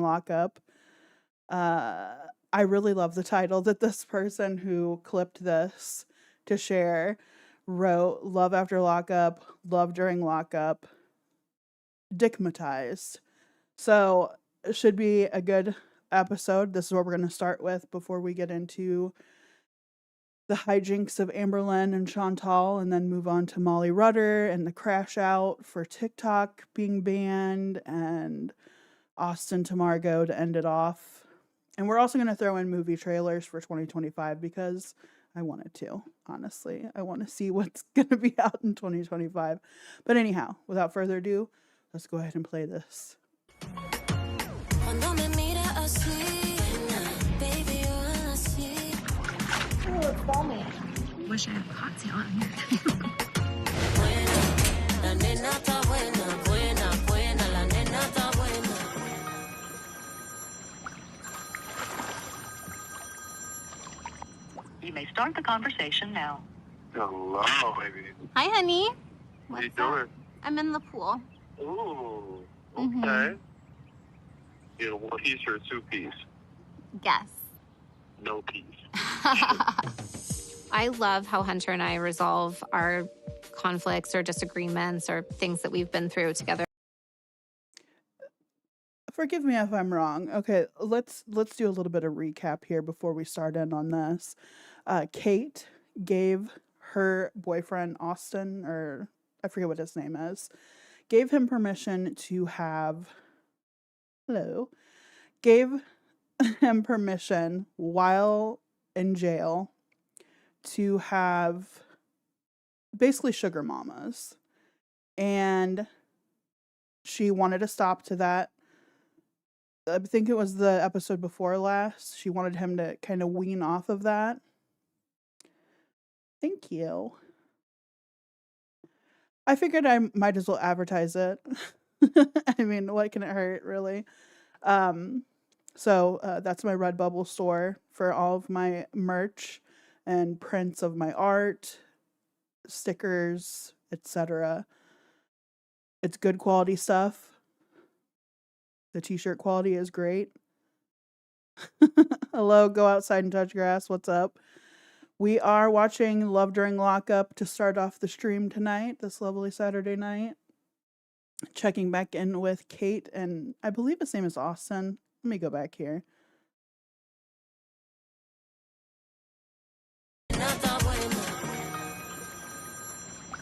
Lockup. I really love the title that this person who clipped this to share wrote. Love after lockup, love during lockup, dickmatized. So it should be a good episode. This is what we're going to start with before we get into the hijinks of Amberlynn and Chantal, and then move on to Molly Rutter and the crash out for TikTok being banned, and Austin to Margot to end it off. And we're also going to throw in movie trailers for 2025 because I wanted to, honestly. I want to see what's going to be out in 2025. But anyhow, without further ado, let's go ahead and play this. Oh, it's balmy. Wish I had a cocktail on here. You may start the conversation now. Hello, baby. Hi, honey. What are you doing? I'm in the pool. Ooh, okay. Mhm. You know, one piece or a two piece? Yes. No piece. I love how Hunter and I resolve our conflicts or disagreements or things that we've been through together. Forgive me if I'm wrong. Okay, let's do a little bit of recap here before we start in on this. Kate gave her boyfriend Austin, or I forget what his name is, gave him permission to have gave him permission while in jail to have basically sugar mamas. And she wanted to stop to that. I think it was the episode before last. She wanted him to kind of wean off of that. Thank you. I figured I might as well advertise it. I mean, what can it hurt, really? So that's my Redbubble store for all of my merch and prints of my art, stickers, etc. It's good quality stuff. The t-shirt quality is great. Hello, go outside and touch grass. What's up? We are watching Love During Lockup to start off the stream tonight, this lovely Saturday night. Checking back in with Kate, and I believe his name is Austin. Let me go back here.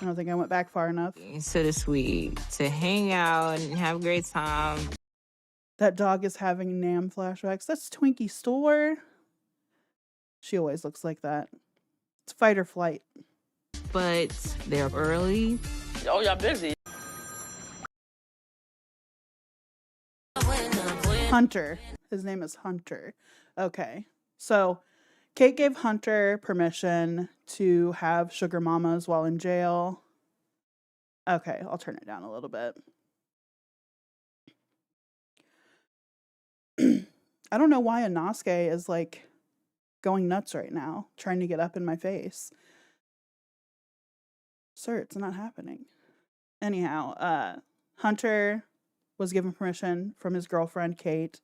I don't think I went back far enough. So sweet to hang out and have a great time. That dog is having Nam flashbacks. That's Twinkie Store. She always looks like that. It's fight or flight. But they're early. Oh, y'all busy. Hunter. His name is Hunter. Okay. So Kate gave Hunter permission to have sugar mamas while in jail. Okay, I'll turn it down a little bit. I don't know why Inosuke is like going nuts right now, trying to get up in my face. Sir, it's not happening. Anyhow, Hunter was given permission from his girlfriend, Kate,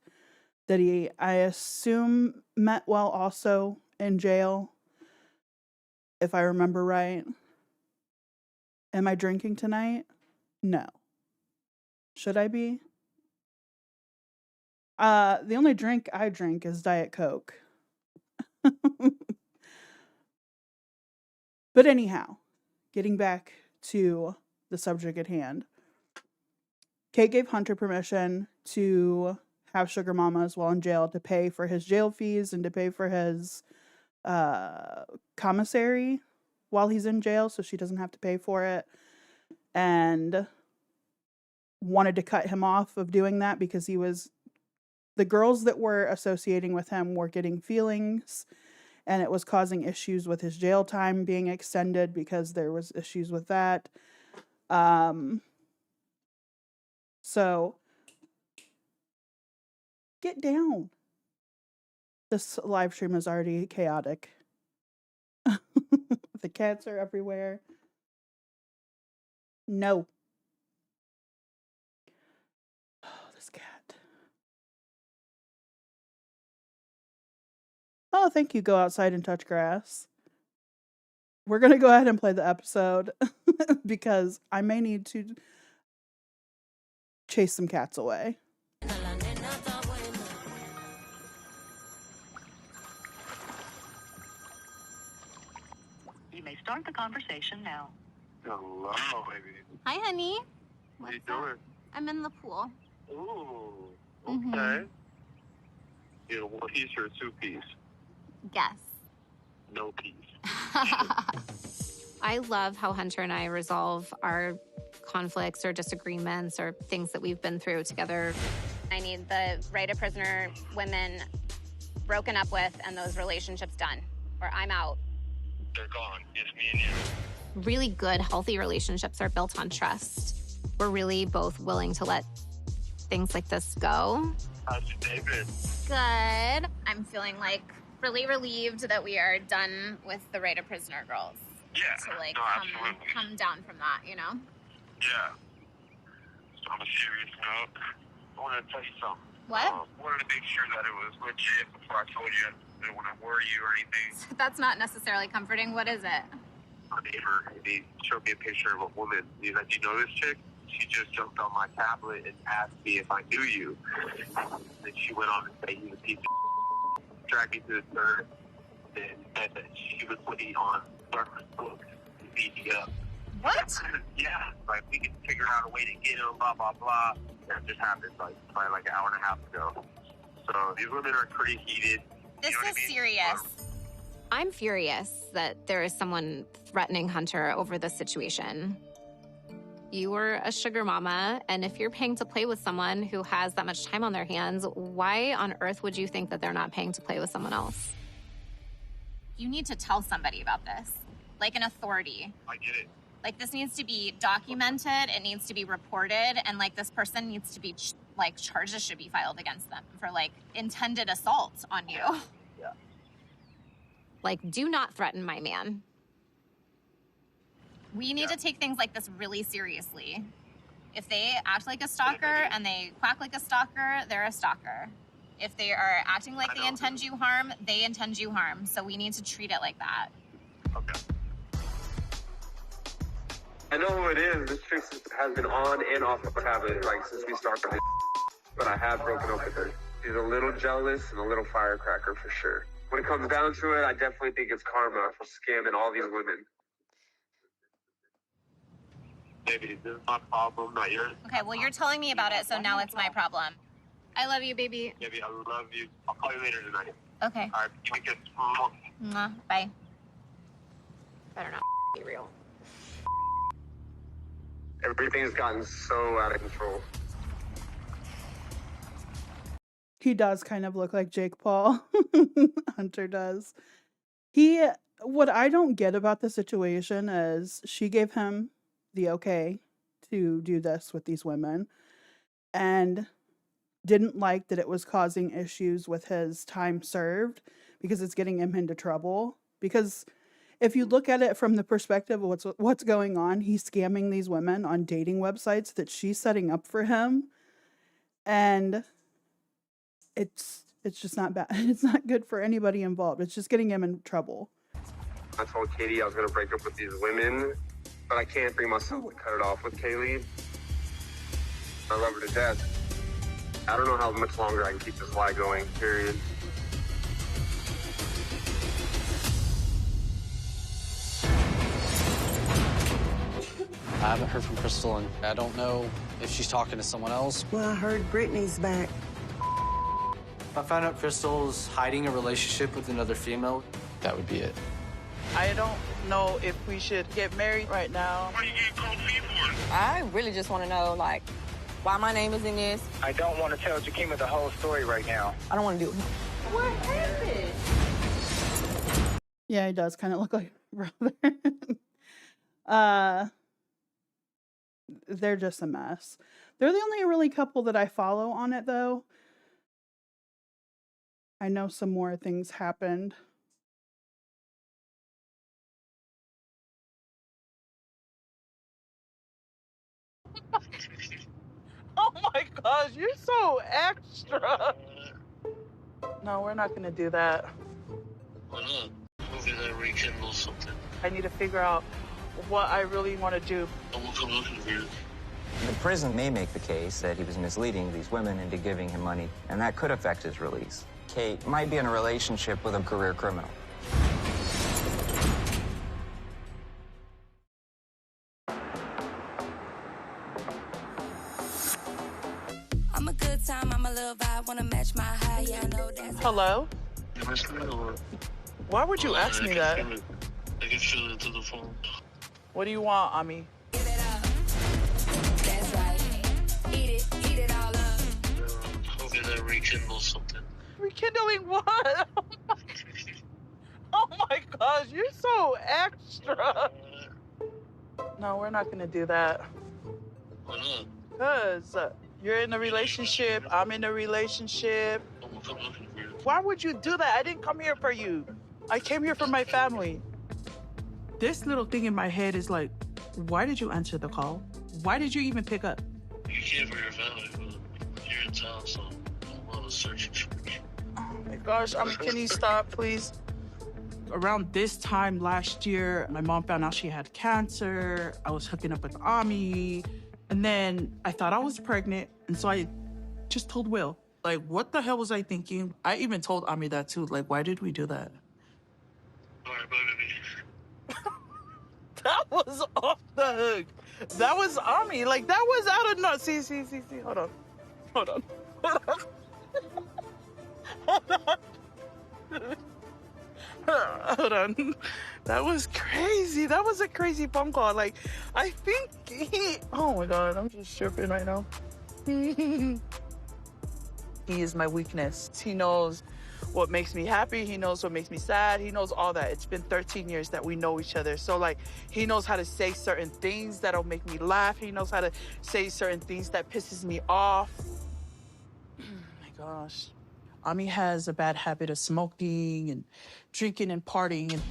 that he, I assume, met while also in jail, if I remember right. Am I drinking tonight? No. Should I be? The only drink I drink is Diet Coke. But anyhow, getting back to the subject at hand. Kate gave Hunter permission to have sugar mamas while in jail to pay for his jail fees and to pay for his commissary while he's in jail, so she doesn't have to pay for it, and wanted to cut him off of doing that because the girls that were associating with him were getting feelings, and it was causing issues with his jail time being extended because there was issues with that. So get down. This live stream is already chaotic. The cats are everywhere. No. Oh, this cat. Oh, thank you. Go outside and touch grass. We're going to go ahead and play the episode because I may need to chase some cats away. You may start the conversation now. Hello, baby. Hi, honey. What you doing? I'm in the pool. Ooh, okay. Mhm. You know, one piece or a two piece? Yes. No piece. I love how Hunter and I resolve our conflicts or disagreements or things that we've been through together. I need the right of prisoner women broken up with and those relationships done, or I'm out. They're gone. It's me and you. Really good, healthy relationships are built on trust. We're really both willing to let things like this go. How's your day been? Good. I'm feeling like really relieved that we are done with the right of prisoner girls. Yeah. To like no, absolutely. come down from that, you know? Yeah. So on a serious note, I wanted to tell you something. What? Wanted to make sure that it was legit before I told you. I didn't want to worry you or anything. That's not necessarily comforting. What is it? My neighbor, he showed me a picture of a woman. He's like, "You know this chick? She just jumped on my tablet and asked me if I knew you." Then she went on to say he's a piece of dragged me to the third, and said that she was putting on Rutter's books to beat me up. What? Yeah, like we can figure out a way to get him, blah, blah, blah. That just happened probably like an hour and a half ago. So these women are pretty heated. This You know what is I mean? serious. I'm furious that there is someone threatening Hunter over this situation. You were a sugar mama, and if you're paying to play with someone who has that much time on their hands, why on earth would you think that they're not paying to play with someone else? You need to tell somebody about this, like an authority. I get it. Like, this needs to be documented, it needs to be reported, and like this person needs to be charges should be filed against them for like intended assault on you. Yeah. Like, do not threaten my man. We need to take things like this really seriously. If they act like a stalker and they quack like a stalker, they're a stalker. If they are acting like they intend you harm, they intend you harm. So we need to treat it like that. Okay. I know who it is. This chick has been on and off of tablet like since we started it. But I have broken up with her. She's a little jealous and a little firecracker for sure. When it comes down to it, I definitely think it's karma for scamming all these women. Baby, this is my problem, not yours. Okay, well, you're telling me about it, so now it's my problem. I love you, baby. Baby, I love you. I'll call you later tonight. Okay. All right, give me a kiss. Mwah. Bye. Better not be real. Everything's gotten so out of control. He does kind of look like Jake Paul. Hunter does. What I don't get about the situation is she gave him the okay to do this with these women and didn't like that it was causing issues with his time served because it's getting him into trouble. Because if you look at it from the perspective of what's going on, he's scamming these women on dating websites that she's setting up for him. And it's just not bad. It's not good for anybody involved. It's just getting him in trouble. I told Katie I was going to break up with these women, but I can't bring myself to cut it off with Kaylee. I love her to death. I don't know how much longer I can keep this lie going, period. I haven't heard from Crystal, and I don't know if she's talking to someone else. Well, I heard Brittany's back. If I found out Crystal's hiding a relationship with another female, that would be it. I don't know if we should get married right now. What are you getting cold feet for? I really just want to know, like, why my name is in this. I don't want to tell Jakima the whole story right now. I don't want to do it. What happened? Yeah, he does kind of look like brother. They're just a mess. They're the only really couple that I follow on it, though. I know some more things happened. Oh my gosh, you're so extra. No, we're not gonna do that. Why not? Maybe that rekindles something. I need to figure out what I really want to do. I will come looking for you. The prison may make the case that he was misleading these women into giving him money, and that could affect his release. Kate might be in a relationship with a career criminal. I'm a good time, I'm a little vibe, wanna match my high, yeah, I know that's... Hello? You miss me or what? Why would you ask me that? I can feel it through the phone. What do you want, Ami? Give it up. That's right. Eat it all up. Hoping that rekindles something. Rekindling what? Oh my gosh, you're so extra. No, we're not gonna do that. Why not? Because you're in a relationship, I'm in a relationship. I will come looking for you. Why would you do that? I didn't come here for you. I came here for my family. This little thing in my head is like, why did you answer the call? Why did you even pick up? You came for your family, but you're in town, so I'm on a search for you. Oh my gosh, can you stop, please? Around this time last year, my mom found out she had cancer. I was hooking up with Ami. And then I thought I was pregnant. And so I just told Will, like, what the hell was I thinking? I even told Ami that too. Like, why did we do that? All right, bye, baby. That was off the hook. That was Ami. Like, that was out of no. See. Hold on. Hold on. That was crazy. That was a crazy phone call. Like, I think oh my God, I'm just tripping right now. He is my weakness. He knows what makes me happy. He knows what makes me sad. He knows all that. It's been 13 years that we know each other. So, like, he knows how to say certain things that'll make me laugh. He knows how to say certain things that pisses me off. Oh my gosh. Ami has a bad habit of smoking and drinking and partying. And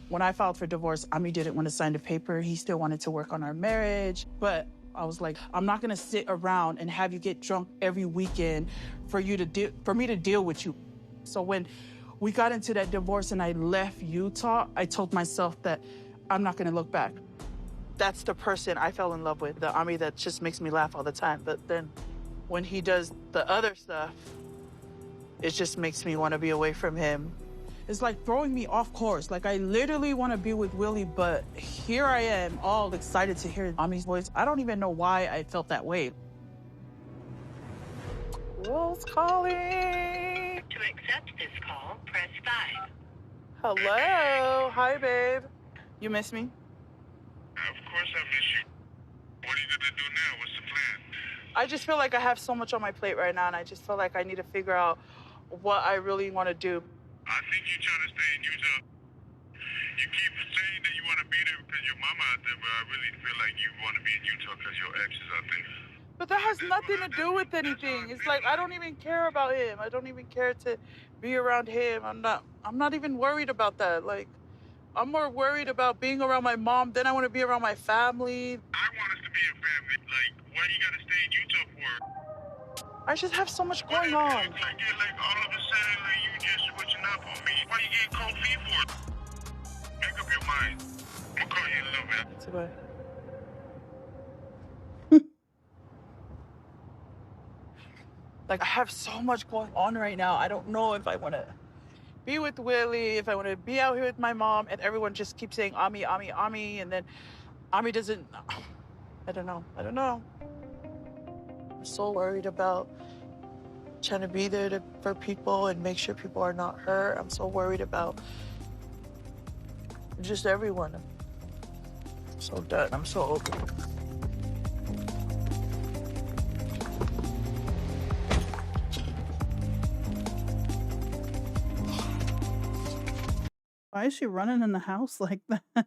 when I filed for divorce, Ami didn't want to sign the paper. He still wanted to work on our marriage. But I was like, I'm not going to sit around and have you get drunk every weekend for me to deal with you. So when we got into that divorce and I left Utah, I told myself that I'm not going to look back. That's the person I fell in love with, the Ami that just makes me laugh all the time. But then when he does the other stuff, it just makes me want to be away from him. It's like throwing me off course. Like, I literally want to be with Willie, but here I am all excited to hear Ami's voice. I don't even know why I felt that way. Will's calling. To accept this call, press 5. Hello. Hi, babe. You miss me? Of course I miss you. What are you gonna do now? What's the plan? I just feel like I have so much on my plate right now, and I just feel like I need to figure out what I really want to do. I think you're trying to stay in Utah. You keep saying that you want to be there because your mama out there, but I really feel like you want to be in Utah because your ex is out there. But that has nothing to do with anything. It's like, I don't even care about him. I don't even care to be around him. I'm not even worried about that. Like, I'm more worried about being around my mom. Then I want to be around my family. I want us to be a family. Like, why you got to stay in Utah for? I just have so much going on. Like, all of a sudden, like, you just switching up on me. Why you getting cold feet for? Make up your mind. I'm going to call you in a little bit. Goodbye. Like, I have so much going on right now. I don't know if I want to be with Willie, if I want to be out here with my mom, and everyone just keeps saying Ami, and then Ami doesn't. I don't know. I'm so worried about trying to be there for people and make sure people are not hurt. I'm so worried about just everyone. I'm so done. I'm so over it. Why is she running in the house like that?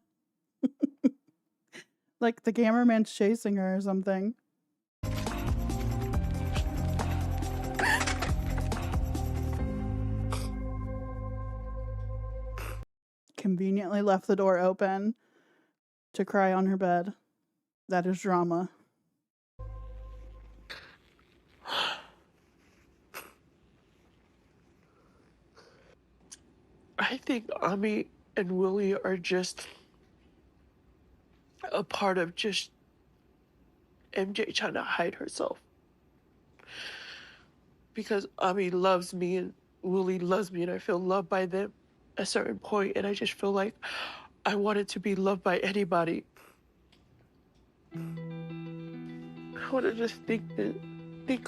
Like the cameraman's chasing her or something. Conveniently left the door open to cry on her bed. That is drama. I think Ami and Willie are just a part of just MJ trying to hide herself. Because Ami loves me and Willie loves me, and I feel loved by them at a certain point, and I just feel like I wanted to be loved by anybody. I want to just think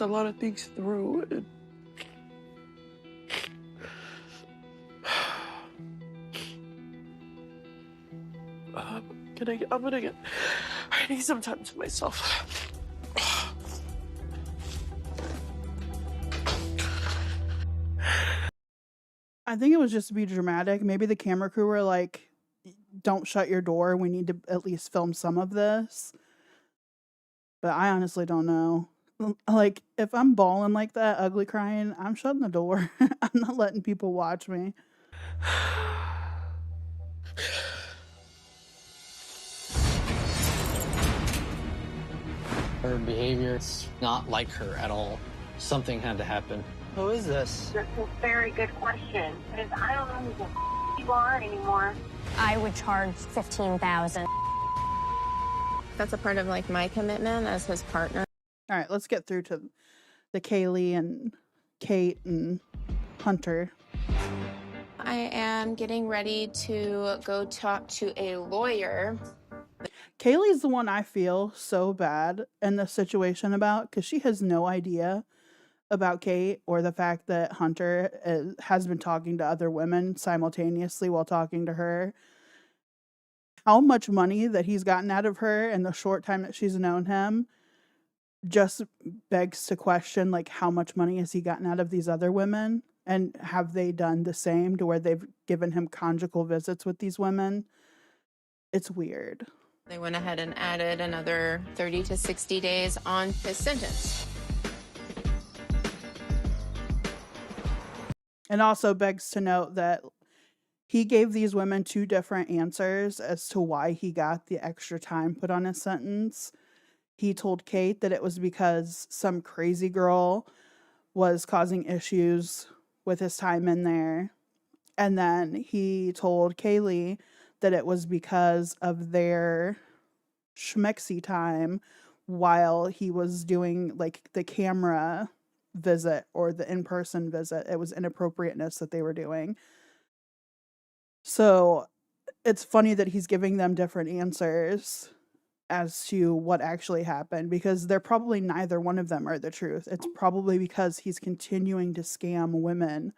a lot of things through. And I need some time to myself. I think it was just to be dramatic. Maybe the camera crew were like, don't shut your door. We need to at least film some of this. But I honestly don't know. Like, if I'm bawling like that, ugly crying, I'm shutting the door. I'm not letting people watch me. Her behavior, it's not like her at all. Something had to happen. Who is this? That's a very good question. Because I don't know who the you are anymore. I would charge $15,000. That's a part of like my commitment as his partner. All right, let's get through to the Kaylee and Kate and Hunter. I am getting ready to go talk to a lawyer. Kaylee's the one I feel so bad in this situation about, because she has no idea about Kate or the fact that Hunter has been talking to other women simultaneously while talking to her. How much money that he's gotten out of her in the short time that she's known him just begs to question, like, how much money has he gotten out of these other women? And have they done the same to where they've given him conjugal visits with these women? It's weird. They went ahead and added another 30 to 60 days on his sentence. And also begs to note that he gave these women 2 different answers as to why he got the extra time put on his sentence. He told Kate that it was because some crazy girl was causing issues with his time in there. And then he told Kaylee that it was because of their schmexy time while he was doing like the camera visit or the in-person visit. It was inappropriateness that they were doing. So it's funny that he's giving them different answers as to what actually happened, because they're probably neither one of them are the truth. It's probably because he's continuing to scam women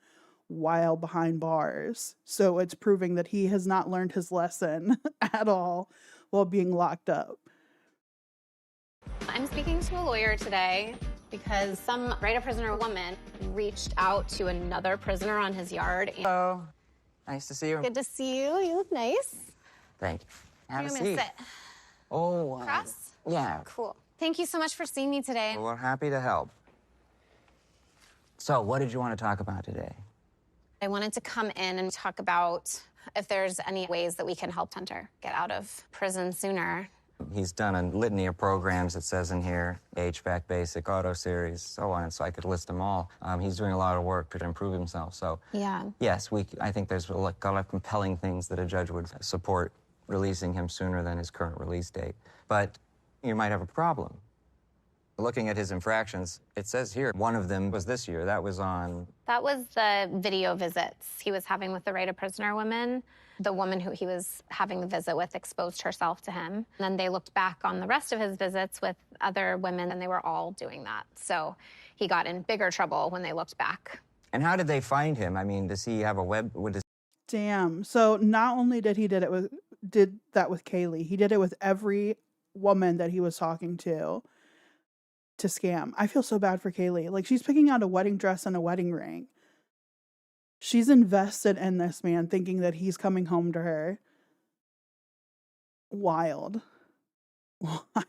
while behind bars. So it's proving that he has not learned his lesson at all while being locked up. I'm speaking to a lawyer today because some right-of-prisoner woman reached out to another prisoner on his yard. Hello. Nice to see you. Good to see you. You look nice. Thank you. Have a You're seat. gonna sit. Oh, Cross? yeah. Cool. Thank you so much for seeing me today. Well, we're happy to help. So, what did you want to talk about today? I wanted to come in and talk about if there's any ways that we can help Hunter get out of prison sooner. He's done a litany of programs, it says in here, HVAC Basic, Auto Series, so on, so I could list them all. He's doing a lot of work to improve himself, so yeah. Yes, I think there's a lot of compelling things that a judge would support releasing him sooner than his current release date. But you might have a problem. Looking at his infractions, it says here one of them was this year. That was the video visits he was having with the right-of-prisoner women. The woman who he was having the visit with exposed herself to him. And then they looked back on the rest of his visits with other women, and they were all doing that. So he got in bigger trouble when they looked back. And how did they find him? I mean, does he have a web? Damn. So not only did he did that with Kaylee, he did it with every woman that he was talking to scam. I feel so bad for Kaylee. Like, she's picking out a wedding dress and a wedding ring. She's invested in this man, thinking that he's coming home to her. Wild. I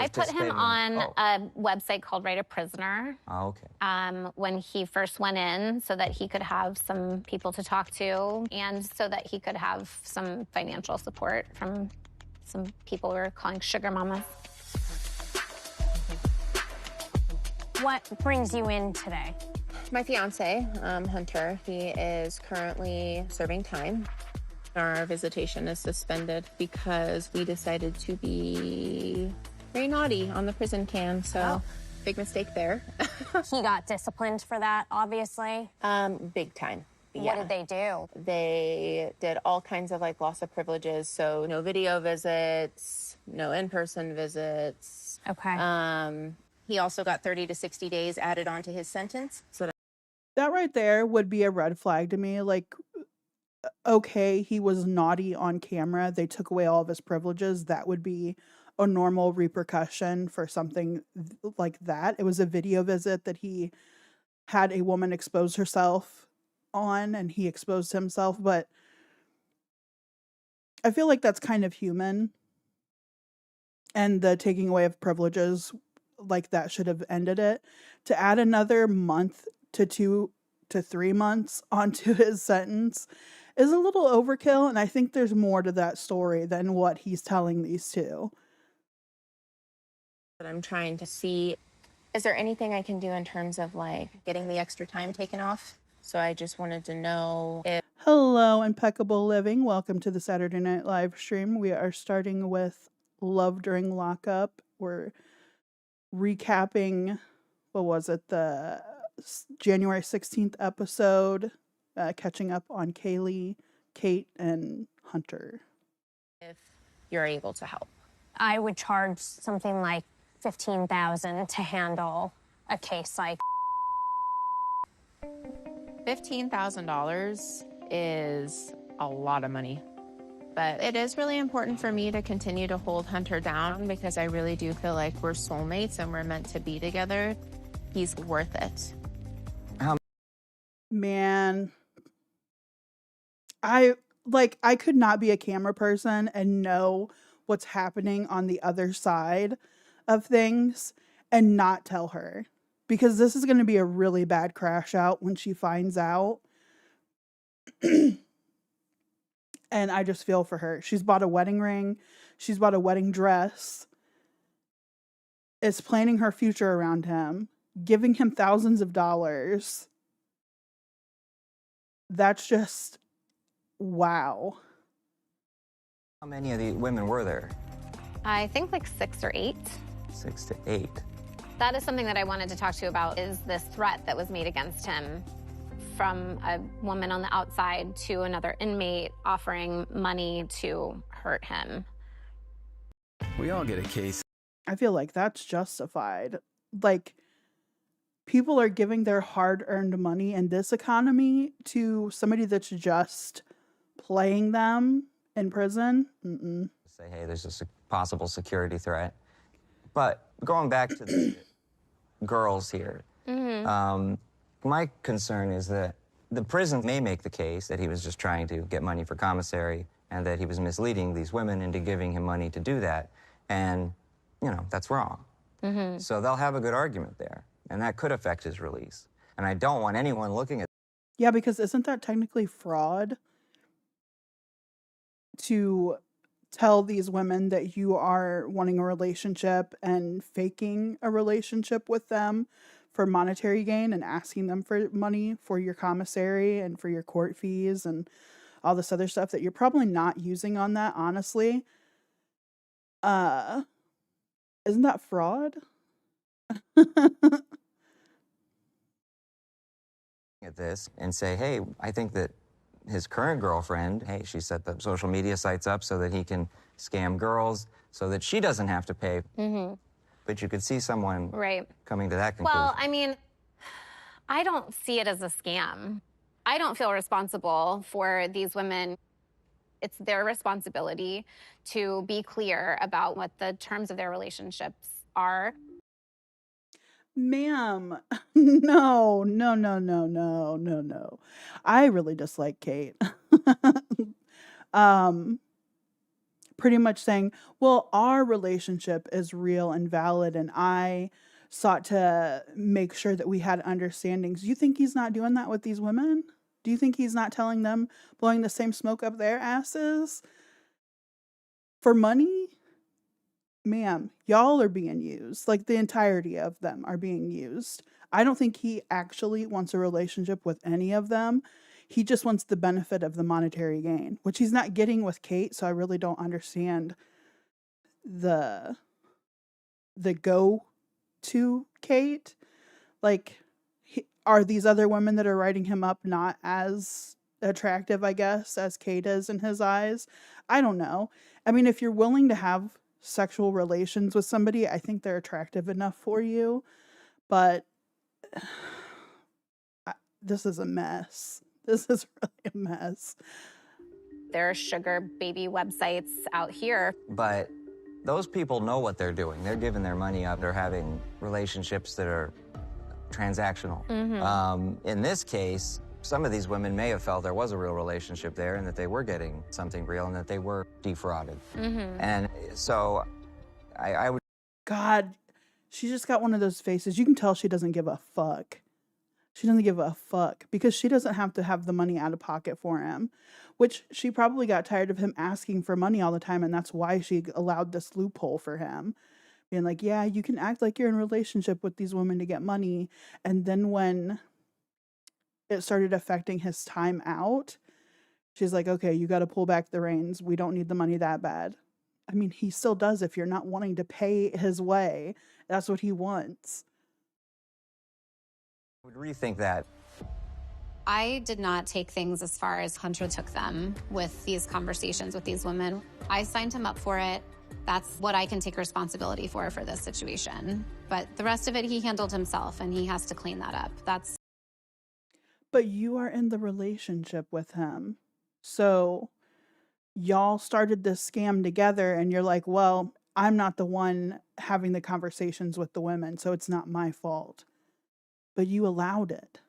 put him on a website called Right a Prisoner. Oh, okay. When he first went in, so that he could have some people to talk to, and so that he could have some financial support from some people we were calling sugar mamas. What brings you in today? My fiance, Hunter, he is currently serving time. Our visitation is suspended because we decided to be very naughty on the prison cam, so big mistake there. He got disciplined for that, obviously. Big time. What did they do? They did all kinds of like loss of privileges, so no video visits, no in-person visits. Okay. He also got 30 to 60 days added onto his sentence. So That right there would be a red flag to me. Like, okay, he was naughty on camera. They took away all of his privileges. That would be a normal repercussion for something like that. It was a video visit that he had a woman expose herself on, and he exposed himself. But I feel like that's kind of human. And the taking away of privileges like that should have ended it. To add another month to 2 to 3 months onto his sentence is a little overkill, and I think there's more to that story than what he's telling these two. But I'm trying to see, is there anything I can do in terms of like getting the extra time taken off? So I just wanted to know if... Hello, Impeccable Living. Welcome to the Saturday Night Live stream. We are starting with Love During Lockup. We're recapping, what was it, the January 16th episode, catching up on Kaylee, Kate, and Hunter. If you're able to help. I would charge something like $15,000 to handle a case like. $15,000 is a lot of money. But it is really important for me to continue to hold Hunter down because I really do feel like we're soulmates and we're meant to be together. He's worth it. Man, I could not be a camera person and know what's happening on the other side of things and not tell her, because this is going to be a really bad crash out when she finds out. And I just feel for her. She's bought a wedding ring. She's bought a wedding dress. Is planning her future around him, giving him thousands of dollars. That's just, wow. How many of the women were there? I think like 6 or 8. 6 to 8. That is something that I wanted to talk to you about, is this threat that was made against him from a woman on the outside to another inmate offering money to hurt him. We all get a case. I feel like that's justified. Like, people are giving their hard-earned money in this economy to somebody that's just playing them in prison. Say, hey, there's a possible security threat. But going back to the girls here, my concern is that the prison may make the case that he was just trying to get money for commissary and that he was misleading these women into giving him money to do that. And, you know, that's wrong. So they'll have a good argument there. And that could affect his release. And I don't want anyone looking at... Yeah, because isn't that technically fraud? To tell these women that you are wanting a relationship and faking a relationship with them for monetary gain and asking them for money for your commissary and for your court fees and all this other stuff that you're probably not using on that, honestly. Isn't that fraud? At this and say, hey, I think that his current girlfriend, hey, she set the social media sites up so that he can scam girls so that she doesn't have to pay. But you could see someone coming to that conclusion. Well, I mean, I don't see it as a scam. I don't feel responsible for these women. It's their responsibility to be clear about what the terms of their relationships are. Ma'am, no. I really dislike Kate. Pretty much saying, well, our relationship is real and valid, and I sought to make sure that we had understandings. Do you think he's not doing that with these women? Do you think he's not telling them, blowing the same smoke up their asses for money? Ma'am, y'all are being used. Like, the entirety of them are being used. I don't think he actually wants a relationship with any of them. He just wants the benefit of the monetary gain, which he's not getting with Kate, so I really don't understand the go to Kate. Like, are these other women that are writing him up not as attractive, I guess, as Kate is in his eyes? I don't know. I mean, if you're willing to have sexual relations with somebody, I think they're attractive enough for you. But this is a mess. This is really a mess. There are sugar baby websites out here. But those people know what they're doing. They're giving their money up. They're having relationships that are transactional. In this case, some of these women may have felt there was a real relationship there and that they were getting something real and that they were defrauded. And so I would... God, she just got one of those faces. You can tell she doesn't give a fuck. She doesn't give a fuck because she doesn't have to have the money out of pocket for him, which she probably got tired of him asking for money all the time. And that's why she allowed this loophole for him. Being like, yeah, you can act like you're in a relationship with these women to get money. And then when it started affecting his time out, she's like, okay, you got to pull back the reins. We don't need the money that bad. I mean, he still does if you're not wanting to pay his way. That's what he wants. I would rethink that. I did not take things as far as Hunter took them with these conversations with these women. I signed him up for it. That's what I can take responsibility for this situation. But the rest of it, he handled himself, and he has to clean that up. But you are in the relationship with him. So y'all started this scam together, and you're like, well, I'm not the one having the conversations with the women, so it's not my fault. But you allowed it.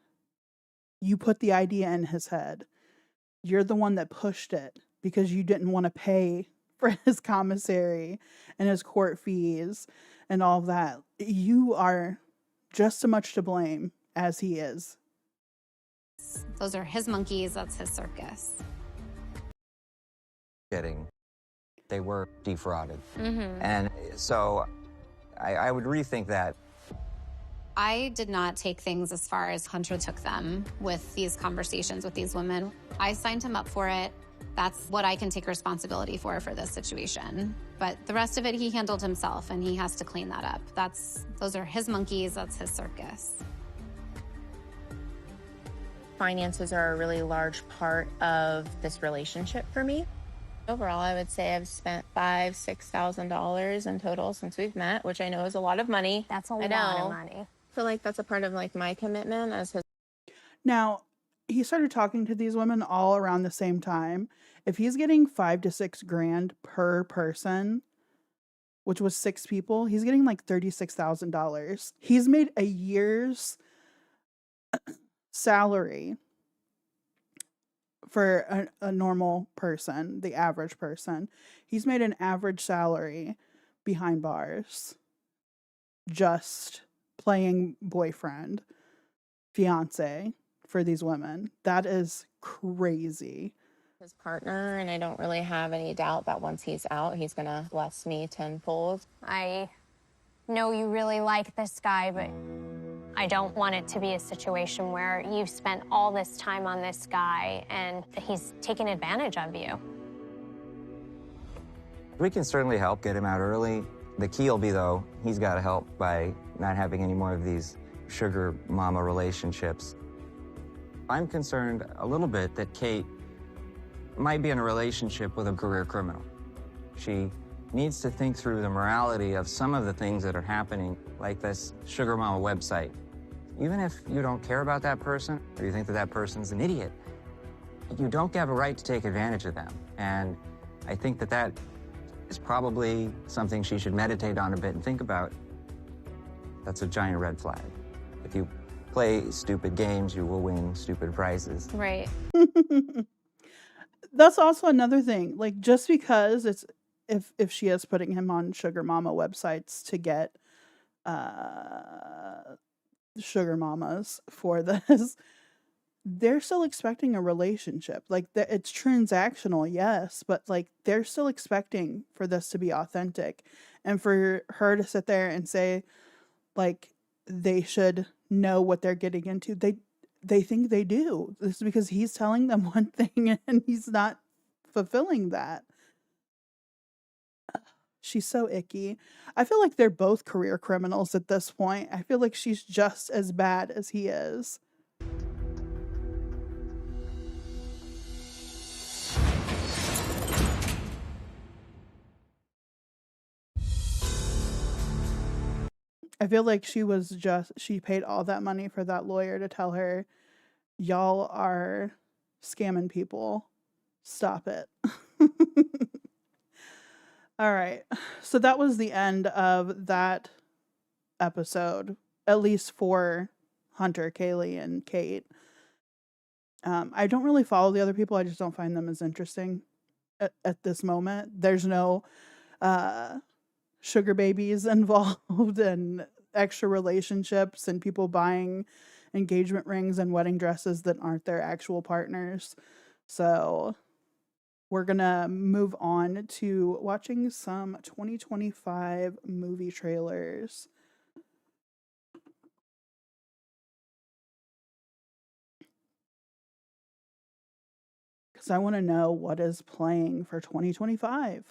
You put the idea in his head. You're the one that pushed it because you didn't want to pay for his commissary and his court fees and all of that. You are just as much to blame as he is. Those are his monkeys. That's his circus. They were defrauded. And so I would rethink that. I did not take things as far as Hunter took them with these conversations with these women. I signed him up for it. That's what I can take responsibility for this situation. But the rest of it, he handled himself, and he has to clean that up. Those are his monkeys. That's his circus. Finances are a really large part of this relationship for me. Overall, I would say I've spent $5,000-$6,000 in total since we've met, which I know is a lot of money. That's a lot of money. I feel like that's a part of like my commitment as his. Now, he started talking to these women all around the same time. If he's getting $5,000 to $6,000 per person, which was 6 people, he's getting like $36,000. He's made a year's salary for a normal person, the average person. He's made an average salary behind bars just playing boyfriend, fiance for these women. That is crazy. His partner, and I don't really have any doubt that once he's out, he's gonna bless me tenfold. I know you really like this guy, but I don't want it to be a situation where you've spent all this time on this guy and he's taken advantage of you. We can certainly help get him out early. The key will be, though, he's got to help by not having any more of these sugar mama relationships. I'm concerned a little bit that Kate might be in a relationship with a career criminal. She needs to think through the morality of some of the things that are happening, like this sugar mama website. Even if you don't care about that person, or you think that that person's an idiot, you don't have a right to take advantage of them. And I think that that is probably something she should meditate on a bit and think about. That's a giant red flag. If you play stupid games, you will win stupid prizes. Right. That's also another thing. Like, just because it's if she is putting him on sugar mama websites to get sugar mamas for this, they're still expecting a relationship. Like, it's transactional, yes, but like they're still expecting for this to be authentic. And for her to sit there and say like they should know what they're getting into. They think they do. This is because he's telling them one thing and he's not fulfilling that. She's so icky. I feel like they're both career criminals at this point. I feel like she's just as bad as he is. I feel like she paid all that money for that lawyer to tell her, y'all are scamming people. Stop it. All right. So that was the end of that episode, at least for Hunter, Kaylee, and Kate. I don't really follow the other people. I just don't find them as interesting at this moment. There's no sugar babies involved and extra relationships and people buying engagement rings and wedding dresses that aren't their actual partners. So we're gonna move on to watching some 2025 movie trailers. Because I want to know what is playing for 2025.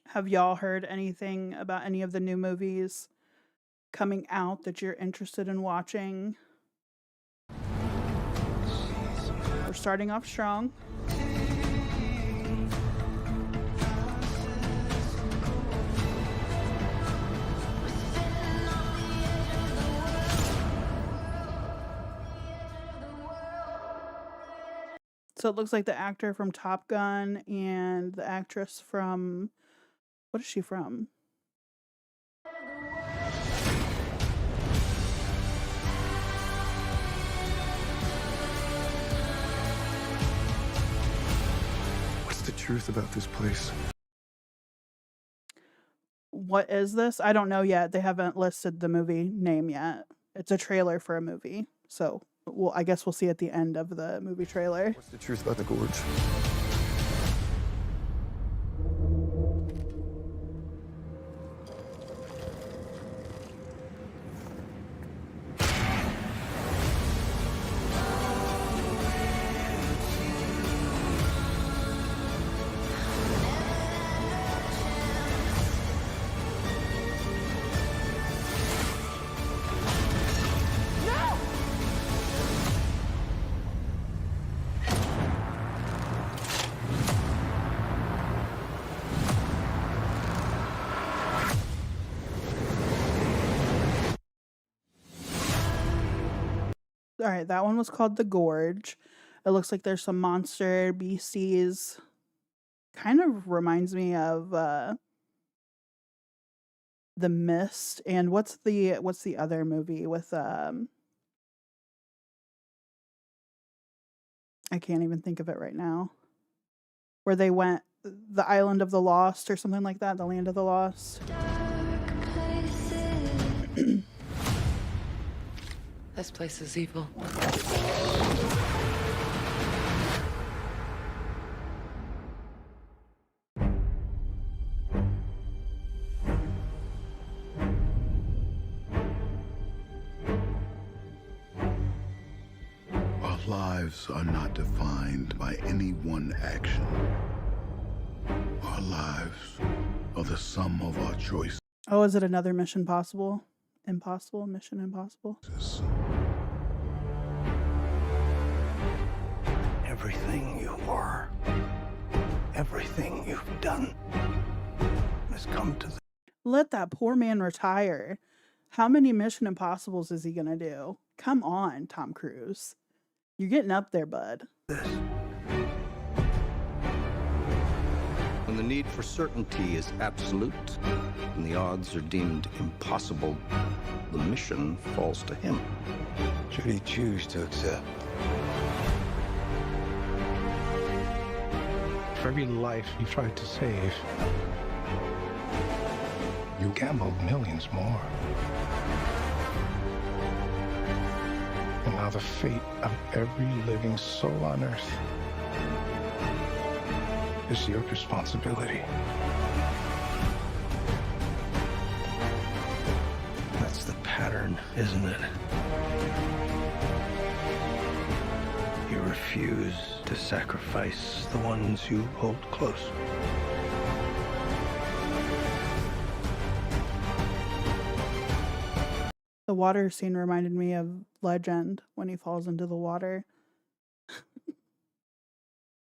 Have y'all heard anything about any of the new movies coming out that you're interested in watching? We're starting off strong. So it looks like the actor from Top Gun and the actress from... What is she from? What's the truth about this place? What is this? I don't know yet. They haven't listed the movie name yet. It's a trailer for a movie. So, well, I guess we'll see at the end of the movie trailer. What's the truth about the gorge? All right, that one was called The Gorge. It looks like there's some monster beasties. Kind of reminds me of The Mist. And what's the other movie with I can't even think of it right now. Where they went, the Island of the Lost or something like that, the Land of the Lost. This place is evil. Our lives are not defined by any one action. Our lives are the sum of our choices. Oh, is it another Mission Impossible? Mission Impossible? Everything you are, everything you've done has come to the... Let that poor man retire. How many Mission Impossibles is he gonna do? Come on, Tom Cruise. You're getting up there, bud. When the need for certainty is absolute and the odds are deemed impossible, the mission falls to him. Should he choose to accept? For every life you tried to save, you gambled millions more. And now the fate of every living soul on Earth is your responsibility. pattern, isn't it? You refuse to sacrifice the ones you hold close. The water scene reminded me of Legend when he falls into the water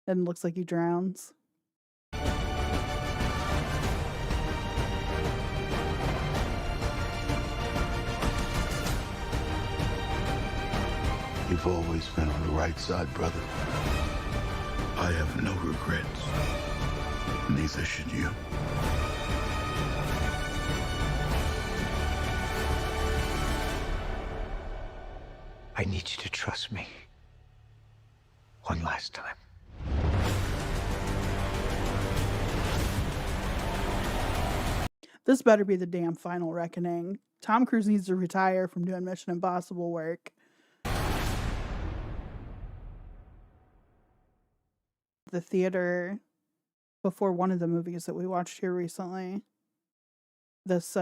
and looks like he drowns. You've always been on the right side, brother. I have no regrets. Neither should you. I need you to trust me. One last time. This better be the damn final reckoning. Tom Cruise needs to retire from doing Mission Impossible work. The theater before one of the movies that we watched here recently. This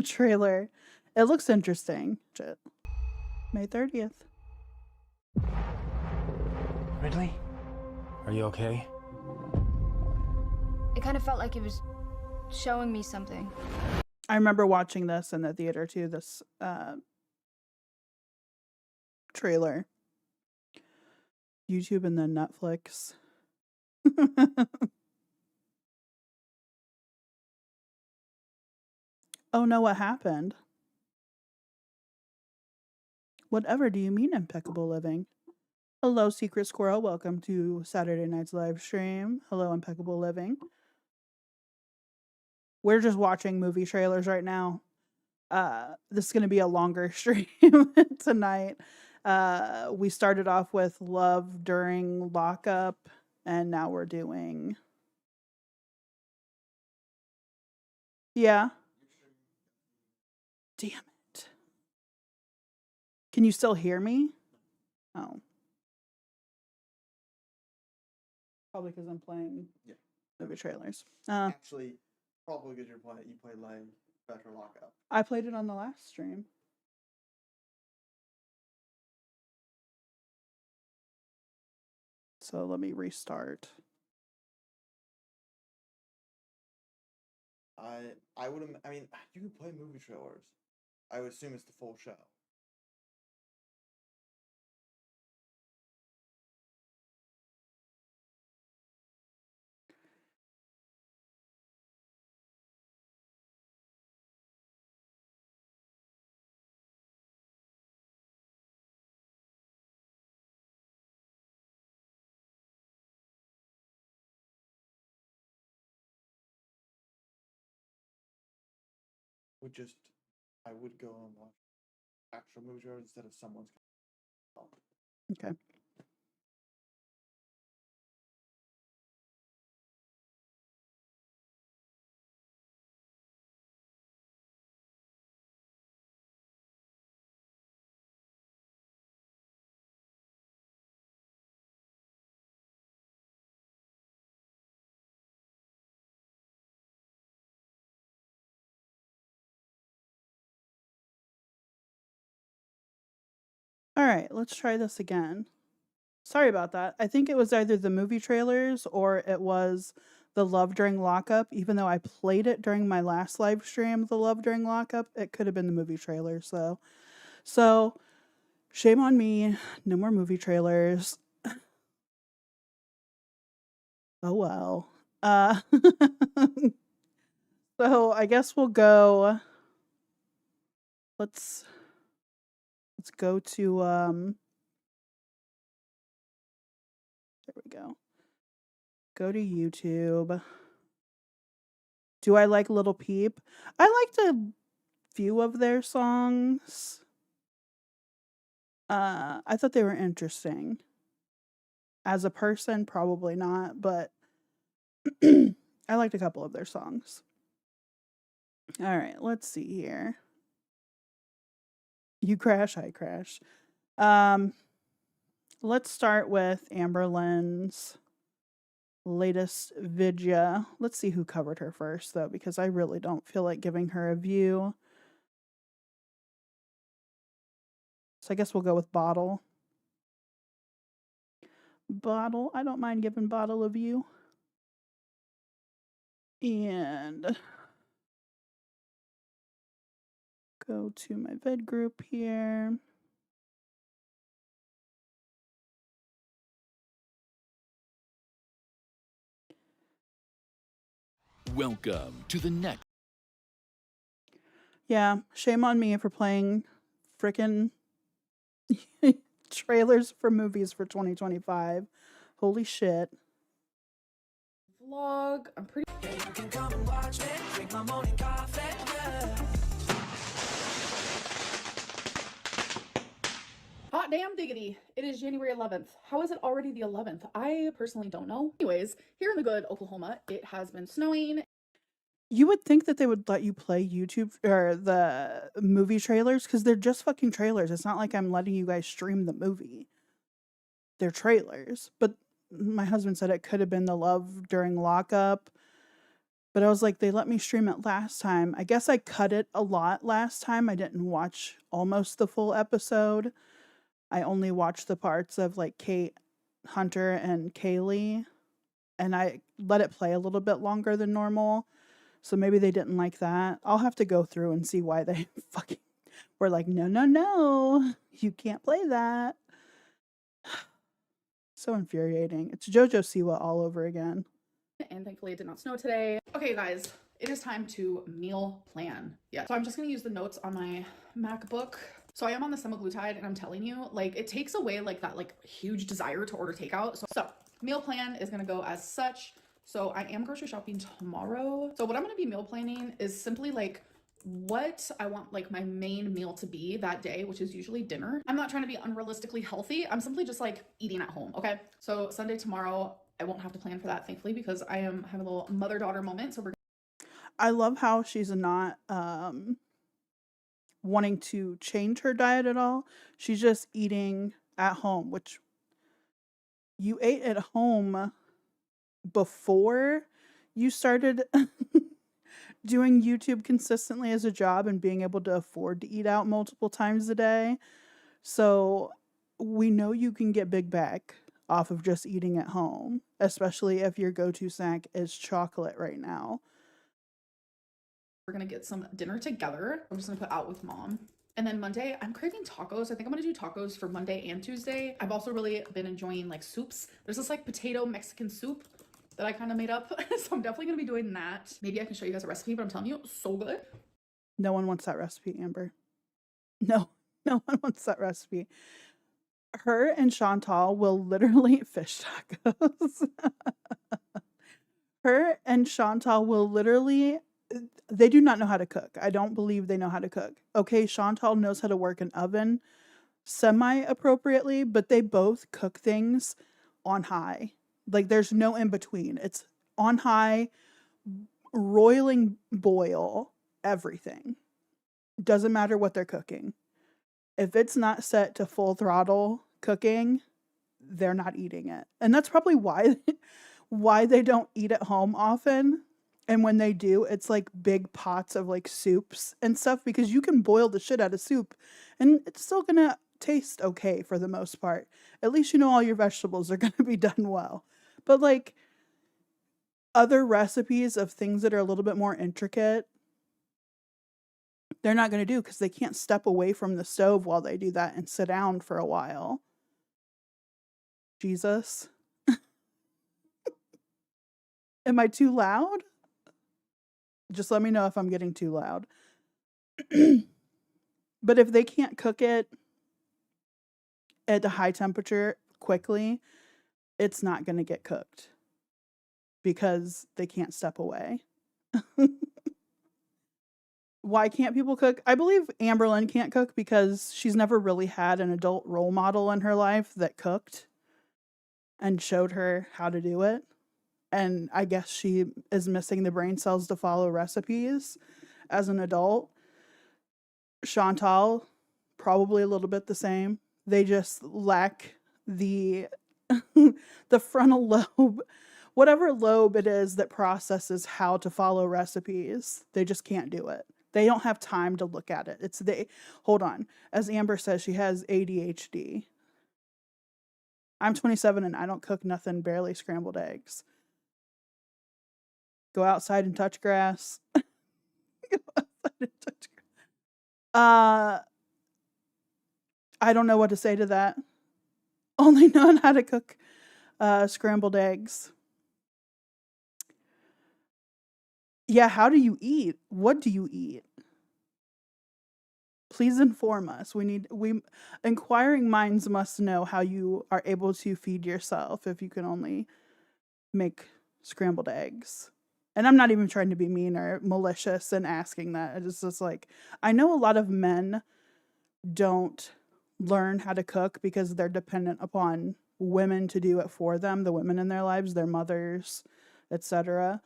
trailer. It looks interesting. May 30th. Ridley? Are you okay? It kind of felt like it was showing me something. I remember watching this in the theater too, this trailer. YouTube and then Netflix. Oh no, what happened? Whatever do you mean impeccable living? Hello, Secret Squirrel. Welcome to Saturday night's live stream. Hello, Impeccable Living. We're just watching movie trailers right now. This is going to be a longer stream tonight. We started off with Love during Lockup, and now we're doing... Yeah. Damn it. Can you still hear me? Oh. Probably because I'm playing movie trailers. Actually, probably because you play Lane Better Lockup. I played it on the last stream. So let me restart. I would. I mean, you can play movie trailers. I would assume it's the full show. I would go and watch actual movie trailers instead of someone's. Okay. All right, let's try this again. Sorry about that. I think it was either the movie trailers or it was the Love During Lockup. Even though I played it during my last live stream, the Love During Lockup, it could have been the movie trailers. So shame on me. No more movie trailers. Oh well. So I guess we'll go. Let's go to there we go. Go to YouTube. Do I like Little Peep? I liked a few of their songs. I thought they were interesting. As a person, probably not, but I liked a couple of their songs. All right, let's see here. You crash, I crash. Let's start with Amberlynn's latest video. Let's see who covered her first, though, because I really don't feel like giving her a view. So I guess we'll go with Bottle. Bottle. I don't mind giving Bottle a view. And go to my vid group here. Welcome to the next. Yeah, shame on me for playing frickin' trailers for movies for 2025. Holy shit. Vlog. I'm pretty. Yeah, you can come and watch me drink my morning coffee. Yeah. Hot damn diggity. It is January 11th. How is it already the 11th? I personally don't know. Anyways, here in the good Oklahoma, it has been snowing. You would think that they would let you play YouTube or the movie trailers because they're just fucking trailers. It's not like I'm letting you guys stream the movie. They're trailers. But my husband said it could have been the love during Lockup. But I was like, they let me stream it last time. I guess I cut it a lot last time. I didn't watch almost the full episode. I only watched the parts of like Kate, Hunter, and Kaylee. And I let it play a little bit longer than normal. So maybe they didn't like that. I'll have to go through and see why they fucking were like, no, you can't play that. So infuriating. It's JoJo Siwa all over again. And thankfully it did not snow today. Okay, guys, it is time to meal plan. Yeah, so I'm just gonna use the notes on my MacBook. So I am on the semaglutide, and I'm telling you, like, it takes away like that like huge desire to order takeout. So meal plan is gonna go as such. So I am grocery shopping tomorrow. So what I'm gonna be meal planning is simply like what I want like my main meal to be that day, which is usually dinner. I'm not trying to be unrealistically healthy. I'm simply just like eating at home, okay? So Sunday tomorrow, I won't have to plan for that, thankfully, because I am having a little mother-daughter moment. So I love how she's not wanting to change her diet at all. She's just eating at home, which you ate at home before you started doing YouTube consistently as a job and being able to afford to eat out multiple times a day. So we know you can get big back off of just eating at home, especially if your go-to snack is chocolate right now. we're gonna get some dinner together. I'm just gonna put out with mom. And then Monday, I'm craving tacos. I think I'm gonna do tacos for Monday and Tuesday. I've also really been enjoying like soups. There's this like potato Mexican soup that I kind of made up. So I'm definitely gonna be doing that. Maybe I can show you guys a recipe, but I'm telling you, so good. No one wants that recipe, Amber. No one wants that recipe. Her and Chantal will literally fish tacos. Her and Chantal will literally, they do not know how to cook. I don't believe they know how to cook. Okay, Chantal knows how to work an oven semi-appropriately, but they both cook things on high. Like there's no in between. It's on high, roiling boil, everything. Doesn't matter what they're cooking. If it's not set to full throttle cooking, they're not eating it. And that's probably why they don't eat at home often. And when they do, it's like big pots of like soups and stuff, because you can boil the shit out of soup and it's still gonna taste okay for the most part. At least you know all your vegetables are gonna be done well. But like other recipes of things that are a little bit more intricate, they're not going to do because they can't step away from the stove while they do that and sit down for a while. Jesus. Am I too loud? Just let me know if I'm getting too loud. But if they can't cook it at a high temperature quickly, it's not going to get cooked because they can't step away. Why can't people cook? I believe Amberlynn can't cook because she's never really had an adult role model in her life that cooked and showed her how to do it. And I guess she is missing the brain cells to follow recipes as an adult. Chantal, probably a little bit the same. They just lack the the frontal lobe, whatever lobe it is that processes how to follow recipes. They just can't do it. They don't have time to look at it. Hold on. As Amber says, she has ADHD. I'm 27 and I don't cook nothing, barely scrambled eggs. Go outside and touch grass. I don't know what to say to that. Only knowing how to cook scrambled eggs. Yeah, how do you eat? What do you eat? Please inform us. Inquiring minds must know how you are able to feed yourself if you can only make scrambled eggs. And I'm not even trying to be mean or malicious in asking that. It's just like, I know a lot of men don't learn how to cook because they're dependent upon women to do it for them, the women in their lives, their mothers, etc.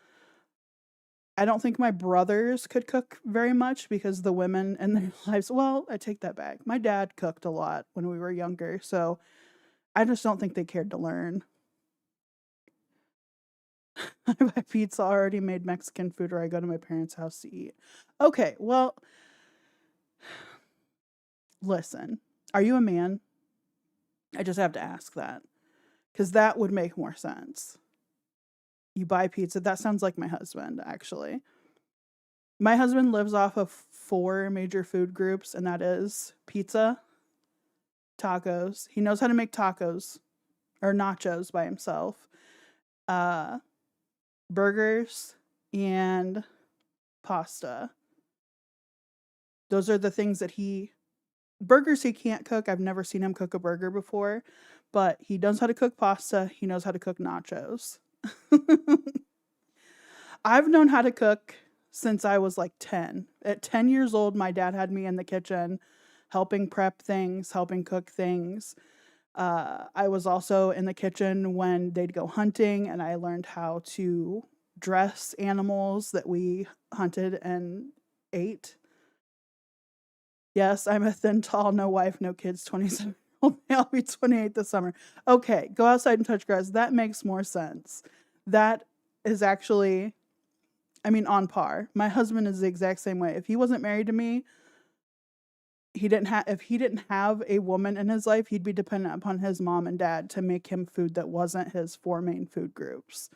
I don't think my brothers could cook very much because the women in their lives, well, I take that back. My dad cooked a lot when we were younger, so I just don't think they cared to learn. I buy pizza, already made Mexican food, or I go to my parents' house to eat. Okay, well, listen, are you a man? I just have to ask that, because that would make more sense. You buy pizza. That sounds like my husband, actually. My husband lives off of 4 major food groups, and that is pizza, tacos. He knows how to make tacos or nachos by himself. Burgers and pasta. Those are the things that burgers he can't cook. I've never seen him cook a burger before, but he knows how to cook pasta. He knows how to cook nachos. I've known how to cook since I was like 10. At 10 years old, my dad had me in the kitchen helping prep things, helping cook things. I was also in the kitchen when they'd go hunting, and I learned how to dress animals that we hunted and ate. Yes, I'm a thin, tall, no wife, no kids, 27-year-old male. I'll be 28 this summer. Okay, go outside and touch grass. That makes more sense. That is actually, on par. My husband is the exact same way. If he wasn't married to me, if he didn't have a woman in his life, he'd be dependent upon his mom and dad to make him food that wasn't his 4 main food groups.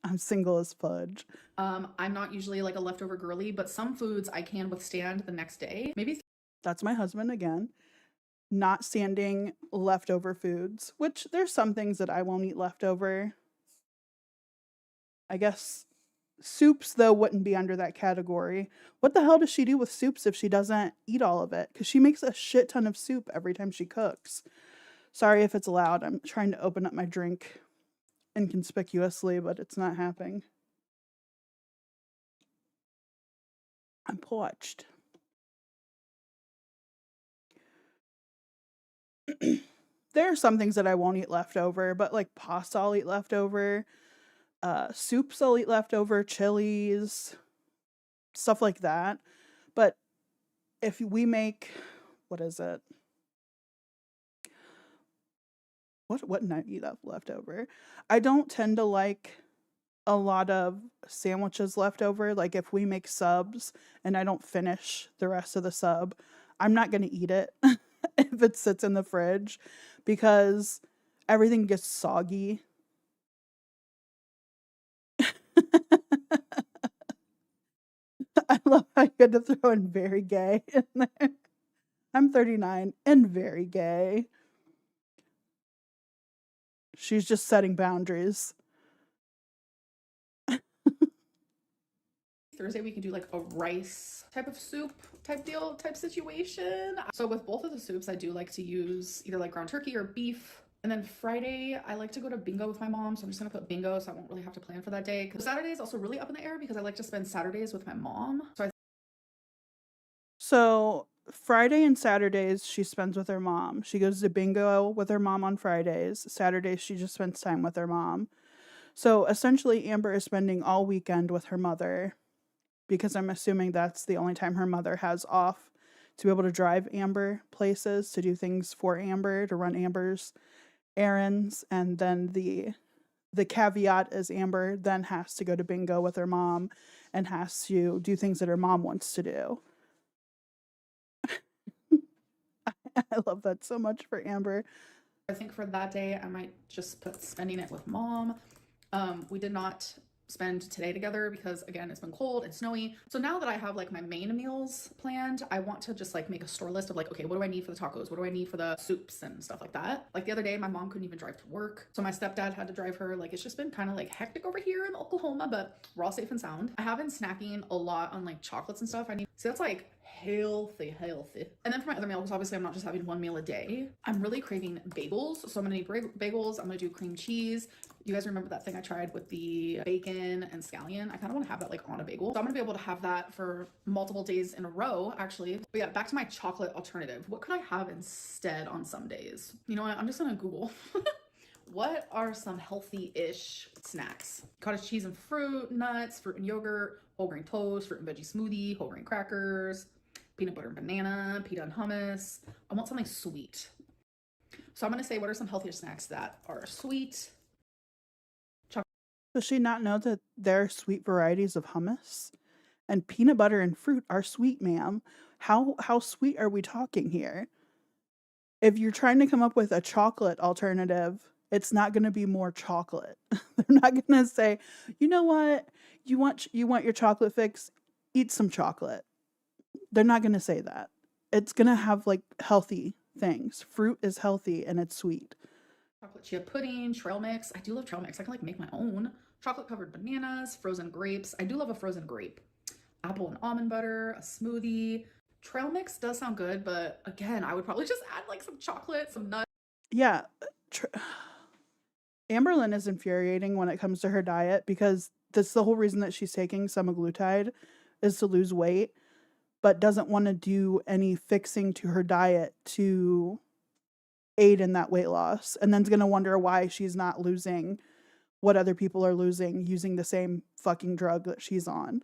I'm single as fudge. I'm not usually like a leftover girly, but some foods I can withstand the next day. Maybe that's my husband again. Not standing leftover foods, which there's some things that I won't eat leftover. I guess soups, though, wouldn't be under that category. What the hell does she do with soups if she doesn't eat all of it? Because she makes a shit ton of soup every time she cooks. Sorry if it's loud. I'm trying to open up my drink inconspicuously, but it's not happening. I'm parched. There are some things that I won't eat leftover, but like pasta I'll eat leftover. Soups I'll eat leftover, chilies, stuff like that. But if we make, what is it? What not eat up leftover? I don't tend to like a lot of sandwiches leftover. Like if we make subs and I don't finish the rest of the sub, I'm not going to eat it if it sits in the fridge because everything gets soggy. I love how you had to throw in very gay in there. I'm 39 and very gay. She's just setting boundaries. Thursday we can do like a rice type of soup type situation. So with both of the soups, I do like to use either like ground turkey or beef. And then Friday, I like to go to bingo with my mom. So I'm just going to put bingo so I won't really have to plan for that day. Because Saturday is also really up in the air because I like to spend Saturdays with my mom. So Friday and Saturdays she spends with her mom. She goes to bingo with her mom on Fridays. Saturdays she just spends time with her mom. So essentially Amber is spending all weekend with her mother because I'm assuming that's the only time her mother has off to be able to drive Amber places, to do things for Amber, to run Amber's errands, and then the the caveat is Amber then has to go to bingo with her mom and has to do things that her mom wants to do. I love that so much for Amber. I think for that day, I might just put spending it with mom. We did not spend today together because again, it's been cold and snowy. So now that I have like my main meals planned, I want to just like make a store list of like, okay, what do I need for the tacos? What do I need for the soups and stuff like that? Like the other day, my mom couldn't even drive to work. So my stepdad had to drive her. Like it's just been kind of like hectic over here in Oklahoma, but we're all safe and sound. I have been snacking a lot on like chocolates and stuff. See, that's like healthy. And then for my other meals, obviously I'm not just having one meal a day. I'm really craving bagels. So I'm gonna need bagels. I'm gonna do cream cheese. You guys remember that thing I tried with the bacon and scallion? I kind of want to have that like on a bagel. So I'm gonna be able to have that for multiple days in a row, actually. But yeah, back to my chocolate alternative. What could I have instead on some days? You know what? I'm just gonna Google. What are some healthy-ish snacks? Cottage cheese and fruit, nuts, fruit and yogurt, whole grain toast, fruit and veggie smoothie, whole grain crackers, peanut butter and banana, pita and hummus. I want something sweet. So I'm gonna say, what are some healthier snacks that are sweet? Does she not know that there are sweet varieties of hummus? And peanut butter and fruit are sweet, ma'am. How sweet are we talking here? If you're trying to come up with a chocolate alternative, it's not going to be more chocolate. They're not going to say, you know what? You want your chocolate fix? Eat some chocolate. They're not going to say that. It's going to have like healthy things. Fruit is healthy and it's sweet. Chocolate chia pudding, trail mix. I do love trail mix. I can like make my own. Chocolate covered bananas, frozen grapes. I do love a frozen grape. Apple and almond butter, a smoothie. Trail mix does sound good, but again, I would probably just add like some chocolate, some nuts. Yeah. Amberlynn is infuriating when it comes to her diet because that's the whole reason that she's taking semaglutide is to lose weight, but doesn't want to do any fixing to her diet to aid in that weight loss. And then's going to wonder why she's not losing what other people are losing using the same fucking drug that she's on.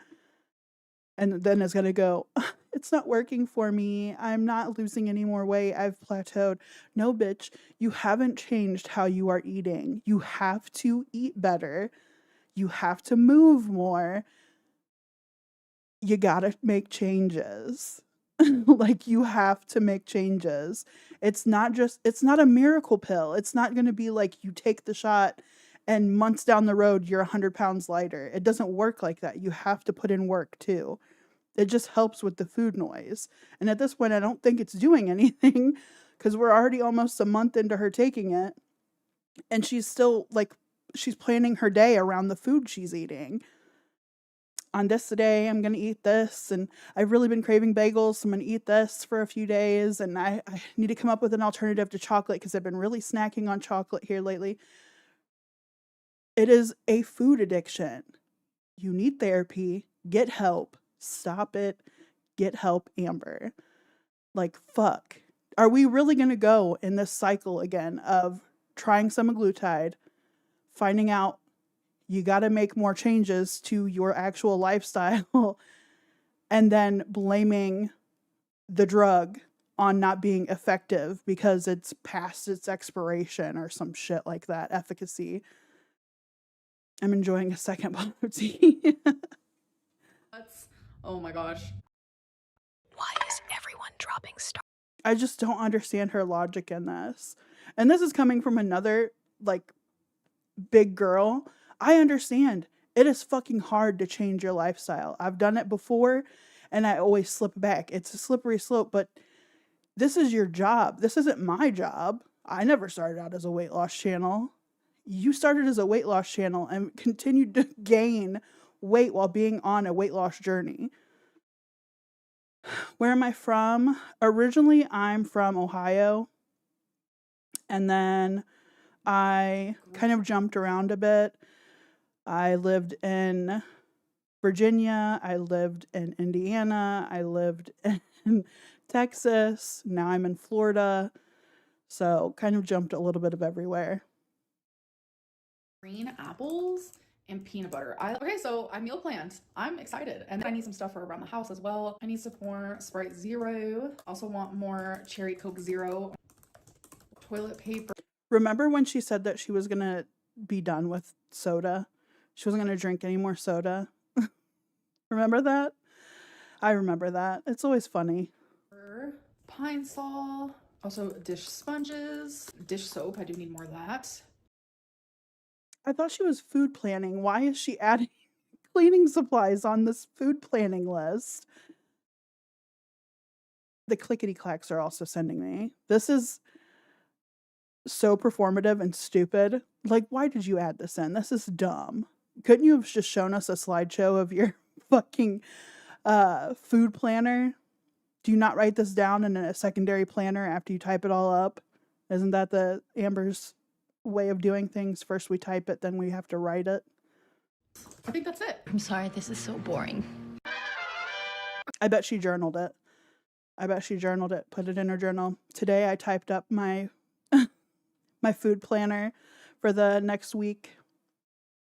And then it's going to go, it's not working for me. I'm not losing any more weight. I've plateaued. No, bitch, you haven't changed how you are eating. You have to eat better. You have to move more. You got to make changes. Like, you have to make changes. It's not a miracle pill. It's not going to be like you take the shot and months down the road, you're 100 pounds lighter. It doesn't work like that. You have to put in work too. It just helps with the food noise. And at this point, I don't think it's doing anything because we're already almost a month into her taking it. And she's still like, she's planning her day around the food she's eating. On this day, I'm going to eat this. And I've really been craving bagels. So I'm going to eat this for a few days. And I need to come up with an alternative to chocolate because I've been really snacking on chocolate here lately. It is a food addiction. You need therapy. Get help. Stop it. Get help, Amber. Like, fuck. Are we really going to go in this cycle again of trying semaglutide, finding out you got to make more changes to your actual lifestyle, and then blaming the drug on not being effective because it's past its expiration or some shit like that, efficacy? I'm enjoying a second bottle of tea. Oh my gosh. Why is everyone dropping stars? I just don't understand her logic in this. And this is coming from another, like, big girl. I understand. It is fucking hard to change your lifestyle. I've done it before, and I always slip back. It's a slippery slope, but this is your job. This isn't my job. I never started out as a weight loss channel. You started as a weight loss channel and continued to gain weight while being on a weight loss journey. Where am I from? Originally, I'm from Ohio. And then I kind of jumped around a bit. I lived in Virginia. I lived in Indiana. I lived in Texas. Now I'm in Florida. So kind of jumped a little bit of everywhere. Green apples and peanut butter. Okay, so I meal planned. I'm excited. And then I need some stuff for around the house as well. I need some more Sprite Zero. Also want more Cherry Coke Zero. Toilet paper. Remember when she said that she was going to be done with soda. She wasn't going to drink any more soda. Remember that? I remember that. It's always funny. Pine Sol. Also dish sponges. Dish soap. I do need more of that. I thought she was food planning. Why is she adding cleaning supplies on this food planning list? The clickety clacks are also sending me. This is so performative and stupid. Like, why did you add this in? This is dumb. Couldn't you have just shown us a slideshow of your fucking food planner? Do you not write this down in a secondary planner after you type it all up? Isn't that the Amber's way of doing things? First we type it, then we have to write it. I think that's it. I'm sorry, this is so boring. I bet she journaled it. Put it in her journal. Today I typed up my my food planner for the next week.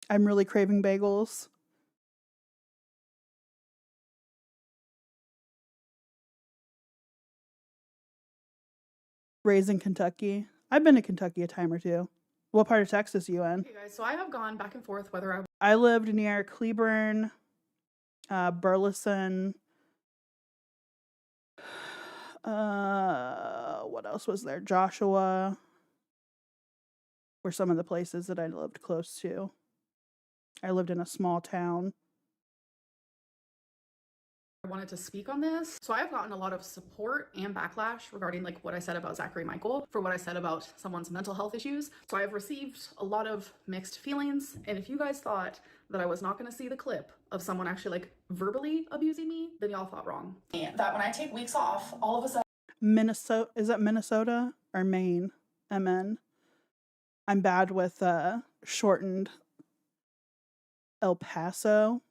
I'm really craving bagels. Raised in Kentucky. I've been to Kentucky a time or two. What part of Texas are you in? Okay, guys, so I have gone back and forth whether I lived near Cleburne, Burleson. What else was there? Joshua were some of the places that I lived close to. I lived in a small town. I wanted to speak on this. So I have gotten a lot of support and backlash regarding like what I said about Zachary Michael for what I said about someone's mental health issues. So I have received a lot of mixed feelings. And if you guys thought that I was not going to see the clip of someone actually like verbally abusing me, then y'all thought wrong. And that when I take weeks off, all of a sudden Minnesota, is that Minnesota or Maine? MN. I'm bad with shortened El Paso.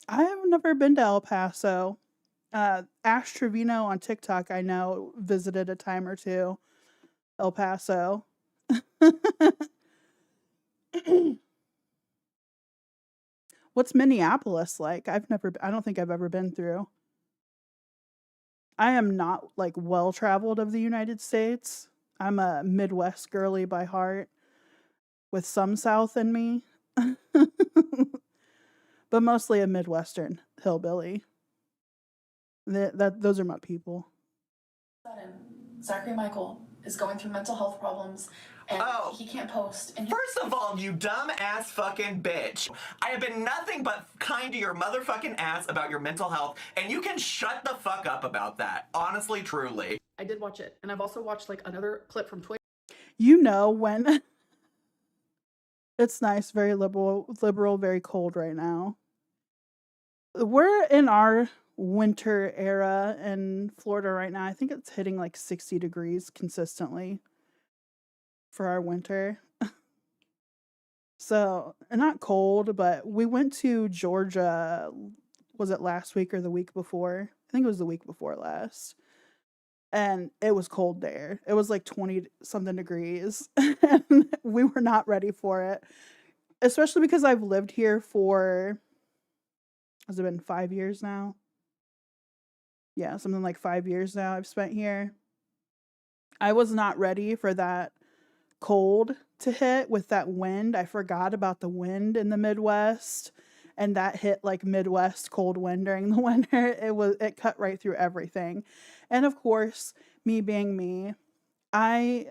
I have never been to El Paso. Ash Trevino on TikTok, I know, visited a time or two El Paso. What's Minneapolis like? I don't think I've ever been through. I am not like well traveled of the United States. I'm a Midwest girly by heart with some South in me, but mostly a Midwestern hillbilly. Those are my people. Zachary Michael is going through mental health problems and he can't post. And First of all, you dumb-ass fucking bitch. I have been nothing but kind to your motherfucking ass about your mental health, and you can shut the fuck up about that. Honestly, truly. I did watch it, and I've also watched like another clip from Twitter. You know when it's nice, very liberal, very cold right now. We're in our winter era in Florida right now. I think it's hitting like 60 degrees consistently for our winter. So, not cold, but we went to Georgia, was it last week or the week before? I think it was the week before last. And it was cold there. It was like 20 something degrees. And we were not ready for it. Especially because I've lived here for, has it been 5 years now? Yeah, something like 5 years now I've spent here. I was not ready for that cold to hit with that wind. I forgot about the wind in the Midwest, and that hit like Midwest cold wind during the winter. It cut right through everything. And of course, me being me, I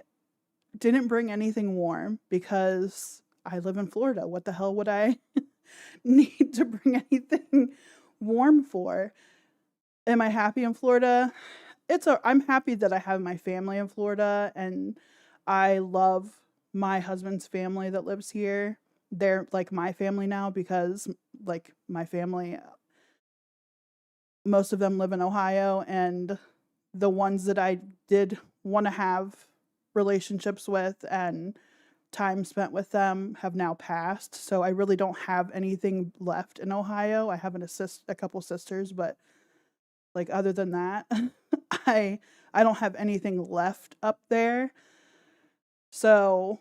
didn't bring anything warm because I live in Florida. What the hell would I need to bring anything warm for? Am I happy in Florida? I'm happy that I have my family in Florida, and I love my husband's family that lives here. They're like my family now because like my family, most of them live in Ohio, and the ones that I did want to have relationships with and time spent with them have now passed. So I really don't have anything left in Ohio. I have a couple sisters, but like other than that, I don't have anything left up there. So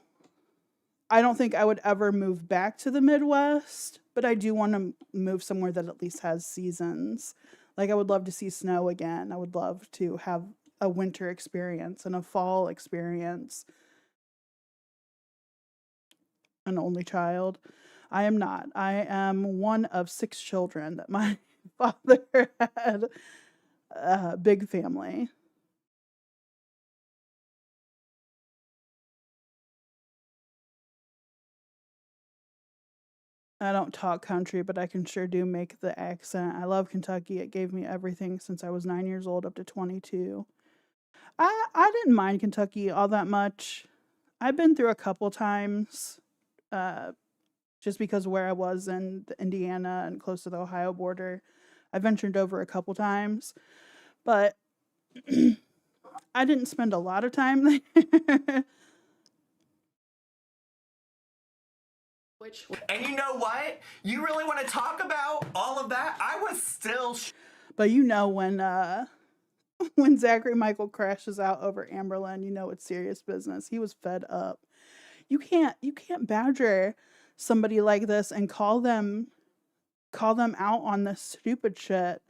I don't think I would ever move back to the Midwest, but I do want to move somewhere that at least has seasons. Like I would love to see snow again. I would love to have a winter experience and a fall experience. an only child. I am not. I am one of 6 children that my father had. Big family. I don't talk country, but I can sure do make the accent. I love Kentucky. It gave me everything since I was 9 years old up to 22. I didn't mind Kentucky all that much. I've been through a couple times, just because where I was in Indiana and close to the Ohio border. I ventured over a couple times, but I didn't spend a lot of time there. And you know what? You really want to talk about all of that? I was still. But you know when Zachary Michael crashes out over Amberlynn, you know it's serious business. He was fed up. You can't badger somebody like this and call them out on this stupid shit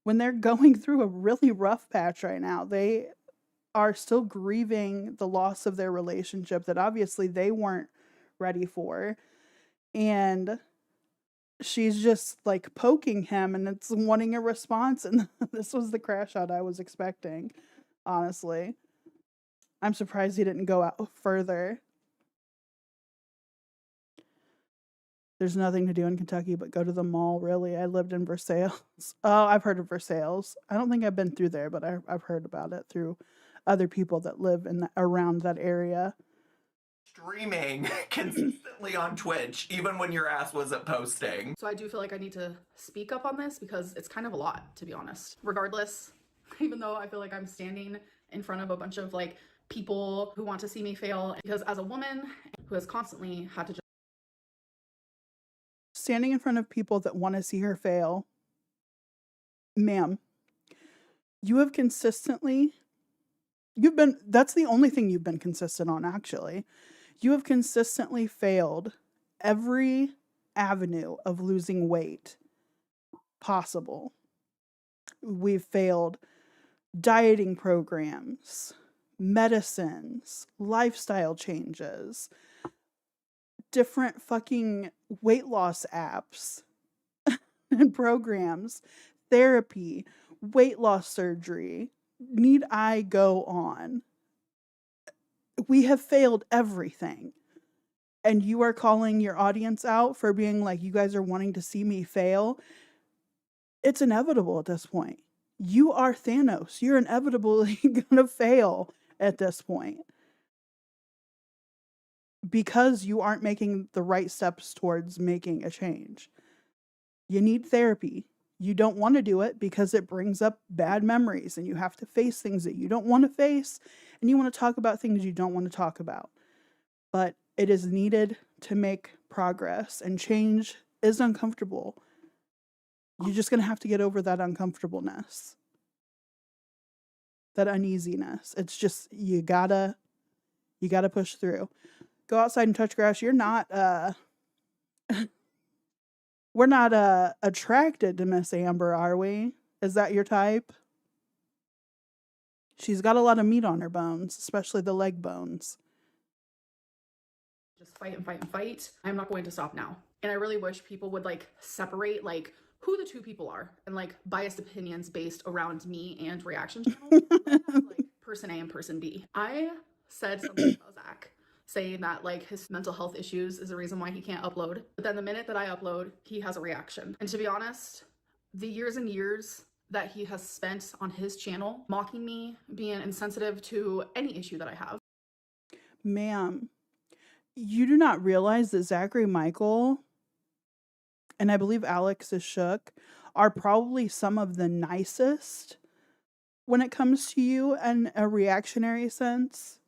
when they're going through a really rough patch right now. They are still grieving the loss of their relationship that obviously they weren't ready for. And she's just like poking him and it's wanting a response. And this was the crash out I was expecting, honestly. I'm surprised he didn't go out further. There's nothing to do in Kentucky but go to the mall, really. I lived in Versailles. Oh, I've heard of Versailles. I don't think I've been through there, but I've heard about it through other people that live around that area. Streaming consistently on Twitch, even when your ass wasn't posting. So I do feel like I need to speak up on this because it's kind of a lot, to be honest. Regardless, even though I feel like I'm standing in front of a bunch of like people who want to see me fail, because as a woman who has constantly had to standing in front of people that want to see her fail, ma'am, you have consistently, that's the only thing you've been consistent on, actually. You have consistently failed every avenue of losing weight possible. We've failed dieting programs, medicines, lifestyle changes, different fucking weight loss apps and programs, therapy, weight loss surgery. Need I go on? We have failed everything. And you are calling your audience out for being like, you guys are wanting to see me fail. It's inevitable at this point. You are Thanos. You're inevitably gonna fail at this point. Because you aren't making the right steps towards making a change. You need therapy. You don't want to do it because it brings up bad memories and you have to face things that you don't want to face and you want to talk about things you don't want to talk about. But it is needed to make progress, and change is uncomfortable. You're just going to have to get over that uncomfortableness, that uneasiness. It's just, you gotta push through. Go outside and touch grass. You're not, we're not attracted to Miss Amber, are we? Is that your type? She's got a lot of meat on her bones, especially the leg bones. just fight and fight and fight. I'm not going to stop now. And I really wish people would like separate like who the two people are and like biased opinions based around me and reaction channels. Like person A and person B. I said something about Zach saying that like his mental health issues is the reason why he can't upload. But then the minute that I upload, he has a reaction. And to be honest, the years and years that he has spent on his channel mocking me, being insensitive to any issue that I have. Ma'am, you do not realize that Zachary Michael, and I believe Alex is shook, are probably some of the nicest when it comes to you in a reactionary sense.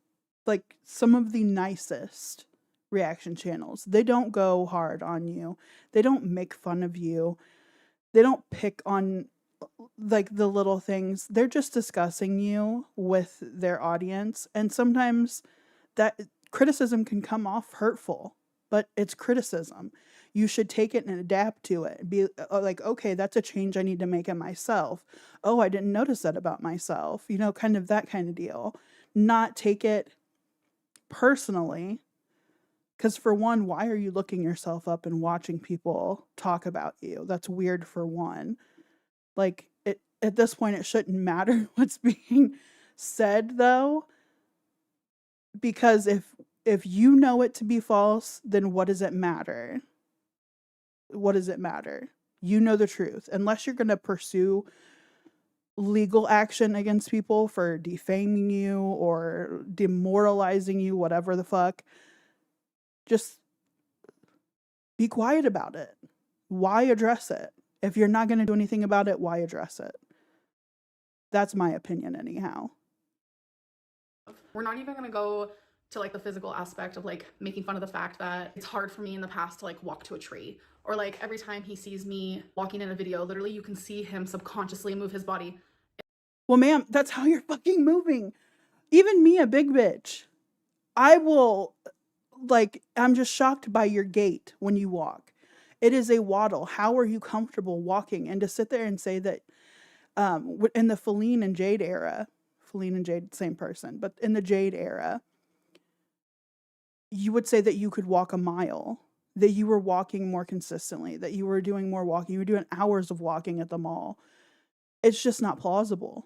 Like some of the nicest reaction channels. They don't go hard on you. They don't make fun of you. They don't pick on like the little things. They're just discussing you with their audience. And sometimes that criticism can come off hurtful, but it's criticism. You should take it and adapt to it. Be like, okay, that's a change I need to make in myself. Oh, I didn't notice that about myself. You know, kind of that kind of deal. Not take it personally Because for one, why are you looking yourself up and watching people talk about you? That's weird for one. Like, at this point, it shouldn't matter what's being said, though, because if you know it to be false, then what does it matter? What does it matter? You know the truth. Unless you're going to pursue legal action against people for defaming you or demoralizing you, whatever the fuck, just be quiet about it. Why address it? If you're not going to do anything about it, why address it? That's my opinion anyhow. We're not even gonna go to like the physical aspect of like making fun of the fact that it's hard for me in the past to like walk to a tree, or like every time he sees me walking in a video, literally you can see him subconsciously move his body. Well, ma'am, that's how you're fucking moving. Even me, a big bitch, I will, like, I'm just shocked by your gait when you walk. It is a waddle. How are you comfortable walking? And to sit there and say that in the Feline and Jade era, Feline and Jade, same person, but in the Jade era, you would say that you could walk a mile, that you were walking more consistently, that you were doing more walking, you were doing hours of walking at the mall. It's just not plausible.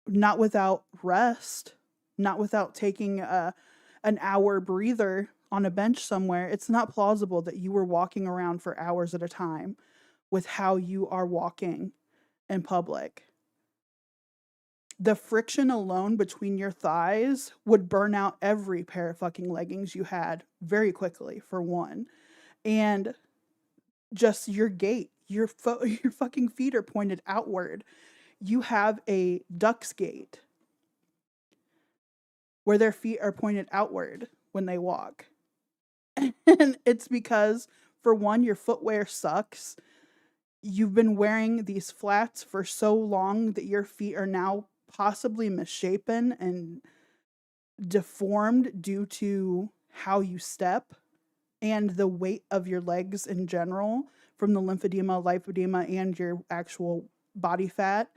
Not without rest, not without taking an hour breather on a bench somewhere. It's not plausible that you were walking around for hours at a time with how you are walking in public. The friction alone between your thighs would burn out every pair of fucking leggings you had very quickly, for one. And just your gait, your fucking feet are pointed outward. You have a duck's gait where their feet are pointed outward when they walk. And it's because, for one, your footwear sucks. You've been wearing these flats for so long that your feet are now possibly misshapen and deformed due to how you step and the weight of your legs in general from the lymphedema, lipedema, and your actual body fat.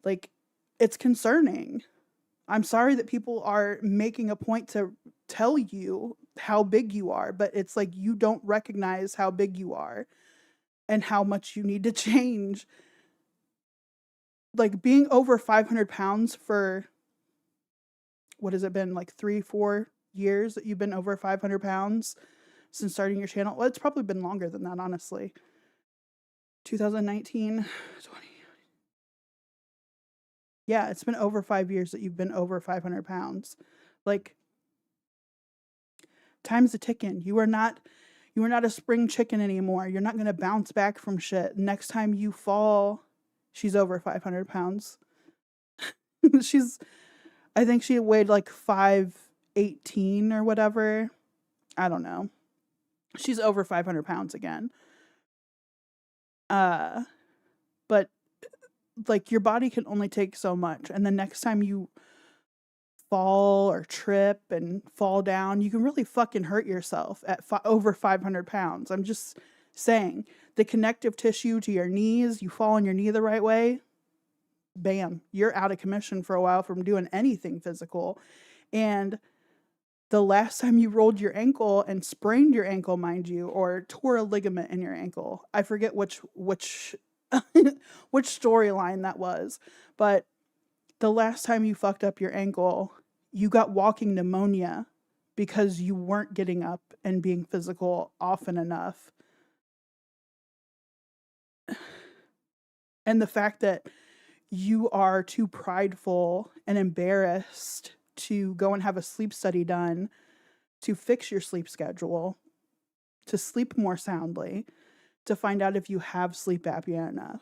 Like, it's concerning. I'm sorry that people are making a point to tell you how big you are, but it's like you don't recognize how big you are and how much you need to change. Like, being over 500 pounds for, what has it been, like 3-4 years that you've been over 500 pounds since starting your channel? Well, it's probably been longer than that, honestly. 2019, 20. Yeah, it's been over 5 years that you've been over 500 pounds. Like, time's a ticking. You are not a spring chicken anymore. You're not going to bounce back from shit. Next time you fall, she's over 500 pounds. I think she weighed like 518 or whatever. I don't know. She's over 500 pounds again. But like, your body can only take so much. And the next time you fall or trip and fall down, you can really fucking hurt yourself at over 500 pounds. I'm just saying, the connective tissue to your knees, you fall on your knee the right way, bam, you're out of commission for a while from doing anything physical. And the last time you rolled your ankle and sprained your ankle, mind you, or tore a ligament in your ankle, I forget which storyline that was, but the last time you fucked up your ankle, you got walking pneumonia because you weren't getting up and being physical often enough. And the fact that you are too prideful and embarrassed to go and have a sleep study done, to fix your sleep schedule, to sleep more soundly, to find out if you have sleep apnea enough,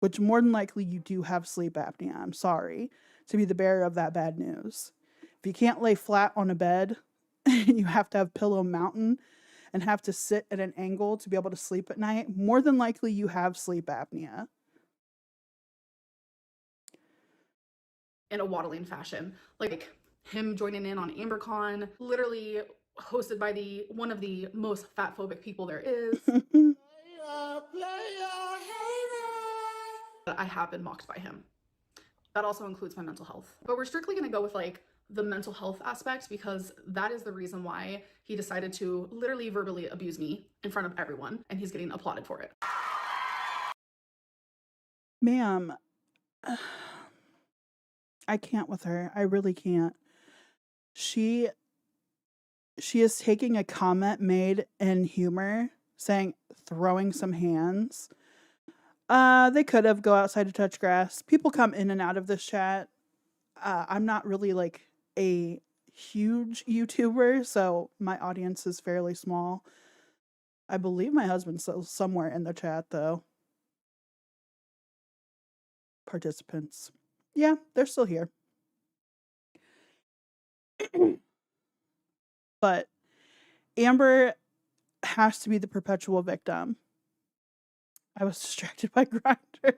which more than likely you do have sleep apnea. I'm sorry to be the bearer of that bad news. If you can't lay flat on a bed and you have to have pillow mountain and have to sit at an angle to be able to sleep at night, more than likely you have sleep apnea. In a waddling fashion. Like him joining in on AmberCon, literally hosted by one of the most fat phobic people there is. I have been mocked by him. That also includes my mental health. But we're strictly going to go with like the mental health aspect, because that is the reason why he decided to literally verbally abuse me in front of everyone, and he's getting applauded for it. Ma'am, I can't with her. I really can't. She is taking a comment made in humor, saying throwing some hands. They could have go outside to touch grass. People come in and out of this chat. I'm not really like a huge YouTuber, so my audience is fairly small. I believe my husband's still somewhere in the chat though. Participants. Yeah, they're still here. But Amber has to be the perpetual victim. I was distracted by Grindr.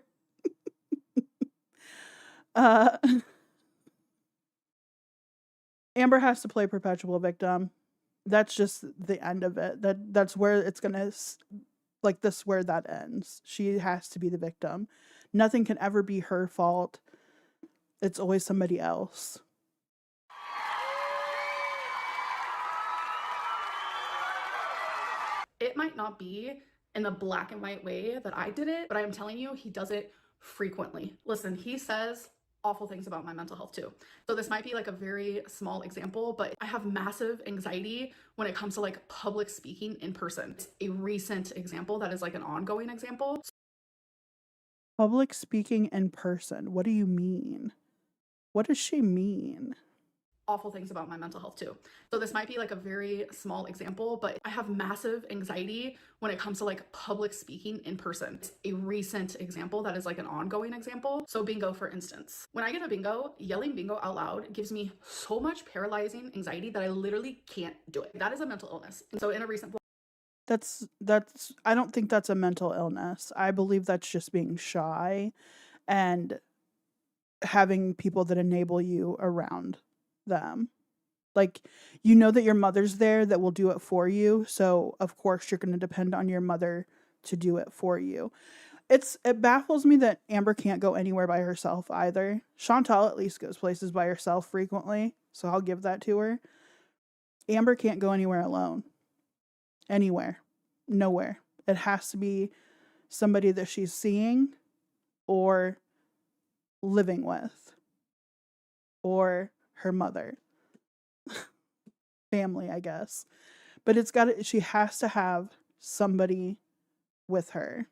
Amber has to play perpetual victim. That's just the end of it. That's where it's gonna, like, this where that ends. She has to be the victim. Nothing can ever be her fault. It's always somebody else. It might not be in the black and white way that I did it, but I'm telling you, he does it frequently. Listen, he says awful things about my mental health too. So this might be like a very small example, but I have massive anxiety when it comes to like public speaking in person. It's a recent example that is like an ongoing example. Public speaking in person. What do you mean? What does she mean? Awful things about my mental health too. So this might be like a very small example, but I have massive anxiety when it comes to like public speaking in person. It's a recent example that is like an ongoing example. So bingo, for instance, when I get a bingo, yelling bingo out loud gives me so much paralyzing anxiety that I literally can't do it. That is a mental illness. And so in a recent That's I don't think that's a mental illness. I believe that's just being shy and having people that enable you around them. Like, you know that your mother's there that will do it for you, so of course you're going to depend on your mother to do it for you. It baffles me that Amber can't go anywhere by herself either. Chantal at least goes places by herself frequently, so I'll give that to her. Amber can't go anywhere alone. Anywhere. Nowhere. It has to be somebody that she's seeing or living with or her mother. Family, I guess. But she has to have somebody with her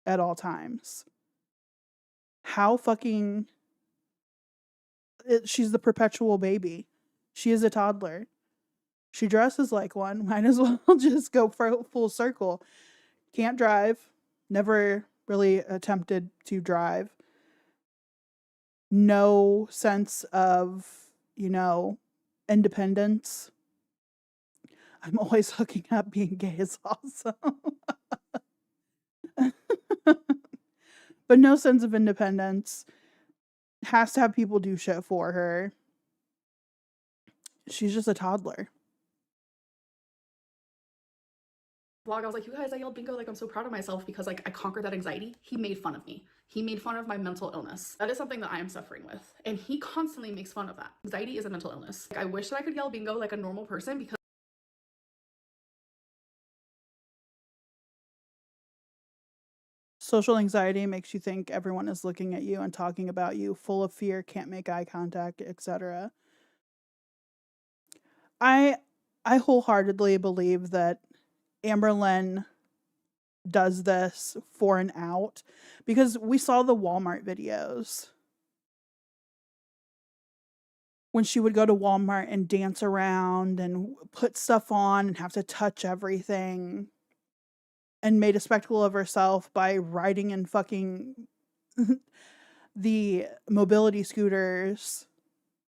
at all times. How fucking... she's the perpetual baby. She is a toddler. She dresses like one. Might as well just go for full circle. Can't drive. Never really attempted to drive. No sense of, independence. I'm always hooking up. Being gay is awesome. But no sense of independence. Has to have people do shit for her. She's just a toddler. Vlog, I was like, you guys, I yelled bingo, like I'm so proud of myself because like I conquered that anxiety. He made fun of me. He made fun of my mental illness. That is something that I am suffering with. And he constantly makes fun of that. Anxiety is a mental illness. Like, I wish that I could yell bingo like a normal person because social anxiety makes you think everyone is looking at you and talking about you, full of fear, can't make eye contact, etc. I wholeheartedly believe that Amberlynn does this for an out because we saw the Walmart videos when she would go to Walmart and dance around and put stuff on and have to touch everything and made a spectacle of herself by riding in fucking the mobility scooters.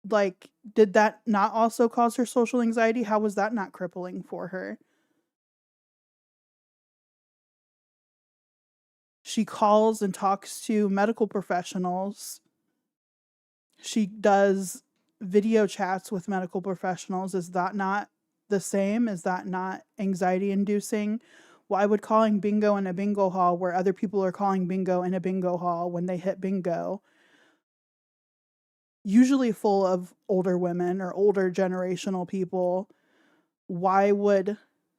Like, did that not also cause her social anxiety? How was that not crippling for her? She calls and talks to medical professionals. She does video chats with medical professionals. Is that not the same? Is that not anxiety inducing? Why would calling bingo in a bingo hall where other people are calling bingo in a bingo hall when they hit bingo usually full of older women or older generational people. Why would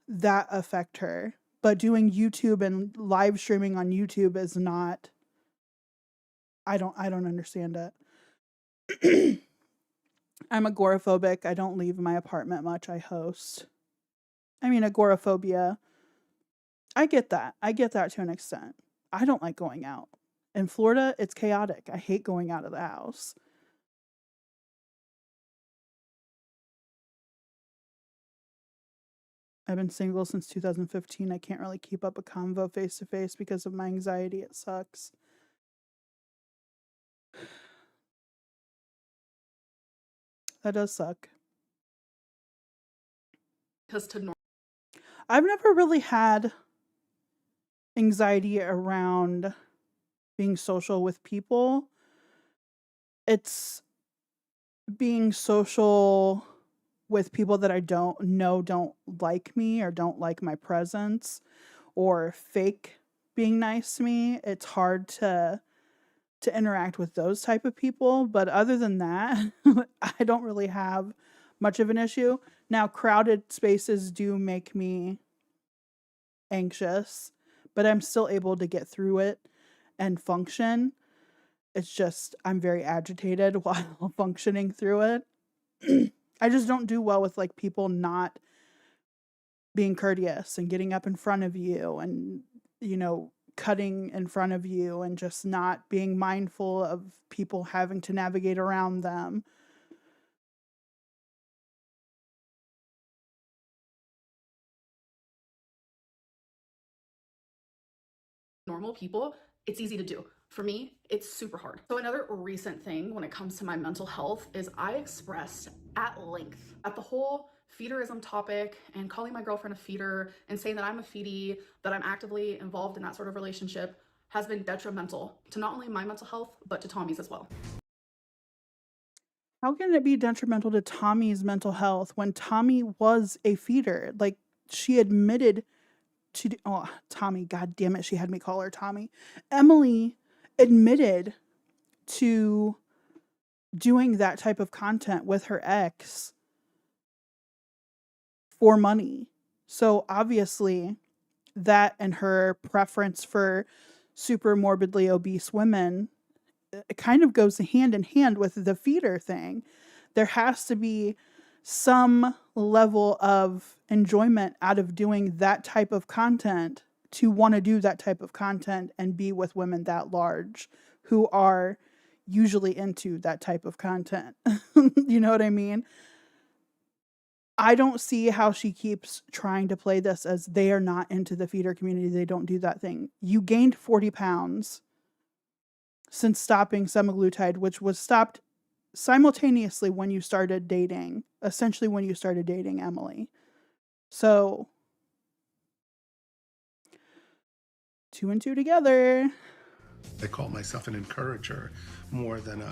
that affect her? But doing YouTube and live streaming on YouTube is not, I don't understand it. I'm agoraphobic. I don't leave my apartment much. I host. I mean, agoraphobia, I get that. I get that to an extent. I don't like going out. In Florida, it's chaotic. I hate going out of the house. I've been single since 2015. I can't really keep up a convo face to face because of my anxiety. It sucks. That does suck. Because I've never really had anxiety around being social with people. It's being social with people that I don't know don't like me or don't like my presence or fake being nice to me. It's hard to interact with those type of people, but other than that, I don't really have much of an issue. Now, crowded spaces do make me anxious, but I'm still able to get through it and function. It's just I'm very agitated while functioning through it. I just don't do well with like people not being courteous and getting up in front of you and, you know, cutting in front of you and just not being mindful of people having to navigate around them. normal people, it's easy to do. For me, it's super hard. So another recent thing when it comes to my mental health is I expressed at length at the whole feederism topic and calling my girlfriend a feeder and saying that I'm a feedie, that I'm actively involved in that sort of relationship has been detrimental to not only my mental health, but to Tommy's as well. How can it be detrimental to Tommy's mental health when Tommy was a feeder? Like, she admitted to, oh, Tommy, god damn it, she had me call her Tommy. Emily admitted to doing that type of content with her ex for money. So obviously that and her preference for super morbidly obese women, it kind of goes hand in hand with the feeder thing. There has to be some level of enjoyment out of doing that type of content to want to do that type of content and be with women that large who are usually into that type of content. You know what I mean? I don't see how she keeps trying to play this as they are not into the feeder community. They don't do that thing. You gained 40 pounds since stopping semaglutide, which was stopped simultaneously when you started dating, essentially when you started dating Emily. So 2 and 2 together. I call myself an encourager more than a...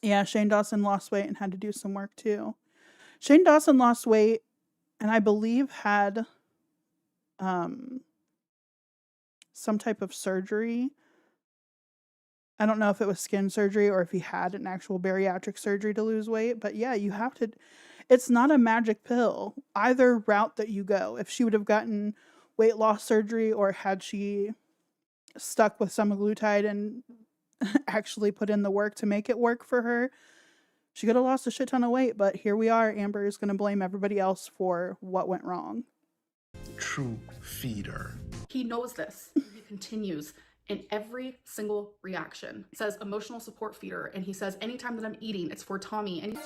Yeah, Shane Dawson lost weight and had to do some work too. Shane Dawson lost weight and I believe had some type of surgery. I don't know if it was skin surgery or if he had an actual bariatric surgery to lose weight, but yeah, you have to, it's not a magic pill. Either route that you go, if she would have gotten weight loss surgery or had she stuck with semaglutide and actually put in the work to make it work for her, she could have lost a shit ton of weight, but here we are. Amber is going to blame everybody else for what went wrong. True feeder. He knows this. He continues in every single reaction. It says emotional support feeder, and he says anytime that I'm eating, it's for Tommy. And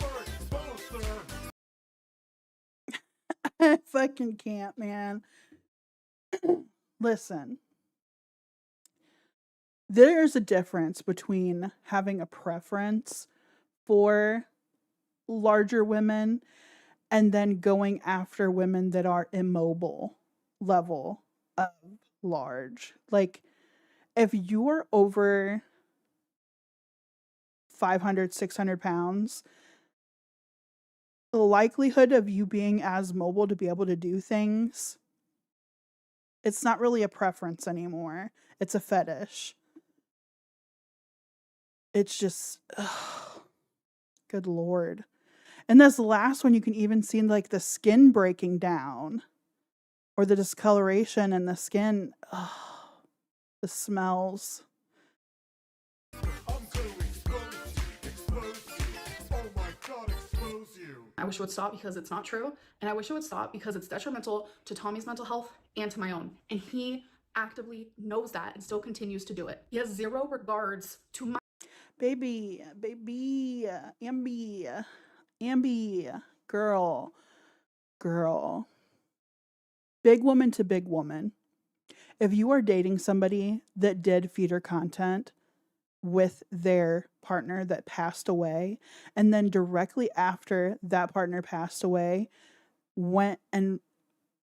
I fucking can't, man. Listen. There's a difference between having a preference for larger women and then going after women that are immobile level of large. Like, if you're over 500, 600 pounds, the likelihood of you being as mobile to be able to do things, it's not really a preference anymore. It's a fetish. It's just, ugh. Good Lord. And this last one, you can even see like the skin breaking down or the discoloration in the skin. Oh, the smells. I wish it would stop because it's not true. And I wish it would stop because it's detrimental to Tommy's mental health and to my own. And he actively knows that and still continues to do it. He has zero regards to my Baby, Ambi, girl. Big woman to big woman. If you are dating somebody that did feeder content with their partner that passed away, and then directly after that partner passed away, went and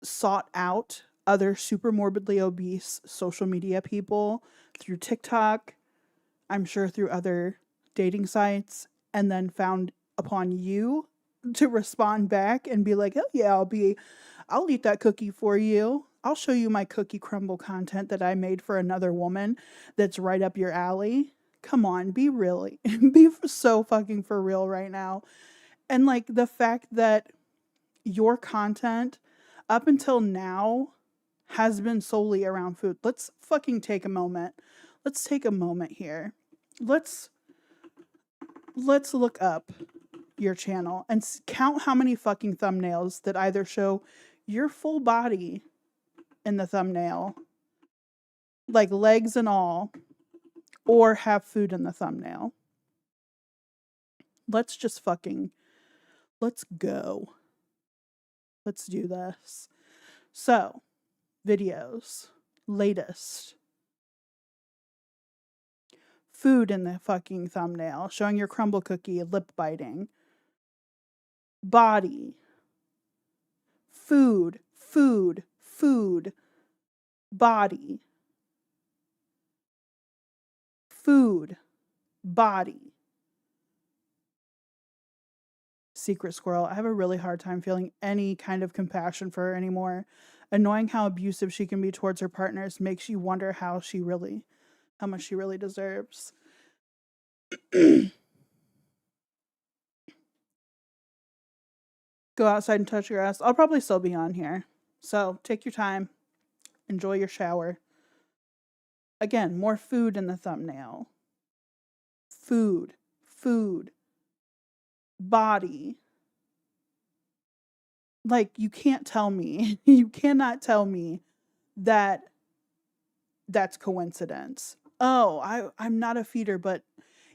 sought out other super morbidly obese social media people through TikTok, I'm sure through other dating sites, and then found upon you to respond back and be like, oh yeah, I'll eat that cookie for you. I'll show you my cookie crumble content that I made for another woman that's right up your alley. Come on, be so fucking for real right now. And like the fact that your content up until now has been solely around food. Let's fucking take a moment. Let's take a moment here. Let's look up your channel and count how many fucking thumbnails that either show your full body in the thumbnail, like legs and all, or have food in the thumbnail. Let's go. Let's do this. So, videos, latest. Food in the fucking thumbnail, showing your crumble cookie, lip biting. Body. Food. Body. Food. Body. Secret squirrel. I have a really hard time feeling any kind of compassion for her anymore. Annoying how abusive she can be towards her partners makes you wonder how much she really deserves. Go outside and touch your ass. I'll probably still be on here. So take your time. Enjoy your shower. Again, more food in the thumbnail. Food. Body. Like, you can't tell me. You cannot tell me that that's coincidence. Oh, I'm not a feeder, but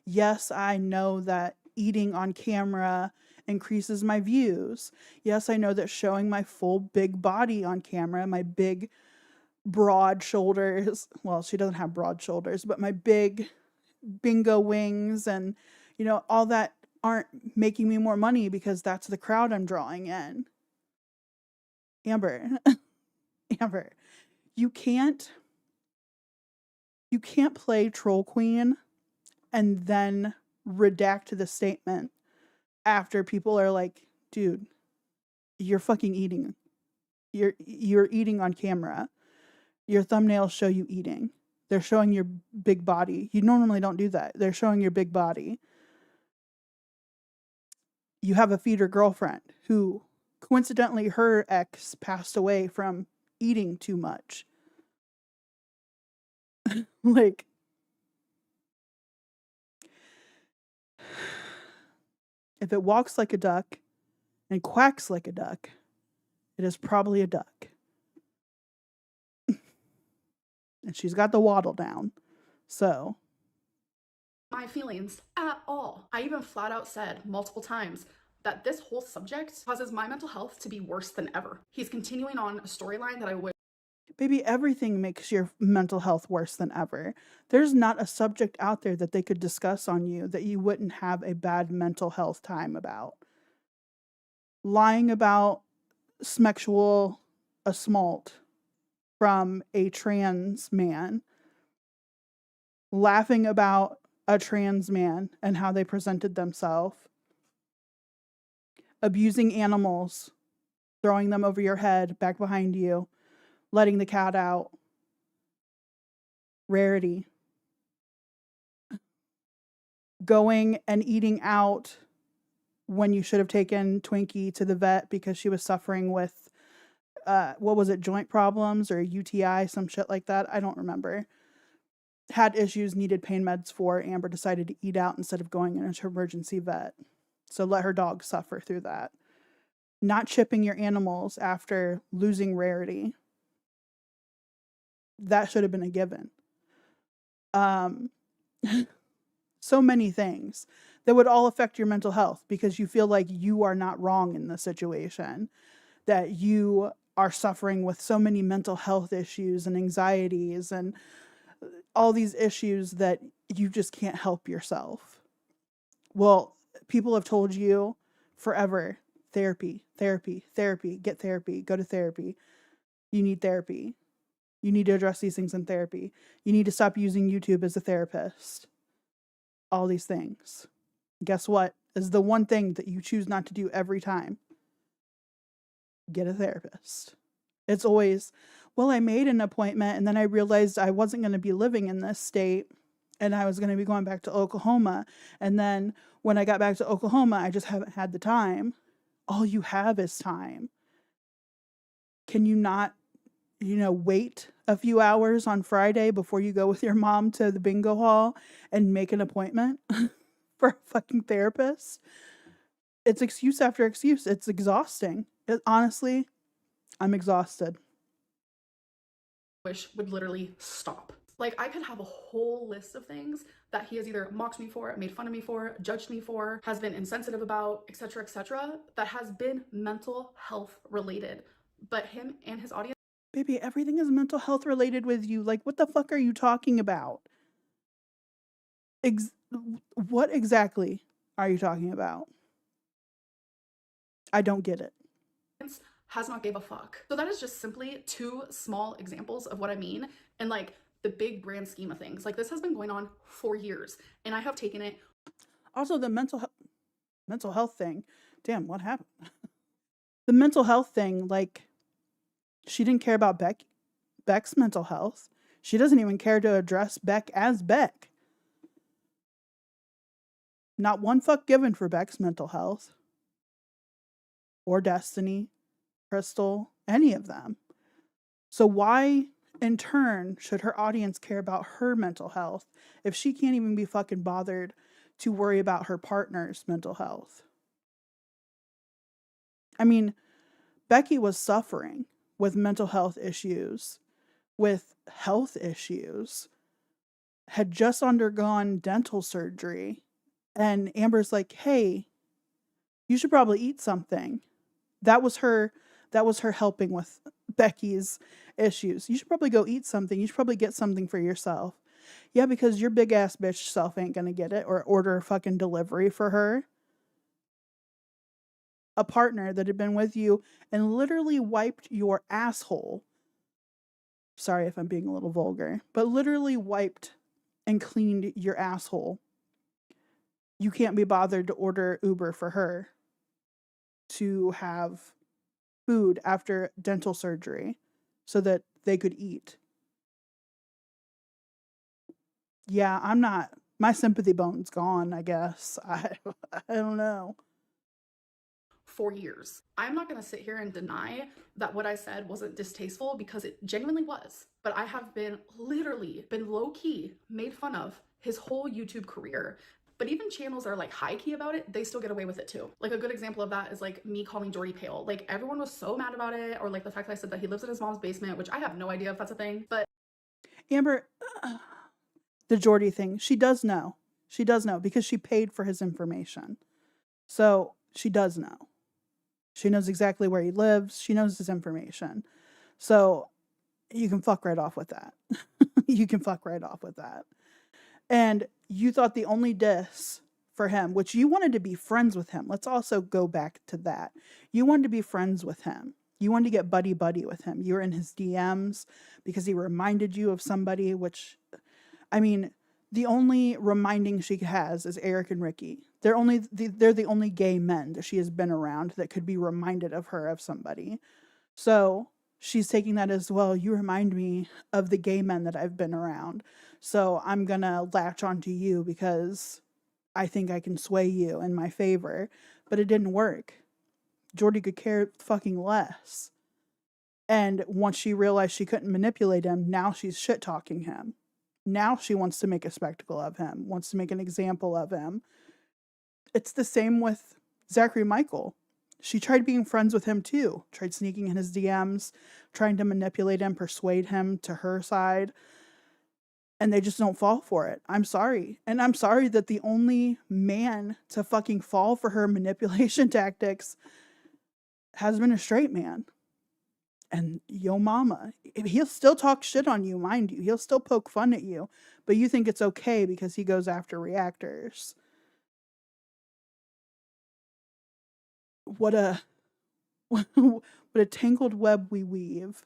yes, I know that eating on camera increases my views. Yes, I know that showing my full big body on camera, my big broad shoulders, well, she doesn't have broad shoulders, but my big bingo wings and, all that aren't making me more money because that's the crowd I'm drawing in. Amber, you can't play troll queen and then redact the statement after people are like, dude, you're fucking eating. You're eating on camera. Your thumbnails show you eating. They're showing your big body. You normally don't do that. They're showing your big body. You have a feeder girlfriend who, coincidentally, her ex passed away from eating too much. Like, if it walks like a duck and quacks like a duck, it is probably a duck. And she's got the waddle down. So, my feelings at all. I even flat out said multiple times that this whole subject causes my mental health to be worse than ever. He's continuing on a storyline that I wish. Baby, everything makes your mental health worse than ever. There's not a subject out there that they could discuss on you that you wouldn't have a bad mental health time about. Lying about sexual assault from a trans man. Laughing about a trans man and how they presented themselves. Abusing animals. Throwing them over your head, back behind you. Letting the cat out. Rarity. Going and eating out when you should have taken Twinkie to the vet because she was suffering with, what was it, joint problems or UTI, some shit like that. I don't remember. Had issues, needed pain meds for. Amber decided to eat out instead of going into emergency vet. So let her dog suffer through that. Not chipping your animals after losing Rarity. That should have been a given. So many things that would all affect your mental health because you feel like you are not wrong in the situation, that you are suffering with so many mental health issues and anxieties and all these issues that you just can't help yourself. Well, people have told you forever, therapy, therapy, therapy, get therapy, go to therapy. You need therapy. You need to address these things in therapy. You need to stop using YouTube as a therapist. All these things. Guess what? Is the one thing that you choose not to do every time. Get a therapist. It's always, well, I made an appointment and then I realized I wasn't going to be living in this state and I was going to be going back to Oklahoma. And then when I got back to Oklahoma, I just haven't had the time. All you have is time. Can you not, wait a few hours on Friday before you go with your mom to the bingo hall and make an appointment for a fucking therapist? It's excuse after excuse. It's exhausting. Honestly, I'm exhausted. Wish would literally stop. Like, I could have a whole list of things that he has either mocked me for, made fun of me for, judged me for, has been insensitive about, etc., that has been mental health related. But him and his audience... Baby, everything is mental health related with you. Like, what the fuck are you talking about? What exactly are you talking about? I don't get it. Has not gave a fuck. So that is just simply 2 small examples of what I mean. And like the big brand scheme of things. Like, this has been going on for years and I have taken it. Also, the mental health thing. Damn, what happened? The mental health thing, like, she didn't care about Beck's mental health. She doesn't even care to address Beck as Beck. Not one fuck given for Beck's mental health. Or Destiny, Crystal, any of them. So why, in turn, should her audience care about her mental health if she can't even be fucking bothered to worry about her partner's mental health? I mean, Becky was suffering with mental health issues, with health issues, had just undergone dental surgery, and Amber's like, hey, you should probably eat something. That was her helping with Becky's issues. You should probably go eat something. You should probably get something for yourself. Yeah, because your big ass bitch self ain't gonna get it or order a fucking delivery for her. A partner that had been with you and literally wiped your asshole. Sorry if I'm being a little vulgar, but literally wiped and cleaned your asshole. You can't be bothered to order Uber for her to have food after dental surgery so that they could eat. Yeah, my sympathy bone's gone, I guess. I don't know. 4 years. I'm not going to sit here and deny that what I said wasn't distasteful because it genuinely was. But I have been low-key made fun of his whole YouTube career. But even channels that are like high-key about it, they still get away with it too. Like, a good example of that is like me calling Jordy pale. Like, everyone was so mad about it, or like the fact that I said that he lives in his mom's basement, which I have no idea if that's a thing. But Amber, the Jordy thing, she does know. She does know because she paid for his information. So she does know. She knows exactly where he lives. She knows his information. So you can fuck right off with that. You can fuck right off with that. And you thought the only diss for him, which you wanted to be friends with him. Let's also go back to that. You wanted to be friends with him. You wanted to get buddy-buddy with him. You were in his DMs because he reminded you of somebody, which, I mean, the only reminding she has is Eric and Ricky. They're the only gay men that she has been around that could be reminded of her of somebody. So she's taking that as, well, you remind me of the gay men that I've been around. So I'm going to latch onto you because I think I can sway you in my favor. But it didn't work. Jordy could care fucking less. And once she realized she couldn't manipulate him, now she's shit-talking him. Now she wants to make a spectacle of him, wants to make an example of him. It's the same with Zachary Michael. She tried being friends with him too, tried sneaking in his DMs, trying to manipulate him, persuade him to her side. And they just don't fall for it. I'm sorry. And I'm sorry that the only man to fucking fall for her manipulation tactics has been a straight man. And yo mama, he'll still talk shit on you, mind you. He'll still poke fun at you. But you think it's okay because he goes after reactors. What a tangled web we weave.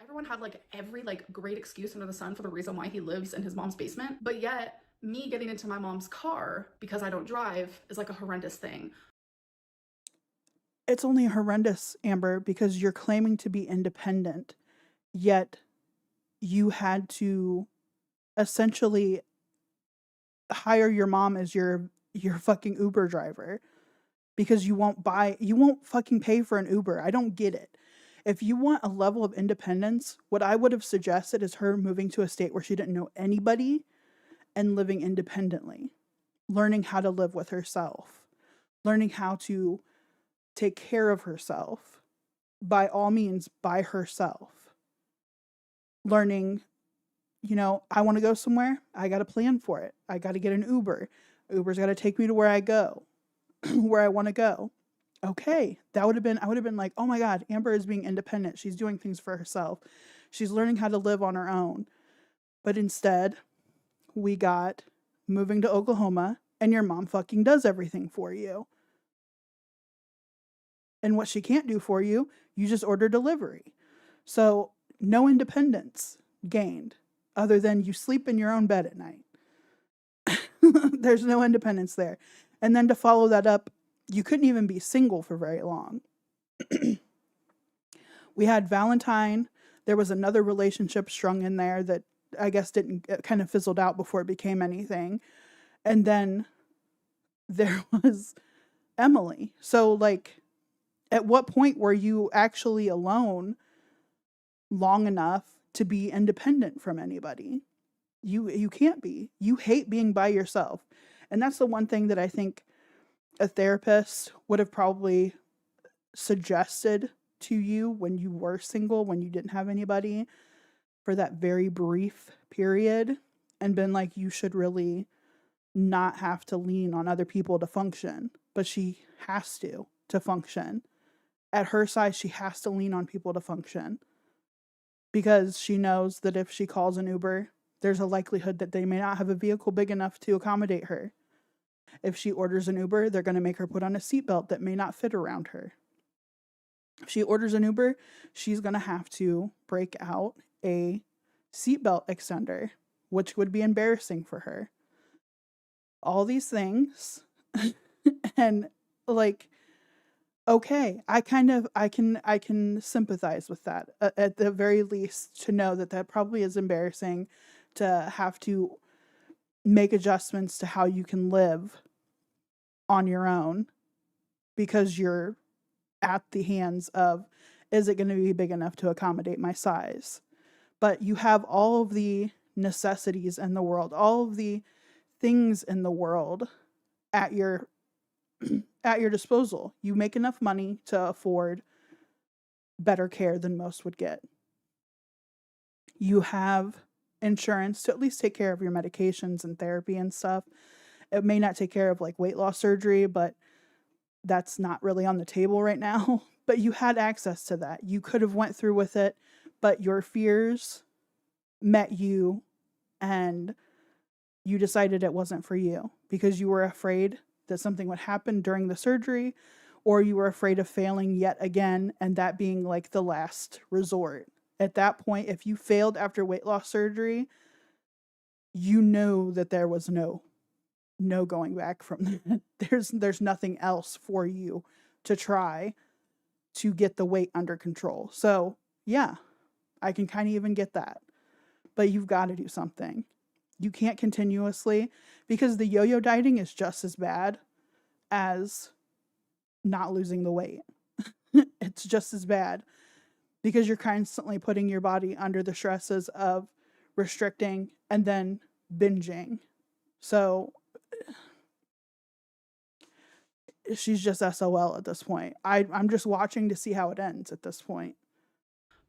Everyone had like every like great excuse under the sun for the reason why he lives in his mom's basement. But yet me getting into my mom's car because I don't drive is like a horrendous thing. It's only horrendous, Amber, because you're claiming to be independent, yet you had to essentially hire your mom as your fucking Uber driver because you won't fucking pay for an Uber. I don't get it. If you want a level of independence, what I would have suggested is her moving to a state where she didn't know anybody and living independently, learning how to live with herself, learning how to take care of herself, by all means, by herself. Learning, I want to go somewhere, I got to plan for it. I got to get an Uber. Uber's got to take me to where I go, where I want to go. Okay, I would have been like, oh my God, Amber is being independent. She's doing things for herself. She's learning how to live on her own. But instead, we got moving to Oklahoma and your mom fucking does everything for you. And what she can't do for you, you just order delivery. So no independence gained other than you sleep in your own bed at night. There's no independence there. And then to follow that up, you couldn't even be single for very long. We had Valentine. There was another relationship strung in there that I guess kind of fizzled out before it became anything. And then there was Emily. So like, at what point were you actually alone long enough to be independent from anybody? You can't be. You hate being by yourself. And that's the one thing that I think a therapist would have probably suggested to you when you were single, when you didn't have anybody for that very brief period, and been like, you should really not have to lean on other people to function. But she has to function. At her size, she has to lean on people to function because she knows that if she calls an Uber, there's a likelihood that they may not have a vehicle big enough to accommodate her. If she orders an Uber, they're going to make her put on a seatbelt that may not fit around her. If she orders an Uber, she's going to have to break out a seatbelt extender, which would be embarrassing for her. All these things. And like, okay, I can sympathize with that at the very least, to know that probably is embarrassing to have to make adjustments to how you can live on your own because you're at the hands of, is it going to be big enough to accommodate my size? But you have all of the necessities in the world, all of the things in the world at your disposal. You make enough money to afford better care than most would get. You have insurance to at least take care of your medications and therapy and stuff. It may not take care of like weight loss surgery, but that's not really on the table right now. But you had access to that. You could have went through with it, but your fears met you and you decided it wasn't for you because you were afraid that something would happen during the surgery, or you were afraid of failing yet again, and that being like the last resort. At that point, if you failed after weight loss surgery, you know that there was no going back from that. There's nothing else for you to try to get the weight under control. So yeah, I can kind of even get that, but you've got to do something. You can't continuously, because the yo-yo dieting is just as bad as not losing the weight. It's just as bad because you're constantly putting your body under the stresses of restricting and then binging. So she's just SOL at this point. I'm just watching to see how it ends at this point.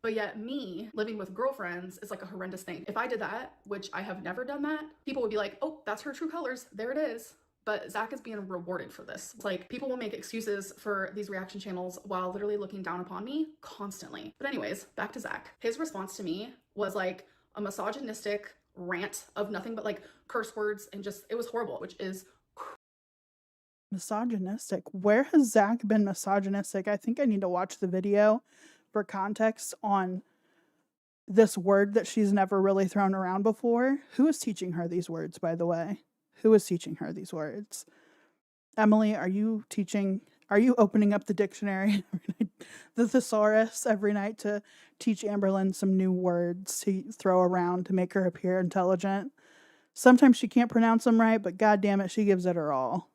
But yet me living with girlfriends is like a horrendous thing. If I did that, which I have never done that, people would be like, oh, that's her true colors. There it is. But Zach is being rewarded for this. It's like people will make excuses for these reaction channels while literally looking down upon me constantly. But anyways, back to Zach. His response to me was like a misogynistic rant of nothing but like curse words and just, it was horrible, which is misogynistic. Where has Zach been misogynistic? I think I need to watch the video for context on this word that she's never really thrown around before. Who is teaching her these words, by the way? Who is teaching her these words? Emily, are you opening up the dictionary, the thesaurus every night to teach Amberlynn some new words to throw around to make her appear intelligent? Sometimes she can't pronounce them right, but god damn it, she gives it her all.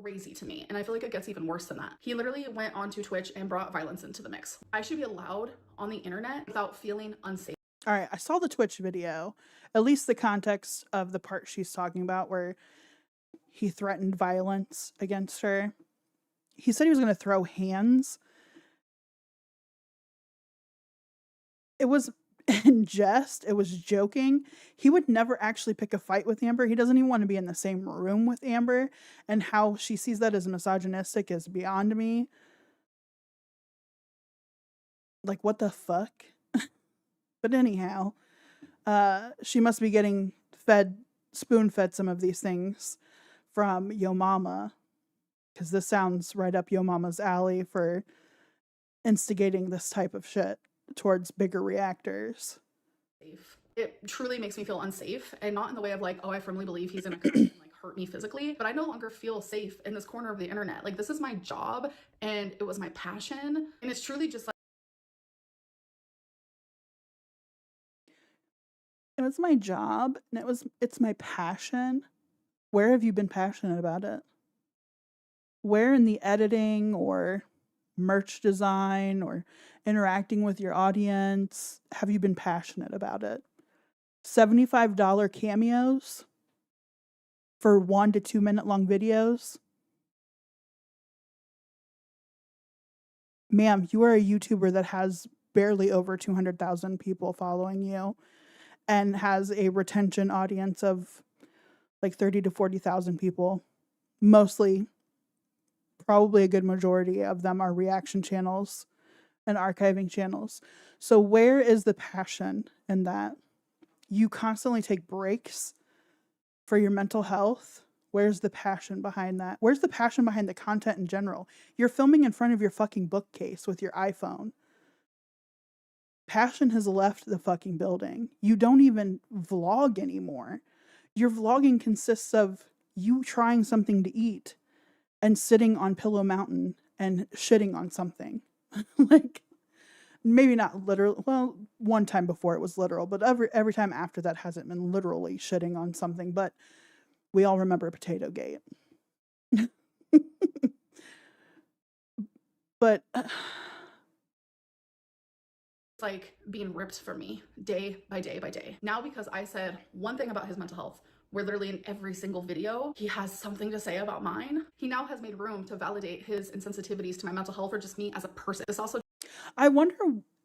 crazy to me. And I feel like it gets even worse than that. He literally went onto Twitch and brought violence into the mix. I should be allowed on the internet without feeling unsafe. All right, I saw the Twitch video, at least the context of the part she's talking about where he threatened violence against her. He said he was going to throw hands. It was in jest. It was joking. He would never actually pick a fight with Amber. He doesn't even want to be in the same room with Amber. And how she sees that as misogynistic is beyond me. Like, what the fuck? But anyhow, she must be getting spoon-fed some of these things from Yo Mama, because this sounds right up Yo Mama's alley for instigating this type of shit towards bigger reactors. It truly makes me feel unsafe, and not in the way of like, oh, I firmly believe he's gonna come and like hurt me physically, but I no longer feel safe in this corner of the internet. Like, this is my job and it was my passion, and it's truly just like, it was my job and it's my passion. Where have you been passionate about it? Where in the editing or merch design or interacting with your audience have you been passionate about it? $75 cameos for 1 to 2 minute long videos? Ma'am, you are a YouTuber that has barely over 200,000 people following you and has a retention audience of like 30 to 40,000 people. Mostly, probably a good majority of them are reaction channels and archiving channels. So where is the passion in that? You constantly take breaks for your mental health. Where's the passion behind that? Where's the passion behind the content in general? You're filming in front of your fucking bookcase with your iPhone. Passion has left the fucking building. You don't even vlog anymore. Your vlogging consists of you trying something to eat and sitting on Pillow Mountain and shitting on something. Like, maybe not literal. Well, one time before it was literal, but every time after that hasn't been literally shitting on something. But we all remember Potato Gate. But it's like being ripped from me day by day by day. Now, because I said one thing about his mental health, where literally in every single video, he has something to say about mine. He now has made room to validate his insensitivities to my mental health or just me as a person. This also, I wonder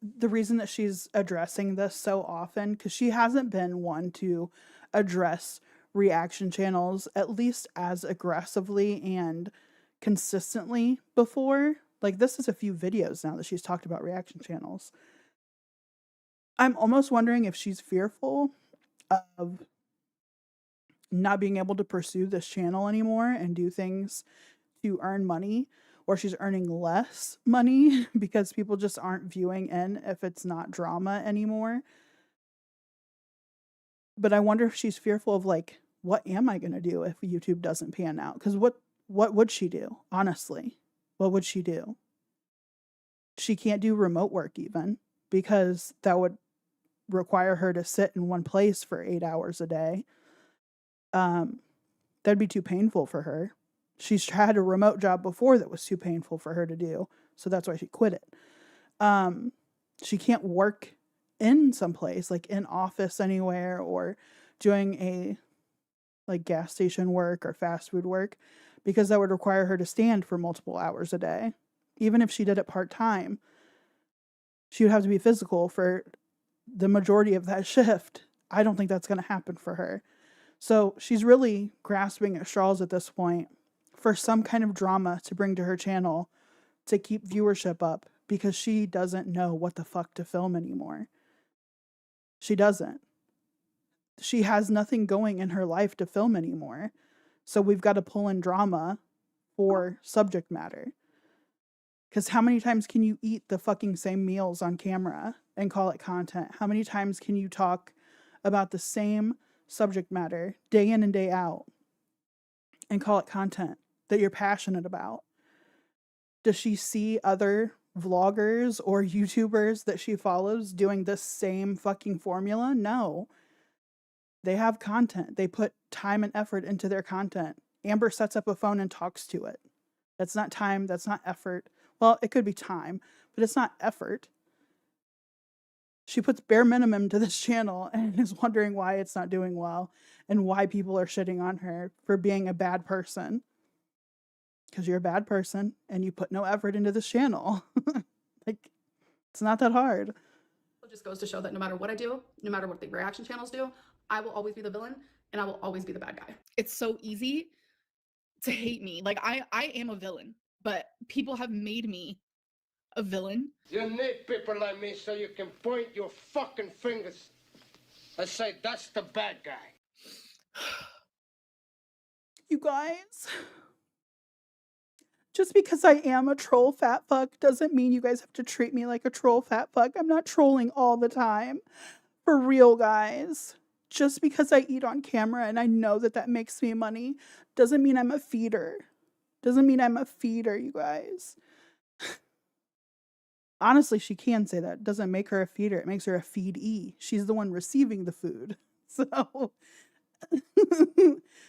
the reason that she's addressing this so often, because she hasn't been one to address reaction channels at least as aggressively and consistently before. Like, this is a few videos now that she's talked about reaction channels. I'm almost wondering if she's fearful of not being able to pursue this channel anymore and do things to earn money, or she's earning less money because people just aren't viewing in if it's not drama anymore. But I wonder if she's fearful of, like, what am I going to do if YouTube doesn't pan out? Because what would she do? Honestly, what would she do? She can't do remote work even, because that would require her to sit in one place for 8 hours a day. that'd be too painful for her. She's had a remote job before that was too painful for her to do, so that's why she quit it. She can't work in someplace, like in office anywhere, or doing a like gas station work or fast food work, because that would require her to stand for multiple hours a day. Even if she did it part-time, she would have to be physical for the majority of that shift. I don't think that's going to happen for her. So she's really grasping at straws at this point for some kind of drama to bring to her channel to keep viewership up, because she doesn't know what the fuck to film anymore. She doesn't. She has nothing going in her life to film anymore. So we've got to pull in drama for subject matter. Because how many times can you eat the fucking same meals on camera and call it content? How many times can you talk about the same subject matter day in and day out and call it content that you're passionate about? Does she see other vloggers or YouTubers that she follows doing the same fucking formula? No. They have content. They put time and effort into their content. Amber sets up a phone and talks to it. That's not time. That's not effort. Well, it could be time, but it's not effort. She puts bare minimum to this channel and is wondering why it's not doing well and why people are shitting on her for being a bad person. Because you're a bad person and you put no effort into this channel. Like, it's not that hard. It just goes to show that no matter what I do, no matter what the reaction channels do, I will always be the villain and I will always be the bad guy. It's so easy to hate me. Like, I am a villain, but people have made me a villain. You need people like me so you can point your fucking fingers and say, that's the bad guy. You guys, just because I am a troll fat fuck doesn't mean you guys have to treat me like a troll fat fuck. I'm not trolling all the time. For real, guys. Just because I eat on camera and I know that that makes me money doesn't mean I'm a feeder. Doesn't mean I'm a feeder, you guys. Honestly, she can say that. It doesn't make her a feeder. It makes her a feedee. She's the one receiving the food. So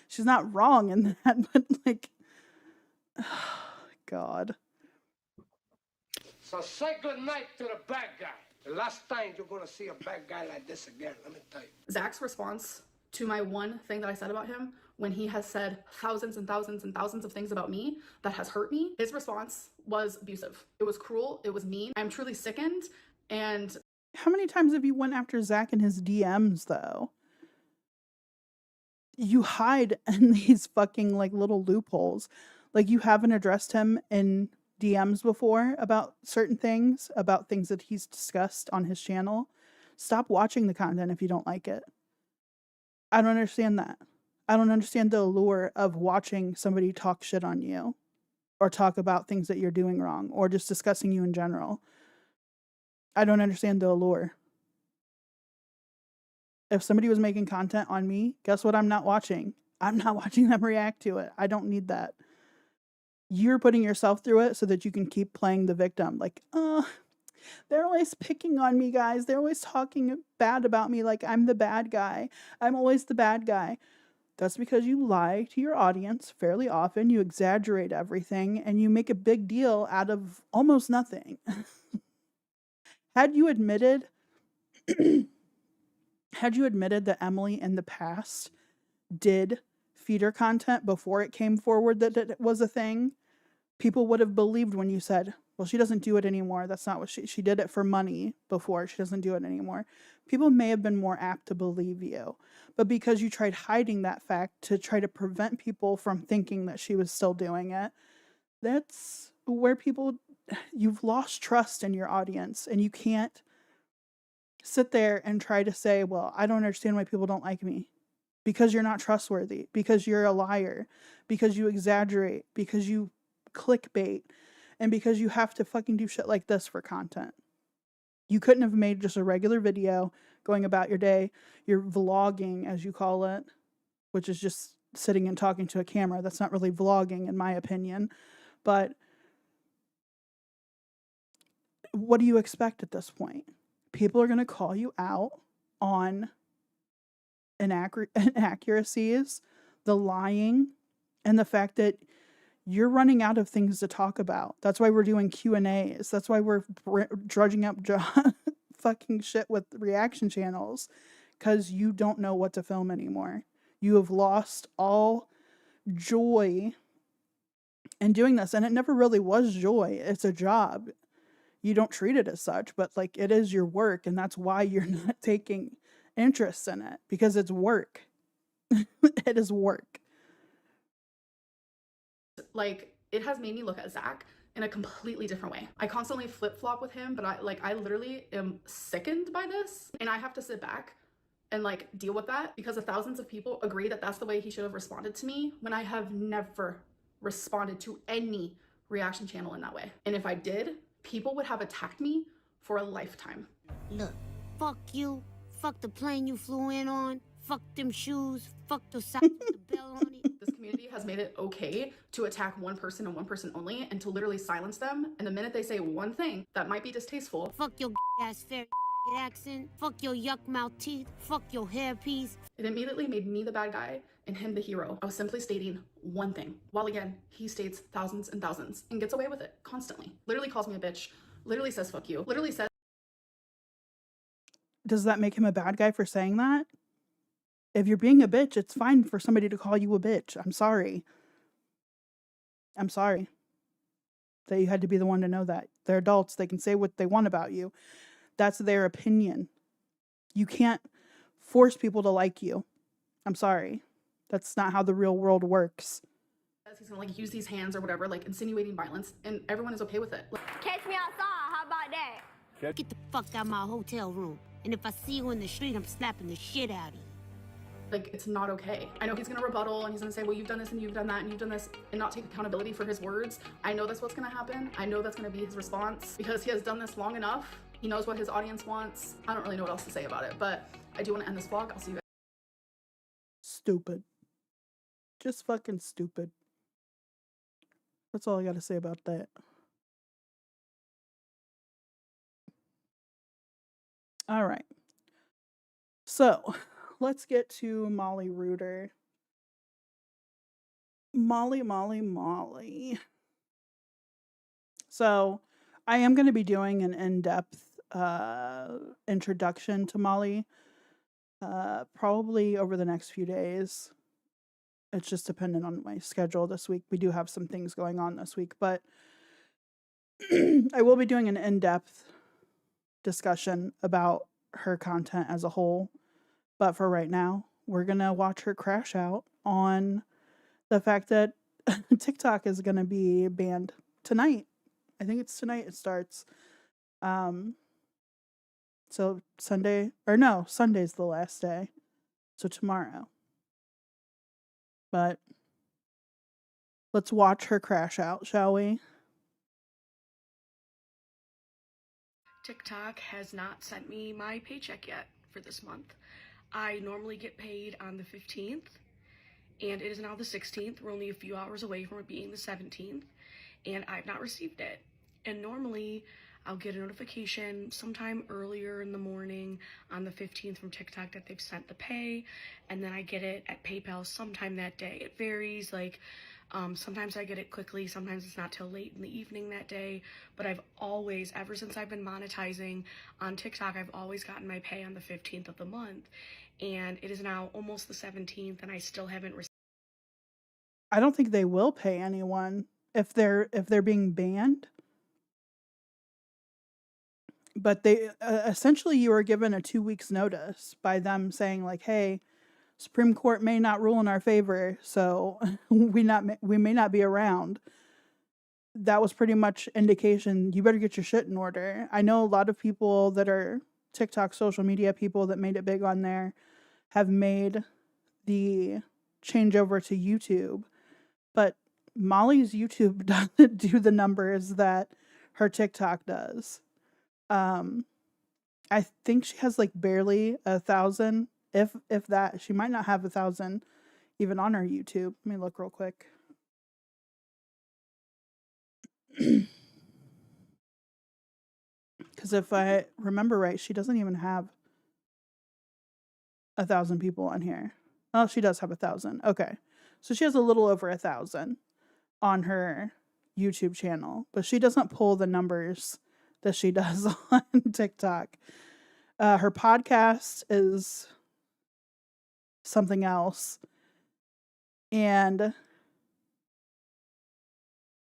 she's not wrong in that, but like, God. So say goodnight to the bad guy. The last time you're gonna see a bad guy like this again, let me tell you. Zach's response to my one thing that I said about him, when he has said thousands and thousands and thousands of things about me that has hurt me, his response was abusive. It was cruel. It was mean. I'm truly sickened. And how many times have you went after Zach in his DMs, though? You hide in these fucking like little loopholes. Like, you haven't addressed him in DMs before about certain things, about things that he's discussed on his channel. Stop watching the content if you don't like it. I don't understand that. I don't understand the allure of watching somebody talk shit on you or talk about things that you're doing wrong or just discussing you in general. I don't understand the allure. If somebody was making content on me, guess what I'm not watching? I'm not watching them react to it. I don't need that. You're putting yourself through it so that you can keep playing the victim. Like, they're always picking on me, guys. They're always talking bad about me like I'm the bad guy. I'm always the bad guy. That's because you lie to your audience fairly often. You exaggerate everything and you make a big deal out of almost nothing. Had you admitted that Emily in the past did feeder content before it came forward that it was a thing, people would have believed when you said, well, she doesn't do it anymore. That's not what she did it for money before. She doesn't do it anymore. People may have been more apt to believe you. But because you tried hiding that fact to try to prevent people from thinking that she was still doing it, that's where you've lost trust in your audience. And you can't sit there and try to say, well, I don't understand why people don't like me. Because you're not trustworthy. Because you're a liar. Because you exaggerate. Because you clickbait. And because you have to fucking do shit like this for content. You couldn't have made just a regular video going about your day. You're vlogging, as you call it, which is just sitting and talking to a camera. That's not really vlogging, in my opinion. But what do you expect at this point? People are going to call you out on inaccuracies the lying, and the fact that you're running out of things to talk about. That's why we're doing Q&As. That's why we're drudging up fucking shit with reaction channels, because you don't know what to film anymore. You have lost all joy in doing this, and it never really was joy. It's a job. You don't treat it as such, but like, it is your work, and that's why you're not taking interest in it, because it's work. It is work. Like, it has made me look at Zach in a completely different way. I constantly flip-flop with him, but I literally am sickened by this, and I have to sit back and like deal with that because of thousands of people agree that that's the way he should have responded to me, when I have never responded to any reaction channel in that way. And if I did, people would have attacked me for a lifetime. Look, fuck you, fuck the plane you flew in on, fuck them shoes, fuck the socks with the bell on it. This community has made it okay to attack one person and one person only, and to literally silence them. And the minute they say one thing that might be distasteful, fuck your ass fairy accent, fuck your yuck mouth teeth, fuck your hairpiece. It immediately made me the bad guy and him the hero. I was simply stating one thing, while again, he states thousands and thousands and gets away with it constantly. Literally calls me a bitch, literally says fuck you, literally says... Does that make him a bad guy for saying that? If you're being a bitch, it's fine for somebody to call you a bitch. I'm sorry. I'm sorry that you had to be the one to know that. They're adults. They can say what they want about you. That's their opinion. You can't force people to like you. I'm sorry. That's not how the real world works. He's gonna like use these hands or whatever, like insinuating violence, and everyone is okay with it. Catch me outside, how about that? Get the fuck out of my hotel room. And if I see you in the street, I'm slapping the shit out of you. Like, it's not okay. I know he's gonna rebuttal and he's gonna say, well, you've done this and you've done that and you've done this, and not take accountability for his words. I know that's what's gonna happen. I know that's gonna be his response because he has done this long enough. He knows what his audience wants. I don't really know what else to say about it, but I do want to end this vlog. I'll see you guys. Stupid. Just fucking stupid. That's all I gotta say about that. All right. So, let's get to Molly Rutter. Molly. So, I am going to be doing an in-depth introduction to Molly, probably over the next few days. It's just dependent on my schedule this week. We do have some things going on this week, but I will be doing an in-depth discussion about her content as a whole. But for right now, we're going to watch her crash out on the fact that TikTok is going to be banned tonight. I think it's tonight it starts. So Sunday's the last day. So tomorrow. But let's watch her crash out, shall we? TikTok has not sent me my paycheck yet for this month. I normally get paid on the 15th, and it is now the 16th. We're only a few hours away from it being the 17th, and I've not received it. And normally, I'll get a notification sometime earlier in the morning on the 15th from TikTok that they've sent the pay, and then I get it at PayPal sometime that day. It varies, like, sometimes I get it quickly, sometimes it's not till late in the evening that day, but I've always, ever since I've been monetizing on TikTok, I've always gotten my pay on the 15th of the month, and it is now almost the 17th, and I still haven't received. I don't think they will pay anyone if they're being banned. But they essentially, you were given a 2 weeks notice by them saying like, hey, Supreme Court may not rule in our favor, so we may not be around. That was pretty much indication you better get your shit in order. I know a lot of people that are TikTok social media people that made it big on there have made the changeover to YouTube, but Molly's YouTube doesn't do the numbers that her TikTok does. I think she has like barely 1,000, if that. She might not have 1,000 even on her YouTube. Let me look real quick. Because if I remember right, she doesn't even have 1,000 people on here. Oh, she does have 1,000. Okay. So she has a little over 1,000 on her YouTube channel, but she doesn't pull the numbers that she does on TikTok. Her podcast is something else. And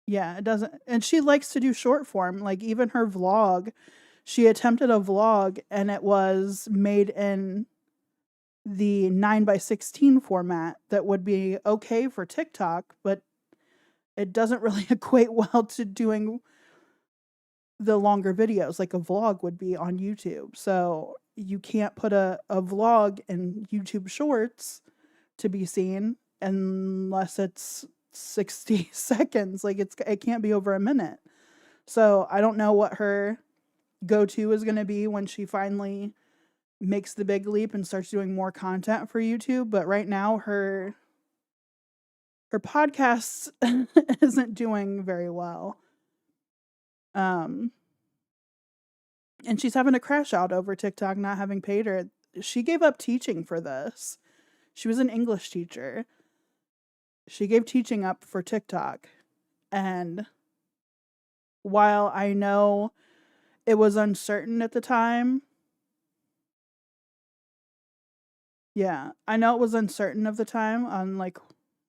yeah, it doesn't, and she likes to do short form. Like even her vlog, she attempted a vlog and it was made in the 9:16 format that would be okay for TikTok, but it doesn't really equate well to doing the longer videos like a vlog would be on YouTube. So you can't put a vlog in YouTube Shorts to be seen unless it's 60 seconds. Like it can't be over a minute. So I don't know what her go-to is going to be when she finally makes the big leap and starts doing more content for YouTube, but right now her podcast isn't doing very well. And she's having a crash out over TikTok not having paid her. She gave up teaching for this. She was an English teacher. She gave teaching up for TikTok. And while I know it was uncertain at the time, I know it was uncertain of the time on like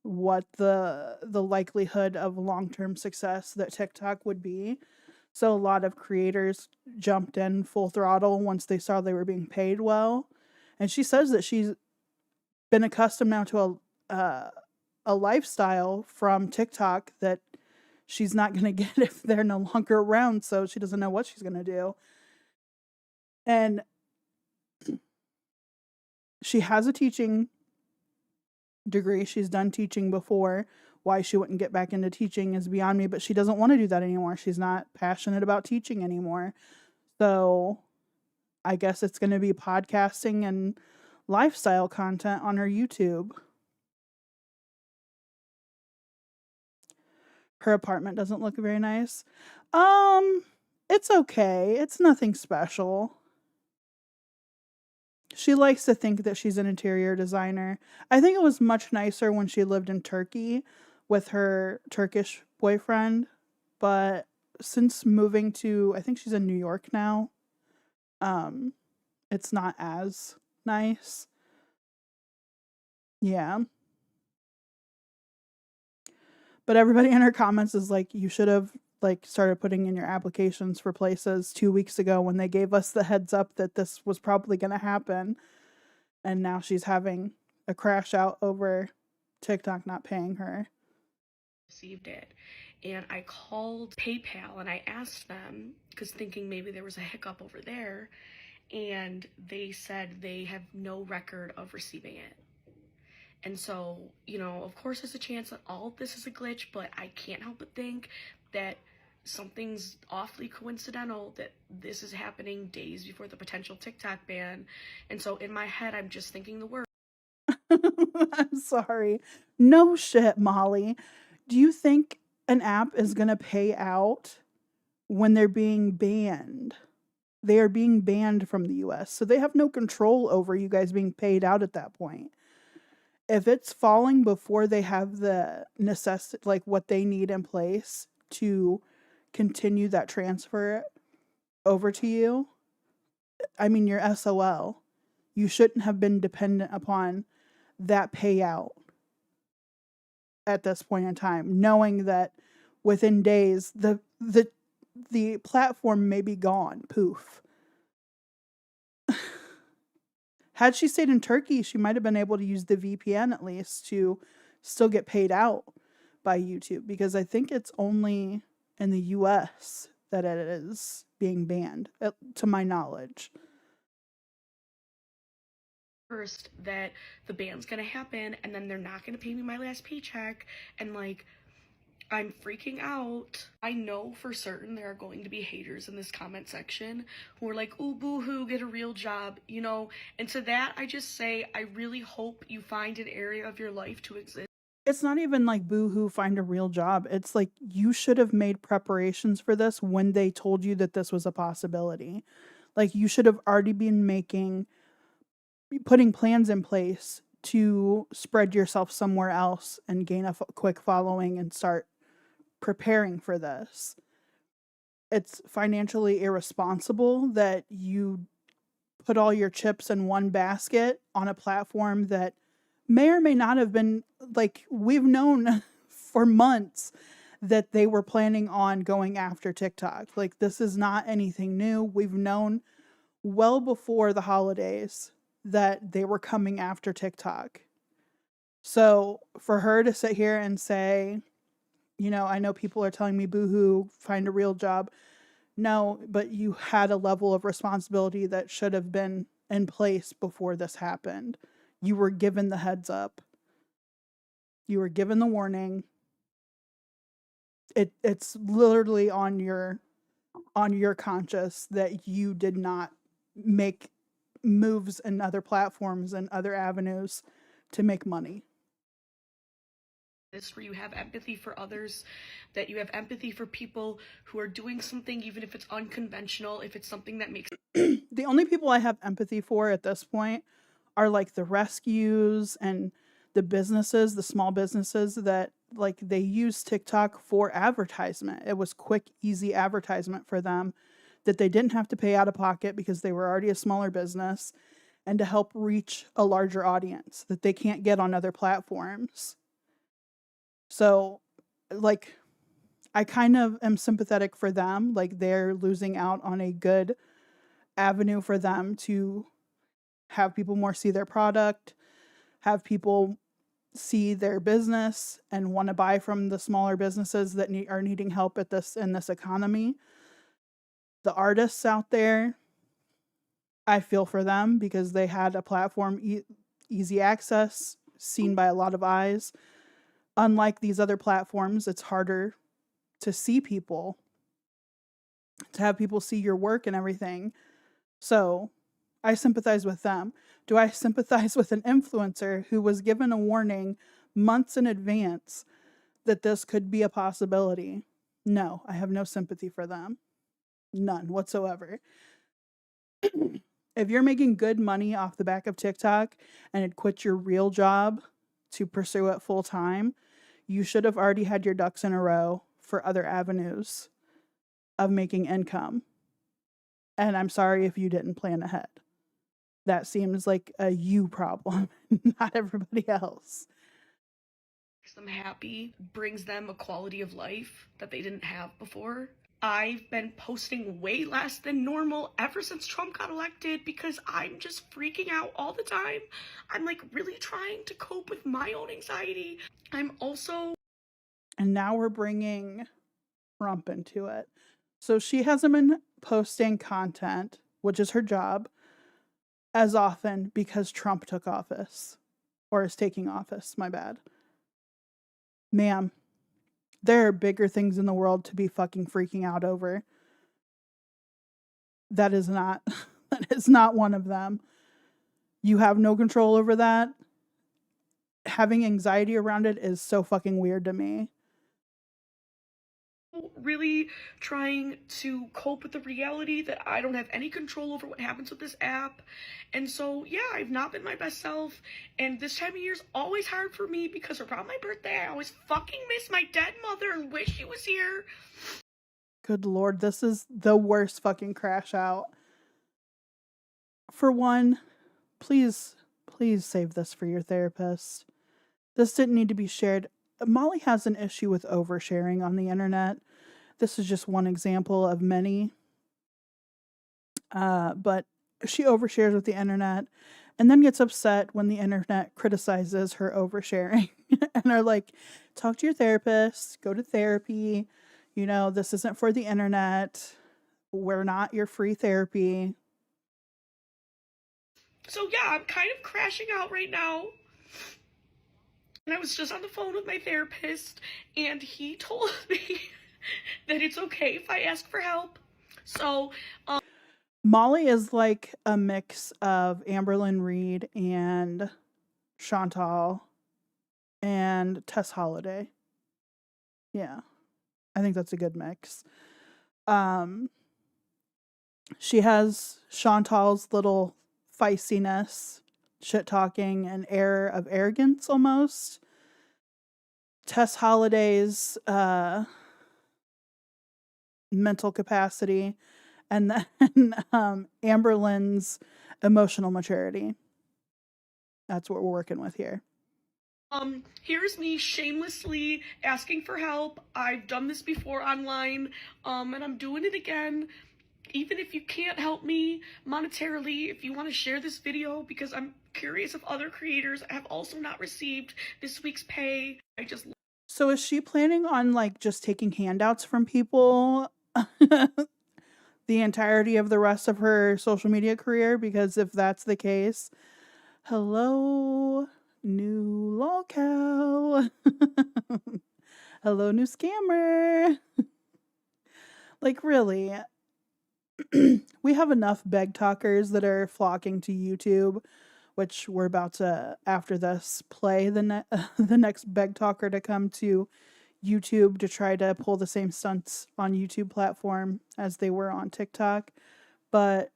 what the likelihood of long-term success that TikTok would be. So a lot of creators jumped in full throttle once they saw they were being paid well. And she says that she's been accustomed now to a lifestyle from TikTok that she's not going to get if they're no longer around. So she doesn't know what she's going to do. And she has a teaching degree. She's done teaching before. Why she wouldn't get back into teaching is beyond me, but she doesn't want to do that anymore. She's not passionate about teaching anymore. So I guess it's going to be podcasting and lifestyle content on her YouTube. Her apartment doesn't look very nice. It's okay. It's nothing special. She likes to think that she's an interior designer. I think it was much nicer when she lived in Turkey with her Turkish boyfriend. But since moving to, I think she's in New York now, it's not as nice. Yeah. But everybody in her comments is like, you should have like started putting in your applications for places 2 weeks ago when they gave us the heads up that this was probably going to happen. And now she's having a crash out over TikTok not paying her. Received it. And I called PayPal and I asked them, because thinking maybe there was a hiccup over there, and they said they have no record of receiving it. And so, you know, of course there's a chance that all of this is a glitch, but I can't help but think that something's awfully coincidental that this is happening days before the potential TikTok ban. And so in my head, I'm just thinking the word. I'm sorry. No shit, Molly. Do you think an app is going to pay out when they're being banned? They are being banned from the US, so they have no control over you guys being paid out at that point. If it's falling before they have the necessity, like what they need in place to continue that transfer over to you, I mean, you're SOL. You shouldn't have been dependent upon that payout at this point in time, knowing that within days the platform may be gone. Poof. Had she stayed in Turkey, she might have been able to use the VPN at least to still get paid out by YouTube, because I think it's only in the US that it is being banned, to my knowledge. First, that the ban's gonna happen and then they're not gonna pay me my last paycheck, and like, I'm freaking out. I know for certain there are going to be haters in this comment section who are like, ooh, boo-hoo, get a real job, you know? And to that, I just say, I really hope you find an area of your life to exist. It's not even like boo-hoo, find a real job. It's like you should have made preparations for this when they told you that this was a possibility. Like you should have already been putting plans in place to spread yourself somewhere else and gain a quick following and start preparing for this. It's financially irresponsible that you put all your chips in one basket on a platform that may or may not have been, like, we've known for months that they were planning on going after TikTok. Like, this is not anything new. We've known well before the holidays that they were coming after TikTok. So for her to sit here and say, you know, I know people are telling me boohoo, find a real job. No, but you had a level of responsibility that should have been in place before this happened. You were given the heads up. You were given the warning. It's literally on your conscience that you did not make moves in other platforms and other avenues to make money. This where you have empathy for others, that you have empathy for people who are doing something, even if it's unconventional, if it's something that makes The only people I have empathy for at this point are like the rescues and the businesses, the small businesses that, like, they use TikTok for advertisement. It was quick, easy advertisement for them that they didn't have to pay out of pocket because they were already a smaller business, and to help reach a larger audience that they can't get on other platforms. So, like, I kind of am sympathetic for them. Like, they're losing out on a good avenue for them to have people more see their product, have people see their business and want to buy from the smaller businesses that are needing help at in this economy. The artists out there, I feel for them because they had a platform, easy access, seen by a lot of eyes. Unlike these other platforms, it's harder to see people, to have people see your work and everything. So I sympathize with them. Do I sympathize with an influencer who was given a warning months in advance that this could be a possibility? No, I have no sympathy for them. None whatsoever. If you're making good money off the back of TikTok and had quit your real job to pursue it full time, you should have already had your ducks in a row for other avenues of making income. And I'm sorry if you didn't plan ahead. That seems like a you problem, not everybody else. makes them happy, brings them a quality of life that they didn't have before. I've been posting way less than normal ever since Trump got elected because I'm just freaking out all the time. I'm like really trying to cope with my own anxiety. I'm also... And now we're bringing Trump into it. So she hasn't been posting content, which is her job, as often because Trump took office. Or is taking office, my bad. Ma'am, there are bigger things in the world to be fucking freaking out over. That is not one of them. You have no control over that. Having anxiety around it is so fucking weird to me. Really trying to cope with the reality that I don't have any control over what happens with this app. And so, yeah, I've not been my best self. And this time of year is always hard for me because around my birthday, I always fucking miss my dead mother and wish she was here. Good Lord, this is the worst fucking crash out. For one, please save this for your therapist. This didn't need to be shared. Molly has an issue with oversharing on the internet. This is just one example of many. But she overshares with the internet and then gets upset when the internet criticizes her oversharing and are like, talk to your therapist, go to therapy. You know, this isn't for the internet. We're not your free therapy. So yeah, I'm kind of crashing out right now. And I was just on the phone with my therapist, and he told me that it's okay if I ask for help. So, Molly is like a mix of Amberlynn Reed and Chantal and Tess Holliday. Yeah, I think that's a good mix. She has Chantal's little feistiness. shit talking, an air of arrogance almost. Tess Holliday's mental capacity, and then Amberlynn's emotional maturity. That's what we're working with here. Here's me shamelessly asking for help. I've done this before online, and I'm doing it again. Even if you can't help me monetarily, if you want to share this video, because I'm curious if other creators have also not received this week's pay. So is she planning on like just taking handouts from people the entirety of the rest of her social media career? Because if that's the case, hello, new lolcow. Hello, new scammer. Like, really, we have enough beg talkers that are flocking to YouTube, which we're about to, after this, play the next beg talker to come to YouTube to try to pull the same stunts on YouTube platform as they were on TikTok. But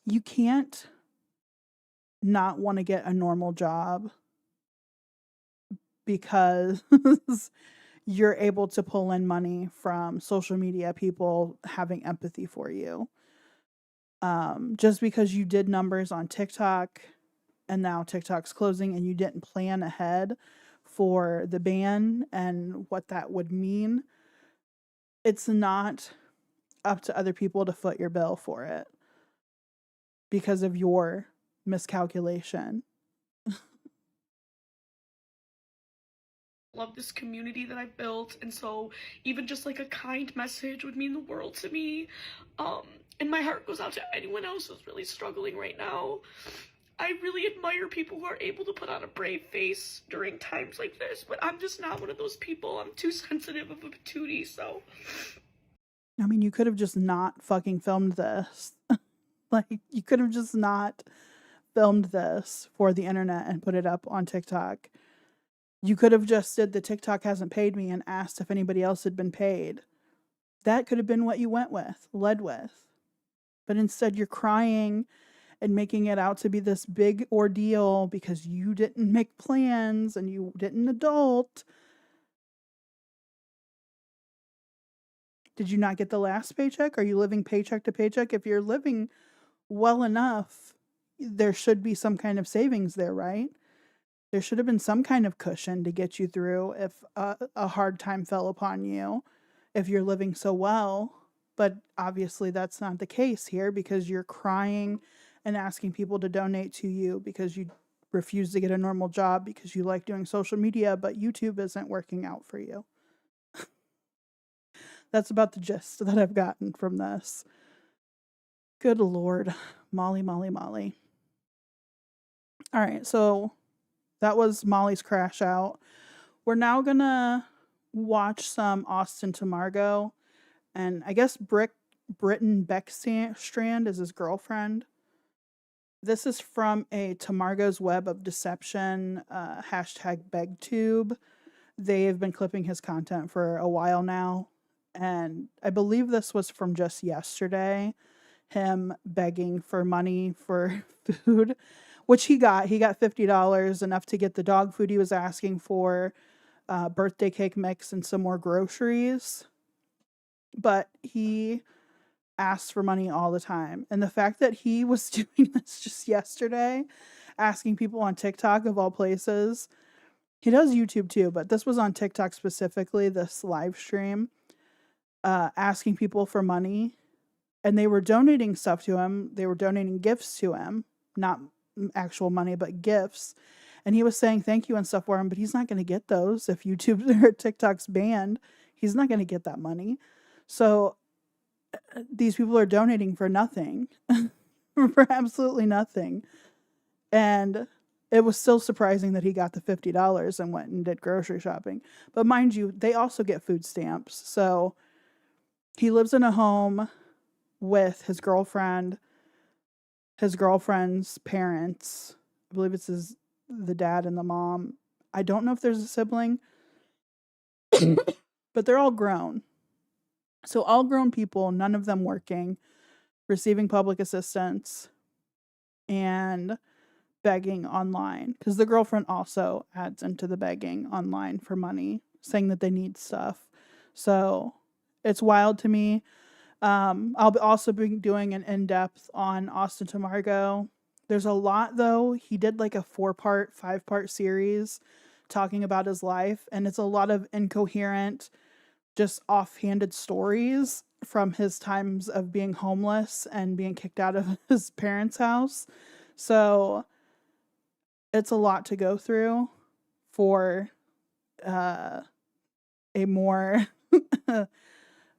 you can't not want to get a normal job because you're able to pull in money from social media people having empathy for you. Just because you did numbers on TikTok and now TikTok's closing and you didn't plan ahead for the ban and what that would mean, it's not up to other people to foot your bill for it because of your miscalculation. Love this community that I've built, and so even just like a kind message would mean the world to me. And my heart goes out to anyone else who's really struggling right now. I really admire people who are able to put on a brave face during times like this, but I'm just not one of those people. I'm too sensitive of a patootie, so. I mean, you could have just not fucking filmed this. Like, you could have just not filmed this for the internet and put it up on TikTok. You could have just said the TikTok hasn't paid me and asked if anybody else had been paid. That could have been what you led with. But instead you're crying and making it out to be this big ordeal because you didn't make plans and you didn't adult. Did you not get the last paycheck? Are you living paycheck to paycheck? If you're living well enough, there should be some kind of savings there, right? There should have been some kind of cushion to get you through if a hard time fell upon you, if you're living so well. But obviously that's not the case here because you're crying and asking people to donate to you because you refuse to get a normal job because you like doing social media, but YouTube isn't working out for you. That's about the gist that I've gotten from this. Good Lord. Molly. All right, so that was Molly's crash out. We're now gonna watch some Austin to Margot, and I guess Britton Beckstrand is his girlfriend. This is from a Tamargo's Web of Deception #BegTube. They have been clipping his content for a while now, and I believe this was from just yesterday, him begging for money for food, which he got. He got $50, enough to get the dog food he was asking for, birthday cake mix, and some more groceries. But he asked for money all the time. And the fact that he was doing this just yesterday, asking people on TikTok of all places, he does YouTube too, but this was on TikTok specifically, this live stream, asking people for money. And they were donating stuff to him. They were donating gifts to him, not actual money, but gifts. And he was saying thank you and stuff for him, but he's not going to get those if YouTube or TikTok's banned. He's not going to get that money. So these people are donating for nothing, for absolutely nothing. And it was still surprising that he got the $50 and went and did grocery shopping. But mind you, they also get food stamps. So he lives in a home with his girlfriend, his girlfriend's parents. I believe it's the dad and the mom. I don't know if there's a sibling, but they're all grown. So all grown people, none of them working, receiving public assistance. And begging online, because the girlfriend also adds into the begging online for money, saying that they need stuff. So it's wild to me. I'll also be doing an in-depth on Austin to Margot. There's a lot, though. He did like a 4-part, 5-part series talking about his life, and it's a lot of incoherent, just offhanded stories from his times of being homeless and being kicked out of his parents' house. So it's a lot to go through for a more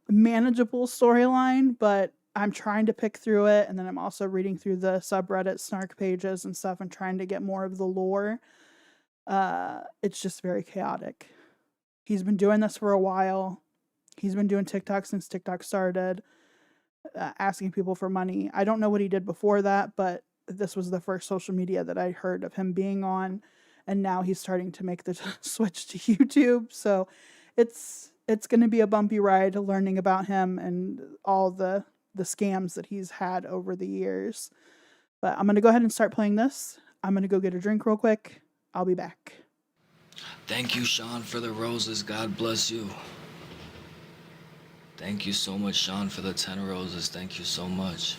manageable storyline, but I'm trying to pick through it, and then I'm also reading through the subreddit snark pages and stuff and trying to get more of the lore. It's just very chaotic. He's been doing this for a while. He's been doing TikTok since TikTok started, asking people for money. I don't know what he did before that, but this was the first social media that I heard of him being on, and now he's starting to make the switch to YouTube. So it's going to be a bumpy ride learning about him and all the scams that he's had over the years. But I'm going to go ahead and start playing this. I'm going to go get a drink real quick. I'll be back. Thank you, Sean, for the roses. God bless you. Thank you so much, Sean, for the 10 roses. Thank you so much.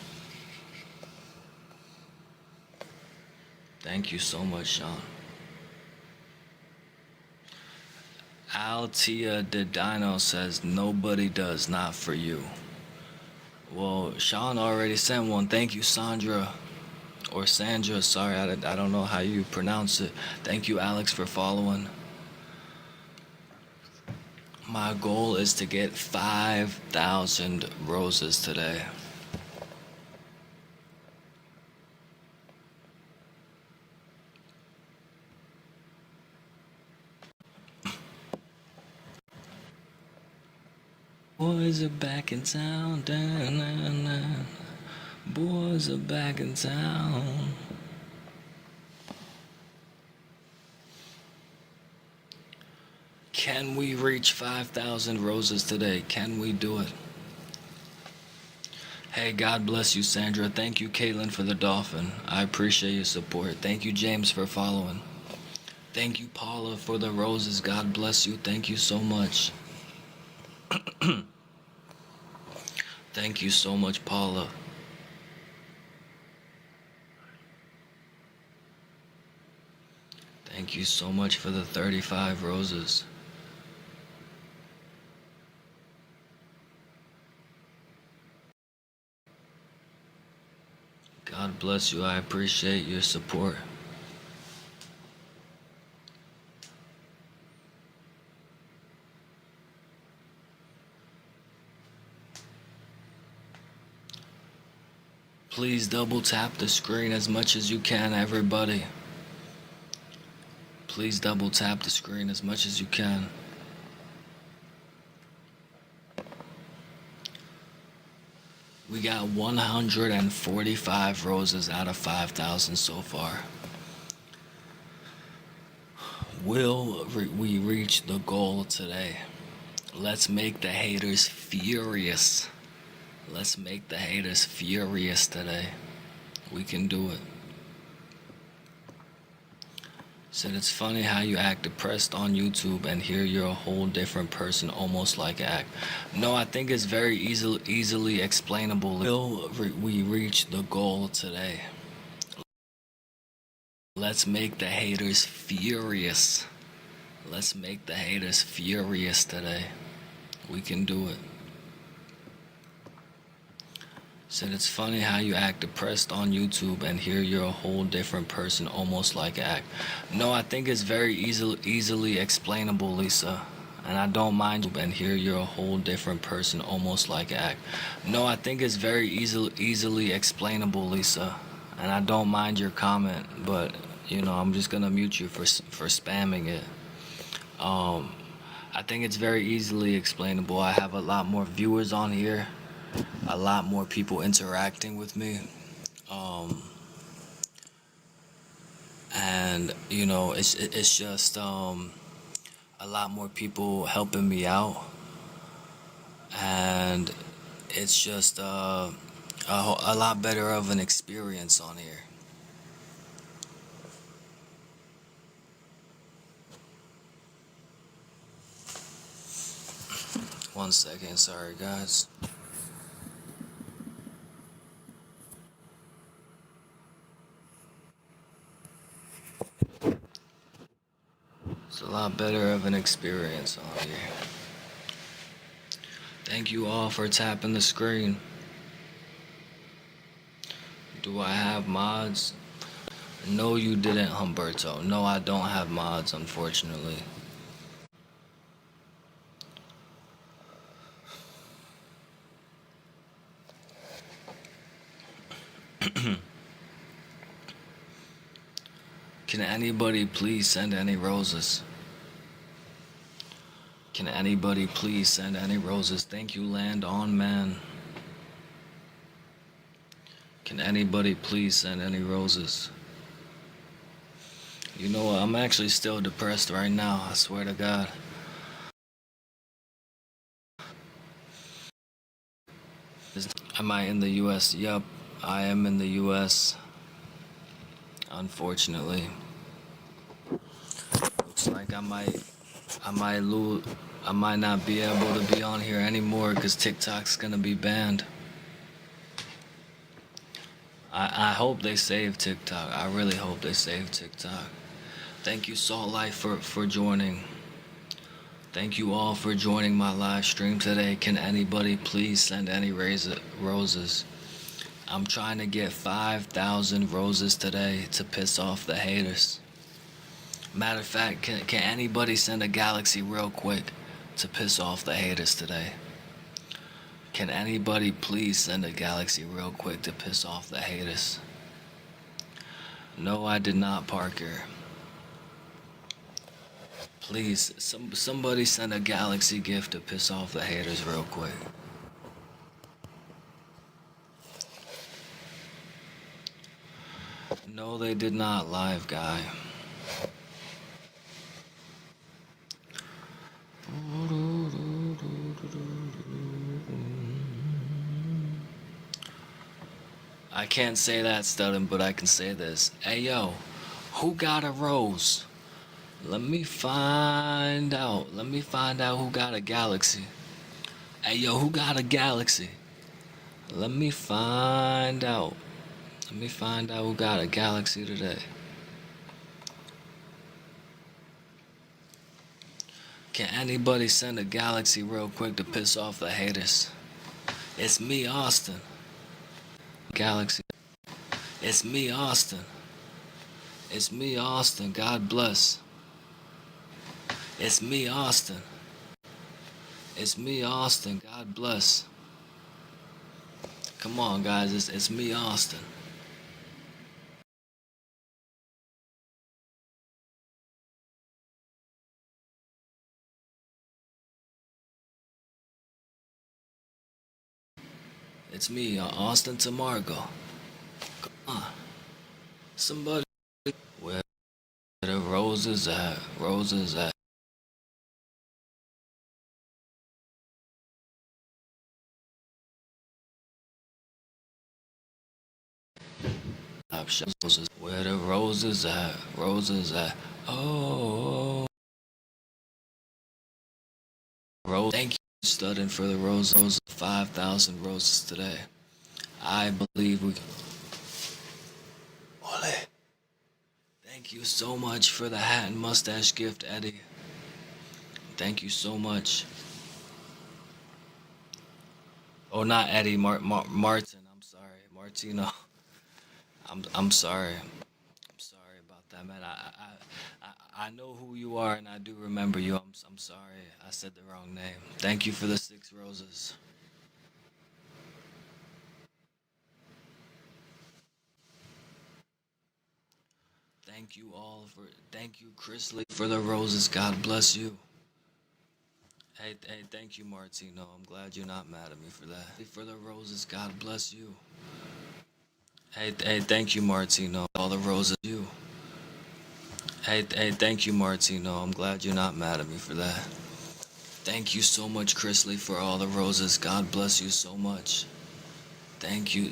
Thank you so much, Sean. Altia de Dino says, nobody does, not for you. Well, Sean already sent one. Thank you, Sandra. Or Sandra, sorry, I don't know how you pronounce it. Thank you, Alex, for following. My goal is to get 5,000 roses today. Boys are back in town, boys are back in town. Can we reach 5,000 roses today? Can we do it? Hey, God bless you, Sandra. Thank you, Caitlin, for the dolphin. I appreciate your support. Thank you, James, for following. Thank you, Paula, for the roses. God bless you. Thank you so much. Thank you so much, Paula. Thank you so much for the 35 roses. God bless you. I appreciate your support. Please double tap the screen as much as you can, everybody. Please double tap the screen as much as you can. We got 145 roses out of 5,000 so far. Will we reach the goal today? Let's make the haters furious. Let's make the haters furious today. We can do it. Said it's funny how you act depressed on YouTube and here you're a whole different person, almost like act. No, I think it's very easily explainable. Will we reach the goal today? Let's make the haters furious. Let's make the haters furious today. We can do it. Said it's funny how you act depressed on YouTube and here you're a whole different person, almost like act. No, I think it's very easily explainable, Lisa. And I don't mind, and here you're a whole different person, almost like act. No, I think it's very easily explainable, Lisa. And I don't mind your comment, but you know, I'm just gonna mute you for spamming it. I think it's very easily explainable. I have a lot more viewers on here. A lot more people interacting with me, and you know, it's just a lot more people helping me out, and it's just a lot better of an experience on here. 1 second, sorry guys. It's a lot better of an experience on here. Thank you all for tapping the screen. Do I have mods? No, you didn't, Humberto. No, I don't have mods, unfortunately. Can anybody please send any roses? Can anybody please send any roses? Thank you, Land On Man. Can anybody please send any roses? You know what? I'm actually still depressed right now. I swear to God. Am I in the U.S.? Yup, I am in the U.S. Unfortunately. Looks like I might not be able to be on here anymore because TikTok's gonna be banned. I hope they save TikTok. I really hope they save TikTok. Thank you, Salt Life, for joining. Thank you all for joining my live stream today. Can anybody please send any roses? I'm trying to get 5,000 roses today to piss off the haters. Matter of fact, can anybody send a galaxy real quick to piss off the haters today? Can anybody please send a galaxy real quick to piss off the haters? No, I did not, Parker. Please, somebody send a galaxy gift to piss off the haters real quick. No, they did not, live guy. I can't say that, Studden, but I can say this. Hey, yo, who got a rose? Let me find out. Let me find out who got a galaxy. Hey, yo, who got a galaxy? Let me find out. Let me find out who got a galaxy today. Can anybody send a galaxy real quick to piss off the haters? It's me, Austin. Galaxy. It's me, Austin. It's me, Austin. God bless. It's me, Austin. It's me, Austin. God bless. Come on, guys. It's me, Austin. It's me, Austin to Margot. Come on. Somebody. Where the roses at? Roses at? Captions. Where the roses at? Roses at? Oh. Rose. Thank you, Studden, for the roses. 5,000 roses today. I believe we can. Ole. Thank you so much for the hat and mustache gift, Eddie. Thank you so much. Oh, not Eddie, Martin. I'm sorry, Martino. I'm sorry. I'm sorry about that, man. I know who you are, and I do remember you. I'm sorry. I said the wrong name. Thank you for the 6 roses. Thank you all for. Thank you, Chris Lee, for the roses. God bless you. Hey, thank you, Martino. I'm glad you're not mad at me for that. For the roses, God bless you. Hey, thank you, Martino. All the roses, you. Hey, thank you, Martino. I'm glad you're not mad at me for that. Thank you so much, Chrisley, for all the roses. God bless you so much. Thank you.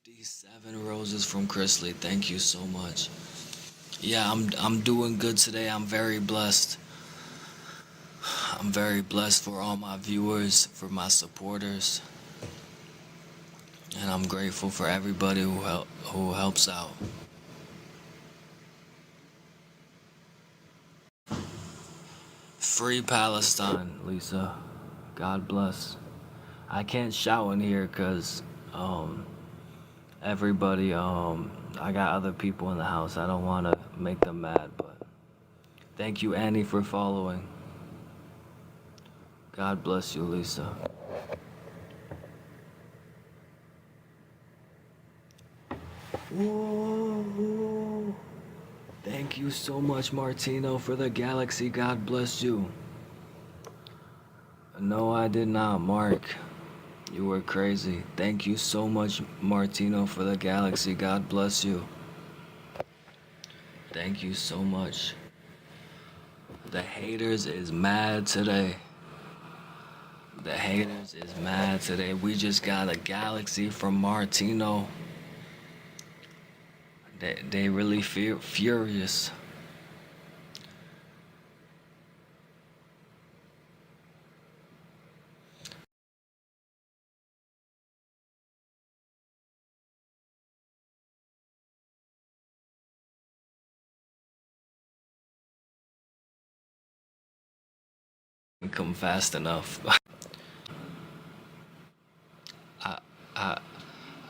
57 roses from Chrisley. Thank you so much. Yeah, I'm doing good today. I'm very blessed. I'm I'm very blessed for all my viewers, for my supporters, and I'm grateful for everybody who helps out. Free Palestine, Lisa. God bless. I can't shout in here because everybody, I got other people in the house. I don't want to make them mad, but thank you, Annie, for following. God bless you, Lisa. Whoa. Thank you so much, Martino, for the galaxy. God bless you. No, I did not, Mark. You were crazy. Thank you so much, Martino, for the galaxy. God bless you. Thank you so much. The haters is mad today. The haters is mad today. We just got a galaxy from Martino. They really furious. Come fast enough. I,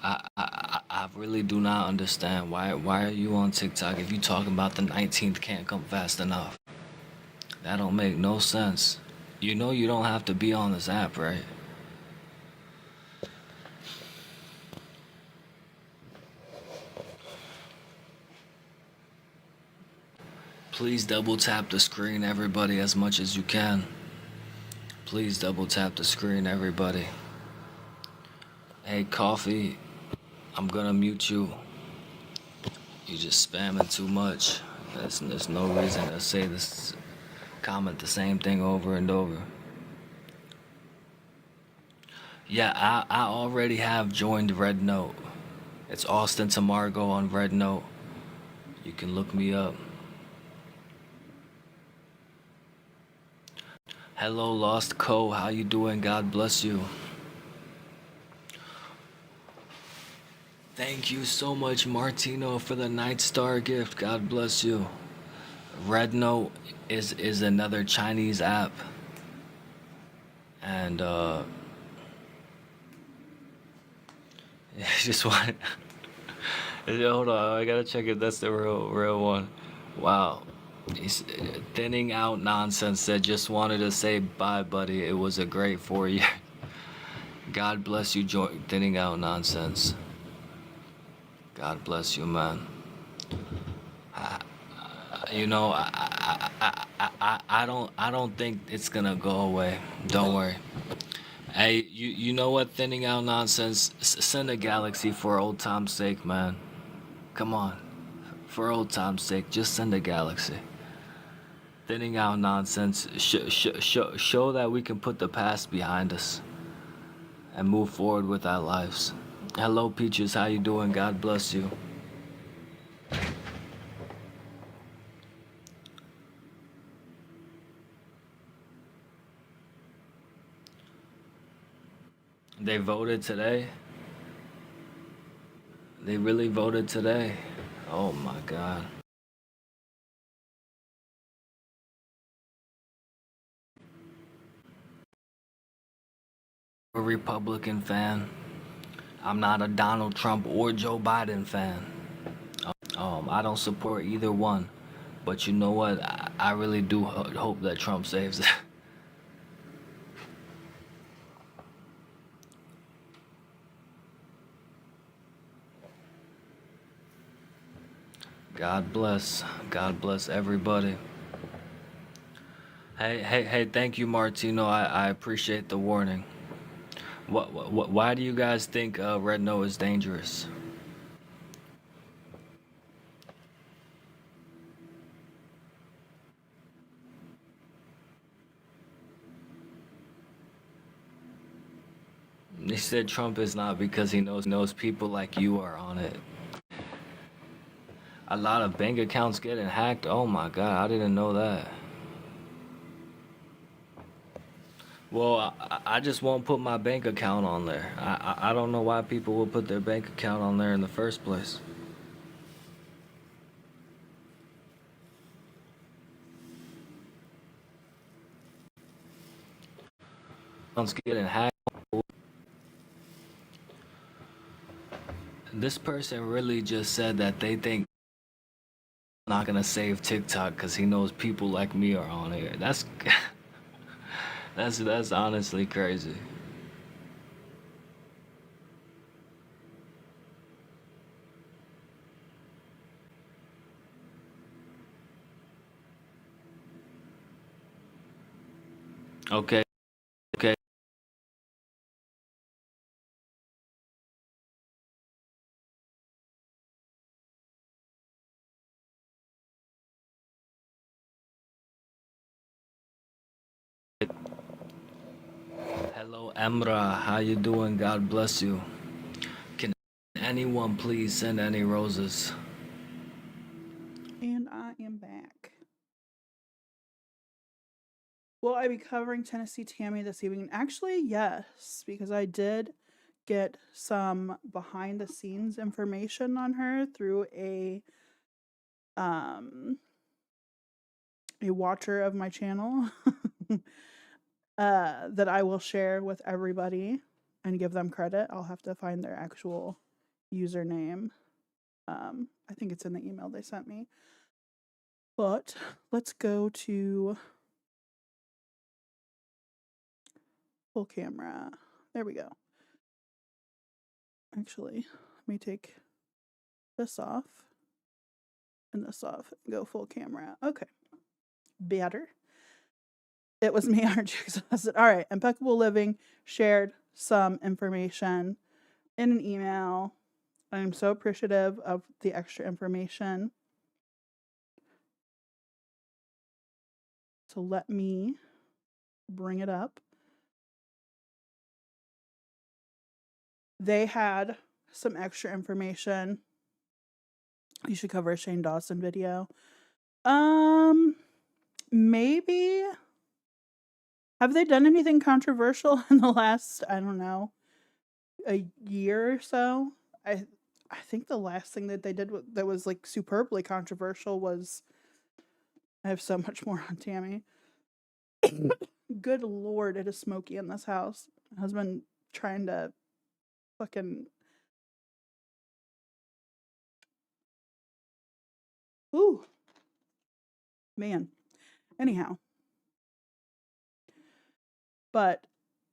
I, I really do not understand why are you on TikTok if you talking about the 19th can't come fast enough? That don't make no sense. You know you don't have to be on this app, right? Please double tap the screen, everybody, as much as you can. Please double tap the screen, everybody. Hey, Coffee, I'm gonna mute you. You just spamming too much. There's no reason to say this, comment the same thing over and over. Yeah, I already have joined Red Note. It's Austin to Margot on Red Note. You can look me up. Hello, Lost Co. How you doing? God bless you. Thank you so much, Martino, for the Night Star gift. God bless you. Red Note is another Chinese app. And just want hold on, I gotta check if that's the real one. Wow. He's thinning out nonsense said just wanted to say bye, buddy. It was a great 4 year. God bless you, thinning out nonsense. God bless you, man. I don't think it's gonna go away. Don't worry. Hey, you know what? Thinning out nonsense. Send a galaxy for old time's sake, man. Come on, for old time's sake, just send a galaxy. Thinning out nonsense. Show that we can put the past behind us and move forward with our lives. Hello, Peaches. How you doing? God bless you. They voted today. They really voted today. Oh my God. A Republican fan. I'm not a Donald Trump or Joe Biden fan. I don't support either one. But you know what? I really do hope that Trump saves it. God bless. God bless everybody. Hey, thank you, Martino. I appreciate the warning. Why do you guys think Red No is dangerous? They said Trump is not because he knows people like you are on it. A lot of bank accounts getting hacked. Oh my God, I didn't know that. Well, I just won't put my bank account on there. I don't know why people will put their bank account on there in the first place. Someone's getting hacked. This person really just said that they think I'm not gonna save TikTok because he knows people like me are on here. That's that's honestly crazy. Okay, okay. Hello, Emra. How you doing? God bless you. Can anyone please send any roses? And I am back. Will I be covering Tennessee Tammy this evening? Actually, yes, because I did get some behind the scenes information on her through a watcher of my channel that I will share with everybody and give them credit. I'll have to find their actual username. I think it's in the email they sent me. But let's go to full camera. There we go. Actually, let me take this off and this off and go full camera. Okay. Better. It was me, aren't you exhausted? All right. Impeccable Living shared some information in an email. I'm so appreciative of the extra information. So let me bring it up. They had some extra information. You should cover a Shane Dawson video. Maybe. Have they done anything controversial in the last, I don't know, a year or so? I think the last thing that they did that was like superbly controversial was, I have so much more on Tammy. Good Lord, it is smoky in this house. My husband trying to fucking. Ooh. Man. Anyhow. But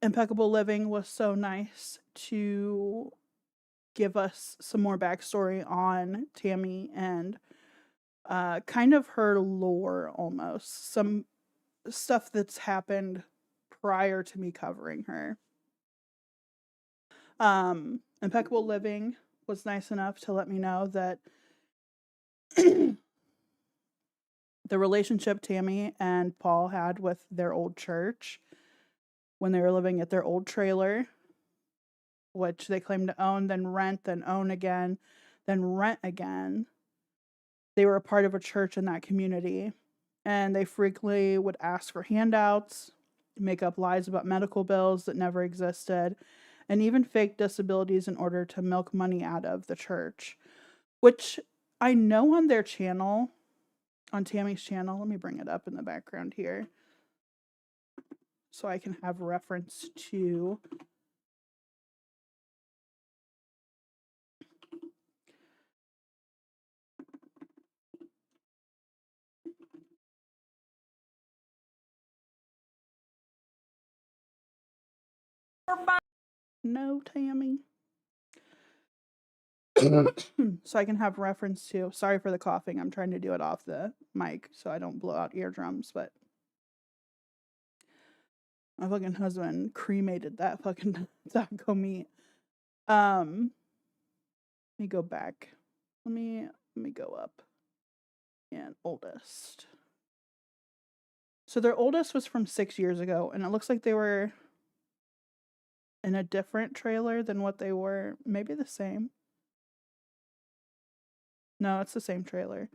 Impeccable Living was so nice to give us some more backstory on Tammy and kind of her lore almost. Some stuff that's happened prior to me covering her. Impeccable Living was nice enough to let me know that the relationship Tammy and Paul had with their old church when they were living at their old trailer, which they claimed to own, then rent, then own again, then rent again. They were a part of a church in that community, and they frequently would ask for handouts, make up lies about medical bills that never existed, and even fake disabilities in order to milk money out of the church, which I know on their channel, on Tammy's channel. Let me bring it up in the background here so I can have reference to. No, Tammy. So I can have reference to. Sorry for the coughing. I'm trying to do it off the mic so I don't blow out eardrums, but my fucking husband cremated that fucking taco meat. Let me go back. Let me go up. And oldest. So their oldest was from 6 years ago, and it looks like they were in a different trailer than what they were. Maybe the same. No, it's the same trailer.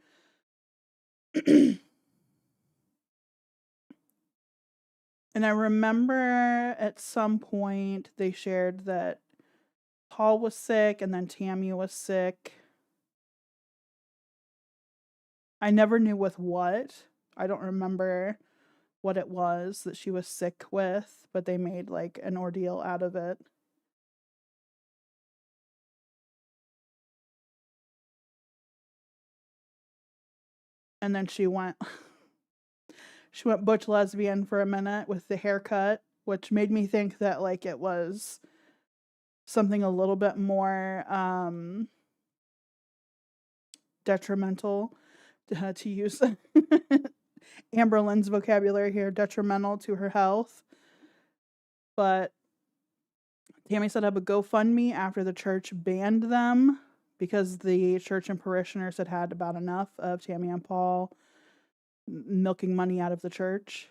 And I remember at some point they shared that Paul was sick and then Tammy was sick. I never knew with what. I don't remember what it was that she was sick with, but they made like an ordeal out of it. And then she went butch lesbian for a minute with the haircut, which made me think that like it was something a little bit more detrimental, to use Amberlynn's vocabulary here, detrimental to her health. But Tammy set up a GoFundMe after the church banned them because the church and parishioners had had about enough of Tammy and Paul milking money out of the church.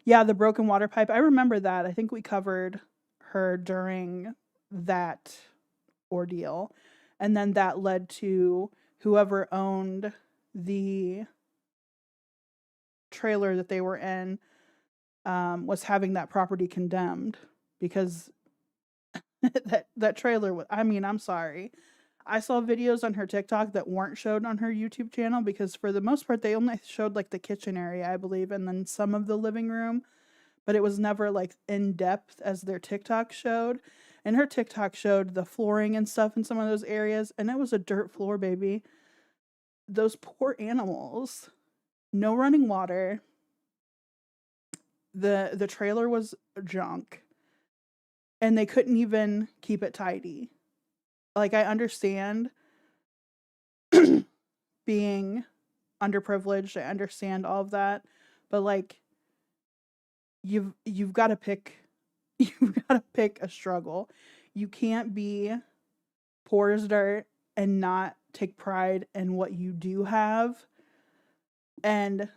Yeah, the broken water pipe. I remember that. I think we covered her during that ordeal. And then that led to whoever owned the trailer that they were in was having that property condemned because that trailer was, I mean, I'm sorry. I saw videos on her TikTok that weren't showed on her YouTube channel because for the most part they only showed like the kitchen area, I believe, and then some of the living room, but it was never like in depth as their TikTok showed. And her TikTok showed the flooring and stuff in some of those areas, and it was a dirt floor, baby. Those poor animals. No running water. The trailer was junk. And they couldn't even keep it tidy. Like, I understand being underprivileged. I understand all of that. But like, you've got to pick a struggle. You can't be poor as dirt and not take pride in what you do have. And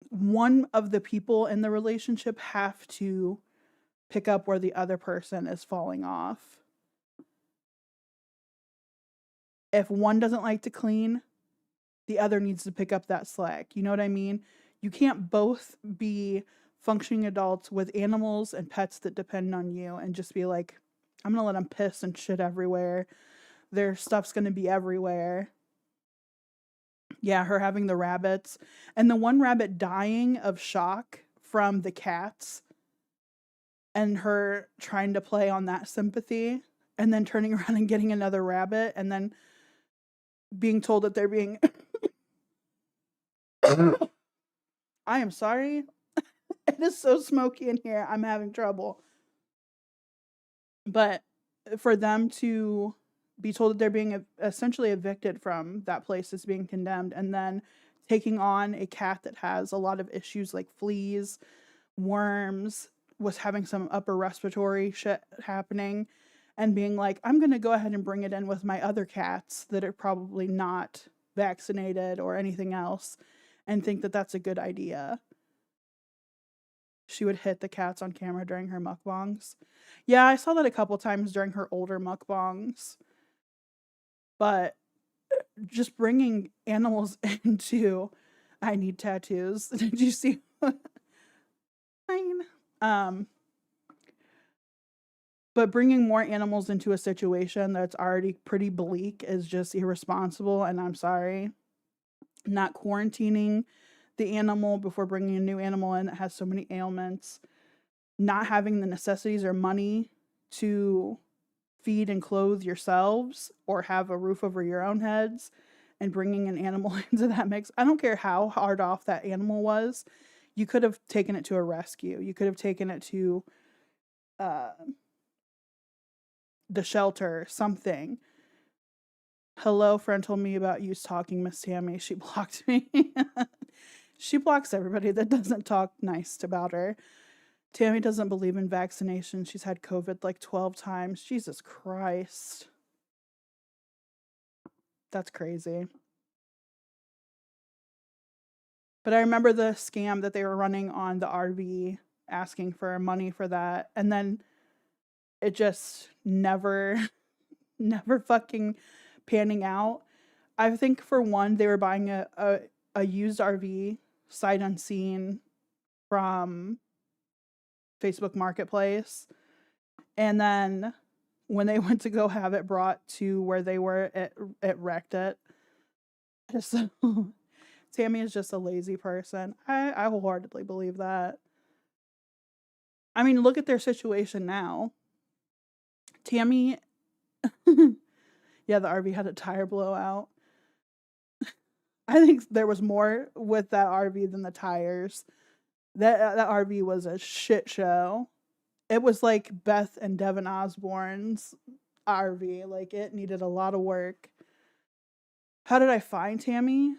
one of the people in the relationship have to pick up where the other person is falling off. If one doesn't like to clean, the other needs to pick up that slack. You know what I mean? You can't both be functioning adults with animals and pets that depend on you and just be like, I'm going to let them piss and shit everywhere. Their stuff's going to be everywhere. Yeah, her having the rabbits. And the one rabbit dying of shock from the cats. And her trying to play on that sympathy. And then turning around and getting another rabbit. And then being told that they're being... I am sorry. It is so smoky in here. I'm having trouble. But for them to be told that they're being essentially evicted from that place is being condemned, and then taking on a cat that has a lot of issues like fleas, worms, was having some upper respiratory shit happening, and being like, I'm going to go ahead and bring it in with my other cats that are probably not vaccinated or anything else, and think that that's a good idea. She would hit the cats on camera during her mukbangs. Yeah, I saw that a couple times during her older mukbangs. But just bringing animals into... I need tattoos. Did you see? Fine. But bringing more animals into a situation that's already pretty bleak is just irresponsible, and I'm sorry. Not quarantining the animal before bringing a new animal in that has so many ailments. Not having the necessities or money to feed and clothe yourselves or have a roof over your own heads, and bringing an animal into that mix. I don't care how hard off that animal was. You could have taken it to a rescue. You could have taken it to the shelter, something. Hello, friend told me about you talking, Miss Tammy. She blocked me. She blocks everybody that doesn't talk nice about her. Tammy doesn't believe in vaccination. She's had COVID like 12 times. Jesus Christ. That's crazy. But I remember the scam that they were running on the RV, asking for money for that. And then it just never fucking panning out. I think for one, they were buying a used RV sight unseen from Facebook Marketplace. And then when they went to go have it brought to where they were, it wrecked it. So Tammy is just a lazy person. I wholeheartedly believe that. I mean, look at their situation now. Tammy, yeah, the RV had a tire blowout. I think there was more with that RV than the tires. That RV was a shit show. It was like Beth and Devin Osborne's RV. Like, it needed a lot of work. How did I find Tammy?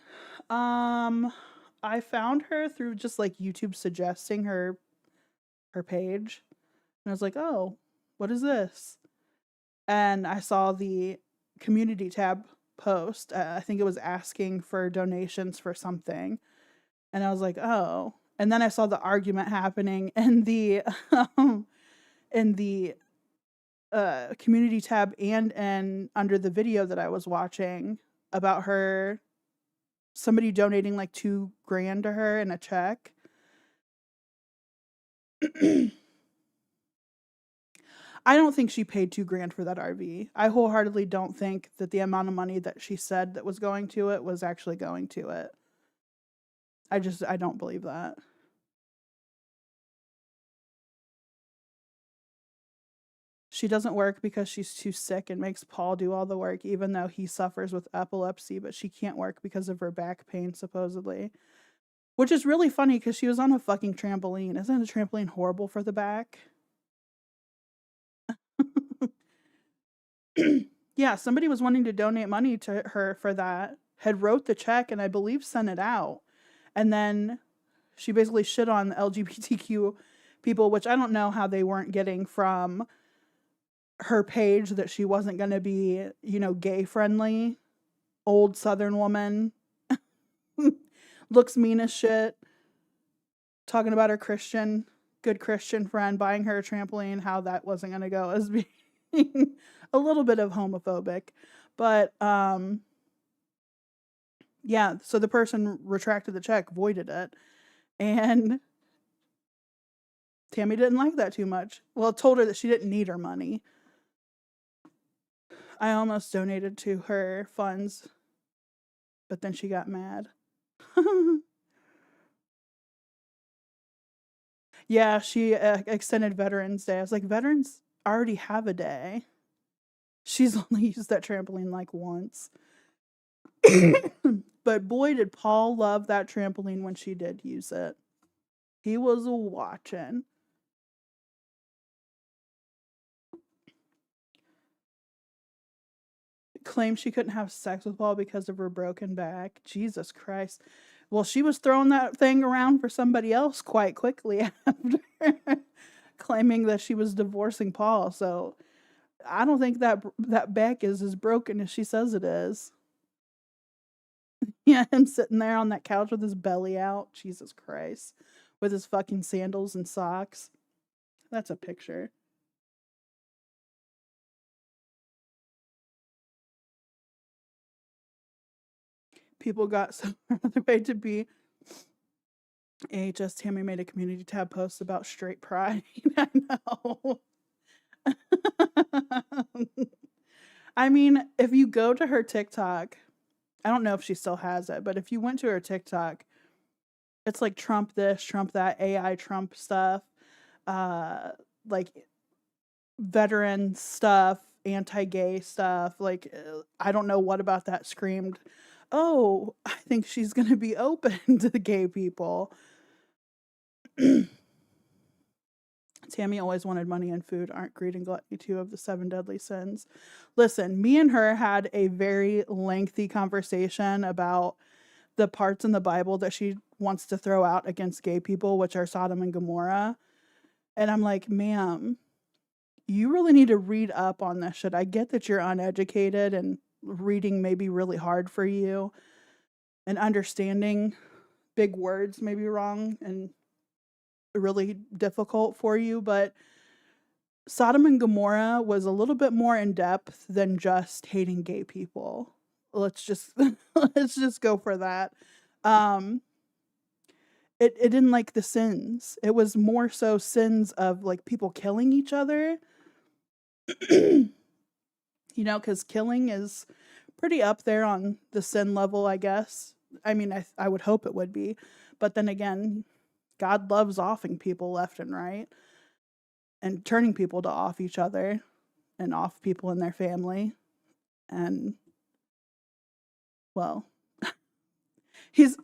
I found her through just like YouTube suggesting her page. And I was like, oh, what is this? And I saw the community tab post. I think it was asking for donations for something. And I was like, oh. And then I saw the argument happening in the community tab and under the video that I was watching about somebody donating like $2,000 to her in a check. I don't think she paid $2,000 for that RV. I wholeheartedly don't think that the amount of money that she said that was going to it was actually going to it. I don't believe that. She doesn't work because she's too sick and makes Paul do all the work, even though he suffers with epilepsy, but she can't work because of her back pain, supposedly. Which is really funny because she was on a fucking trampoline. Isn't a trampoline horrible for the back? Yeah, somebody was wanting to donate money to her for that, had wrote the check, and I believe sent it out. And then she basically shit on the LGBTQ people, which I don't know how they weren't getting from her page that she wasn't going to be, gay friendly. Old Southern woman. Looks mean as shit. Talking about her good Christian friend buying her a trampoline, how that wasn't going to go as being a little bit of homophobic. But, yeah, so the person retracted the check, voided it, and Tammy didn't like that too much. Well, told her that she didn't need her money. I almost donated to her funds, but then she got mad. Yeah, she extended Veterans Day. I was like, veterans already have a day. She's only used that trampoline like once. But boy, did Paul love that trampoline when she did use it. He was watching. Claimed she couldn't have sex with Paul because of her broken back. Jesus Christ. Well, she was throwing that thing around for somebody else quite quickly after claiming that she was divorcing Paul. So I don't think that back is as broken as she says it is. Yeah, him sitting there on that couch with his belly out. Jesus Christ. With his fucking sandals and socks. That's a picture. People got so far the way to be AHS. Tammy made a community tab post about straight pride. I know. I mean, if you go to her TikTok, I don't know if she still has it, but if you went to her TikTok, it's like Trump this, Trump that, AI Trump stuff, like veteran stuff, anti-gay stuff. Like, I don't know what about that screamed, oh, I think she's going to be open to the gay people. Tammy always wanted money and food. Aren't greed and gluttony two of the 7 deadly sins? Listen, me and her had a very lengthy conversation about the parts in the Bible that she wants to throw out against gay people, which are Sodom and Gomorrah. And I'm like, ma'am, you really need to read up on this shit. I get that you're uneducated and reading may be really hard for you, and understanding big words may be wrong and really difficult for you, but Sodom and Gomorrah was a little bit more in depth than just hating gay people. Let's just go for that. it didn't like the sins. It was more so sins of like people killing each other. You know, because killing is pretty up there on the sin level, I guess. I mean, I would hope it would be. But then again, God loves offing people left and right and turning people to off each other and off people in their family. And, well, he's,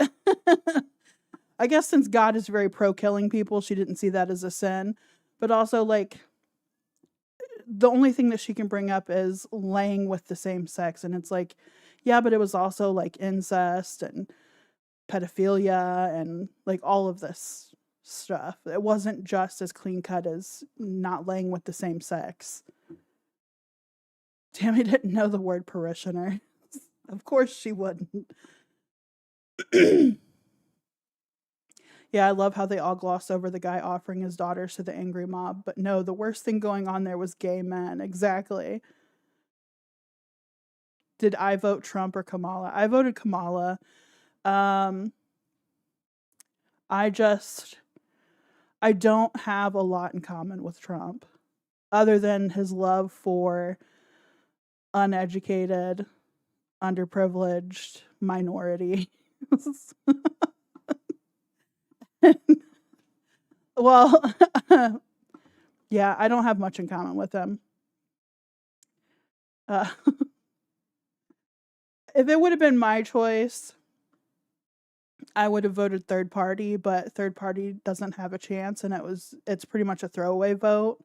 I guess since God is very pro killing people, she didn't see that as a sin. But also, like, the only thing that she can bring up is laying with the same sex. And it's like, yeah, but it was also like incest and pedophilia and like all of this stuff. It wasn't just as clean cut as not laying with the same sex. Tammy didn't know the word parishioner. Of course she wouldn't. Yeah, I love how they all gloss over the guy offering his daughters to the angry mob. But no, the worst thing going on there was gay men. Exactly. Did I vote Trump or Kamala? I voted Kamala. I don't have a lot in common with Trump other than his love for uneducated, underprivileged minority. Well, yeah, I don't have much in common with him. If it would have been my choice, I would have voted third party, but third party doesn't have a chance, and it's pretty much a throwaway vote.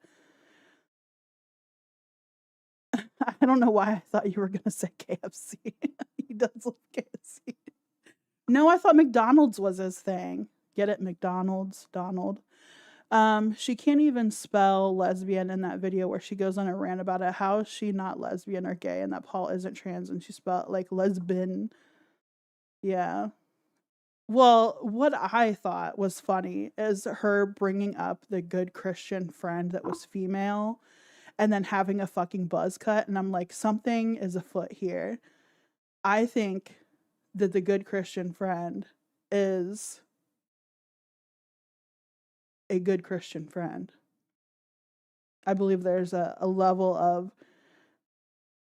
I don't know why I thought you were gonna say KFC. He does love KFC. No, I thought McDonald's was his thing. Get it? McDonald's, Donald. She can't even spell lesbian in that video where she goes on a rant about it. How is she not lesbian or gay and that Paul isn't trans and she spelled like lesbian? Yeah. Well, what I thought was funny is her bringing up the good Christian friend that was female and then having a fucking buzz cut. And I'm like, something is afoot here. I think that the good Christian friend is a good Christian friend. I believe there's a level of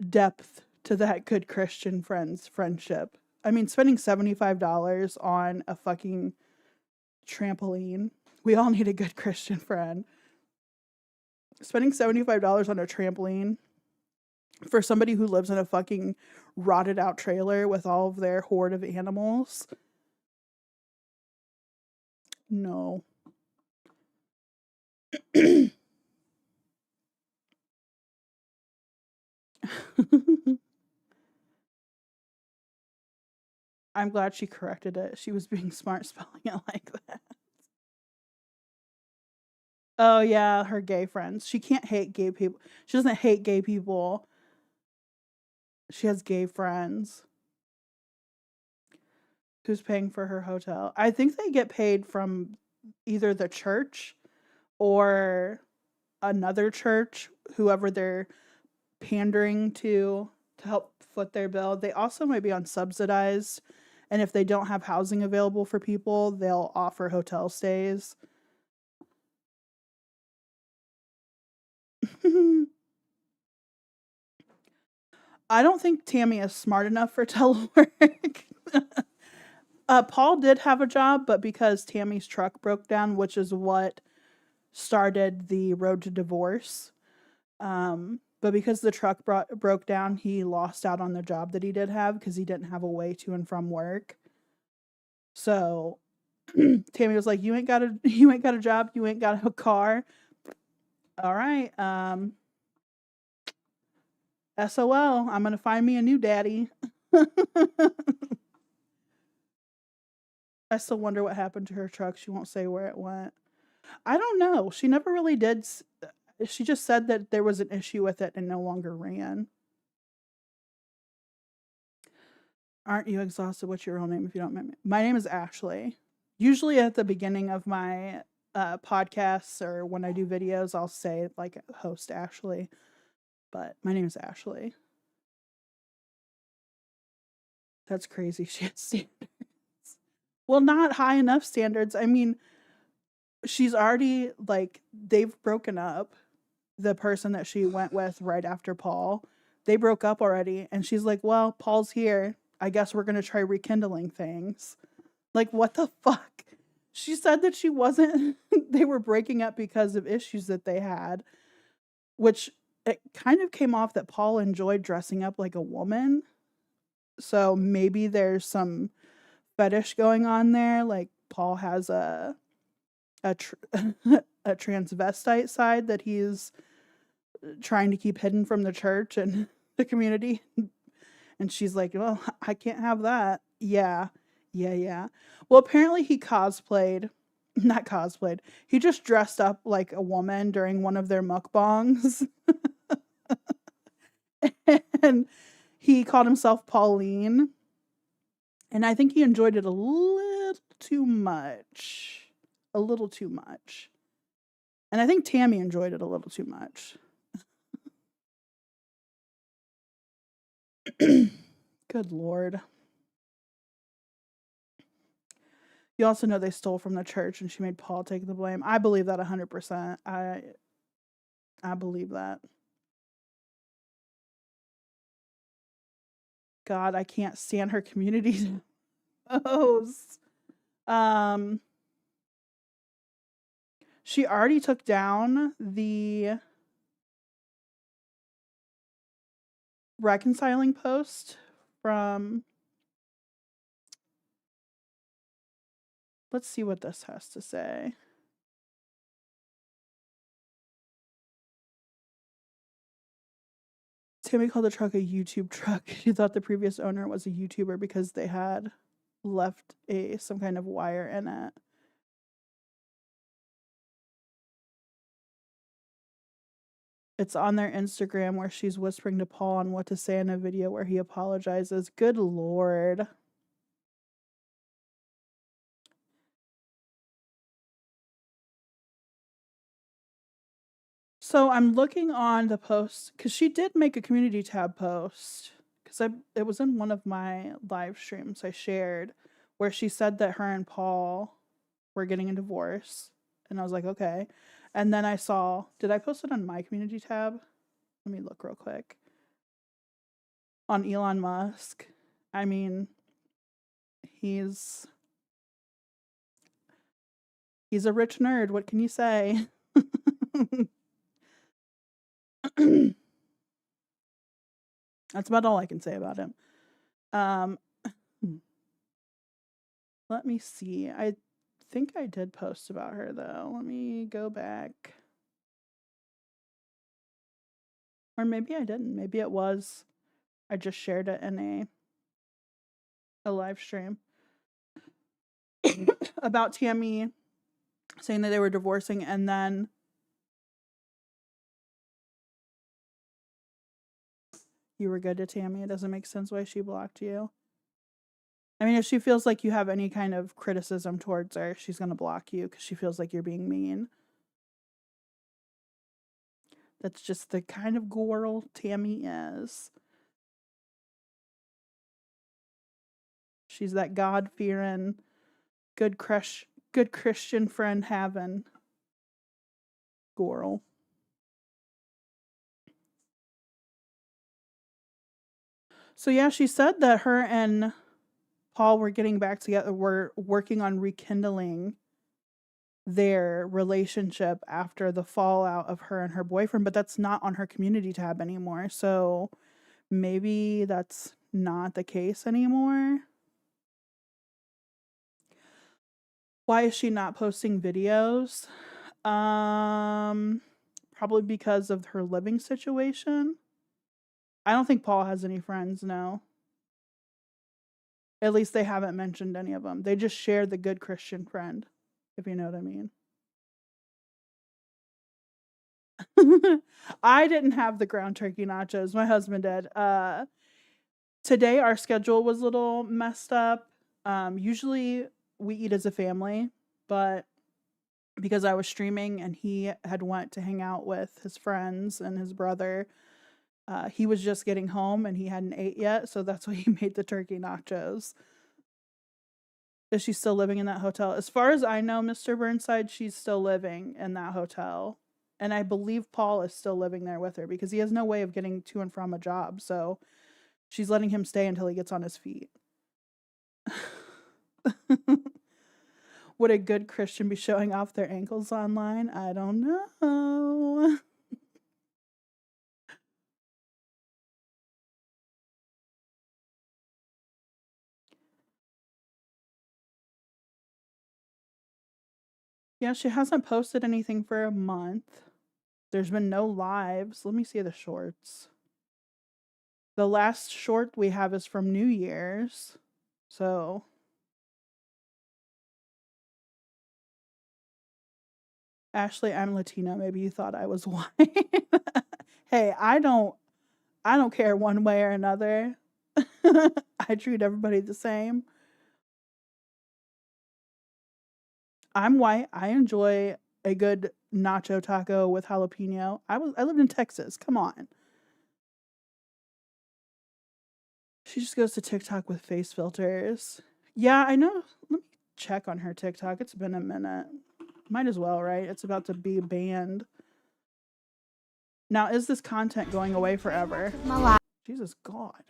depth to that good Christian friend's friendship. I mean, spending $75 on a fucking trampoline. We all need a good Christian friend. Spending $75 on a trampoline for somebody who lives in a fucking rotted out trailer with all of their horde of animals. No. I'm glad she corrected it. She was being smart spelling it like that. Oh yeah, her gay friends. She can't hate gay people. She doesn't hate gay people. She has gay friends. Who's paying for her hotel? I think they get paid from either the church or another church, whoever they're pandering to help foot their bill. They also might be on subsidized, and if they don't have housing available for people, they'll offer hotel stays. I don't think Tammy is smart enough for telework. Paul did have a job, but because Tammy's truck broke down, which is what started the road to divorce, but because the truck broke down, he lost out on the job that he did have because he didn't have a way to and from work. So Tammy was like, "You ain't got a job, you ain't got a car. All right, SOL, I'm gonna find me a new daddy." I still wonder what happened to her truck. She won't say where it went. I don't know. She never really did. She just said that there was an issue with it and no longer ran. Aren't you exhausted? What's your real name if you don't mind me? My name is Ashley. Usually at the beginning of my podcasts or when I do videos, I'll say like host Ashley. But my name is Ashley. That's crazy. She has standards. Well, not high enough standards. I mean, she's already, like, they've broken up. The person that she went with right after Paul, they broke up already. And she's like, well, Paul's here. I guess we're going to try rekindling things. Like, what the fuck? She said that she wasn't, they were breaking up because of issues that they had, which it kind of came off that Paul enjoyed dressing up like a woman. So maybe there's some fetish going on there. Like, Paul has a a transvestite side that he's trying to keep hidden from the church and the community. And she's like, well, I can't have that. Yeah. Well, apparently he not cosplayed. He just dressed up like a woman during one of their mukbangs. And he called himself Pauline. And I think he enjoyed it a little too much. A little too much. And I think Tammy enjoyed it a little too much. Good Lord. You also know they stole from the church and she made Paul take the blame. I believe that 100%. I believe that. God, I can't stand her community posts. She already took down the reconciling post from, let's see what this has to say. Tammy called the truck a YouTube truck. She thought the previous owner was a YouTuber because they had left some kind of wire in it. It's on their Instagram where she's whispering to Paul on what to say in a video where he apologizes. Good Lord. So I'm looking on the post because she did make a community tab post because it was in one of my live streams I shared where she said that her and Paul were getting a divorce. And I was like, okay. And then I saw, did I post it on my community tab? Let me look real quick. On Elon Musk. I mean, he's a rich nerd. What can you say? That's about all I can say about him. Let me see. I think I did post about her though. Let me go back. Or maybe I didn't. Maybe it was. I just shared it in a live stream about Tammy saying that they were divorcing and then you were good to Tammy. It doesn't make sense why she blocked you. I mean, if she feels like you have any kind of criticism towards her, she's going to block you because she feels like you're being mean. That's just the kind of girl Tammy is. She's that God-fearing, good Christian friend having girl. So yeah, she said that her and Paul were getting back together, were working on rekindling their relationship after the fallout of her and her boyfriend, but that's not on her community tab anymore. So maybe that's not the case anymore. Why is she not posting videos? Probably because of her living situation. I don't think Paul has any friends, no. At least they haven't mentioned any of them. They just shared the good Christian friend, if you know what I mean. I didn't have the ground turkey nachos. My husband did. Today our schedule was a little messed up. Usually we eat as a family, but because I was streaming and he had went to hang out with his friends and his brother, he was just getting home and he hadn't ate yet, so that's why he made the turkey nachos. Is she still living in that hotel? As far as I know, Mr. Burnside, she's still living in that hotel. And I believe Paul is still living there with her because he has no way of getting to and from a job. So she's letting him stay until he gets on his feet. Would a good Christian be showing off their ankles online? I don't know. Yeah, she hasn't posted anything for a month. There's been no lives. Let me see the shorts. The last short we have is from New Year's. So Ashley, I'm Latino. Maybe you thought I was white. Hey, I don't care one way or another. I treat everybody the same. I'm white. I enjoy a good nacho taco with jalapeno. I lived in Texas. Come on. She just goes to TikTok with face filters. Yeah, I know. Let me check on her TikTok. It's been a minute. Might as well, right? It's about to be banned. Now, is this content going away forever? Jesus God.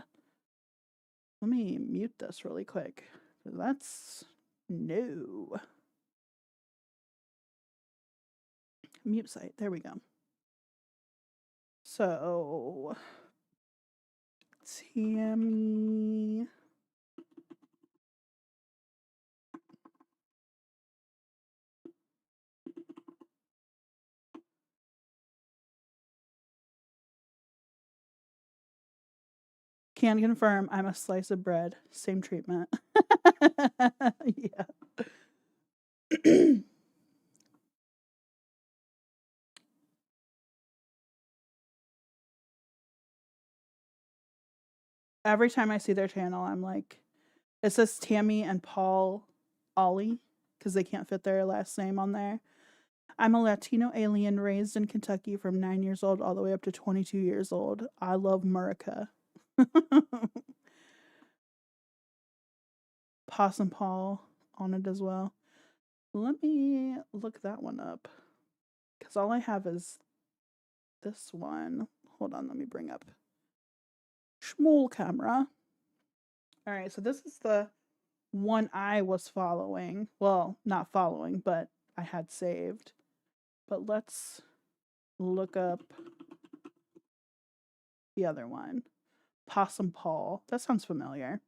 Let me mute this really quick. That's no. Mute site. There we go. So, Tammy. Can confirm I'm a slice of bread. Same treatment. Yeah. Every time I see their channel, I'm like, it says Tammy and Paul Ollie because they can't fit their last name on there. I'm a Latino alien raised in Kentucky from 9 years old all the way up to 22 years old. I love America. Possum Paul on it as well. Let me look that one up because all I have is this one. Hold on, let me bring up Schmool camera. All right, so this is the one I was following. Well, not following, but I had saved. But let's look up the other one. Possum Paul. That sounds familiar.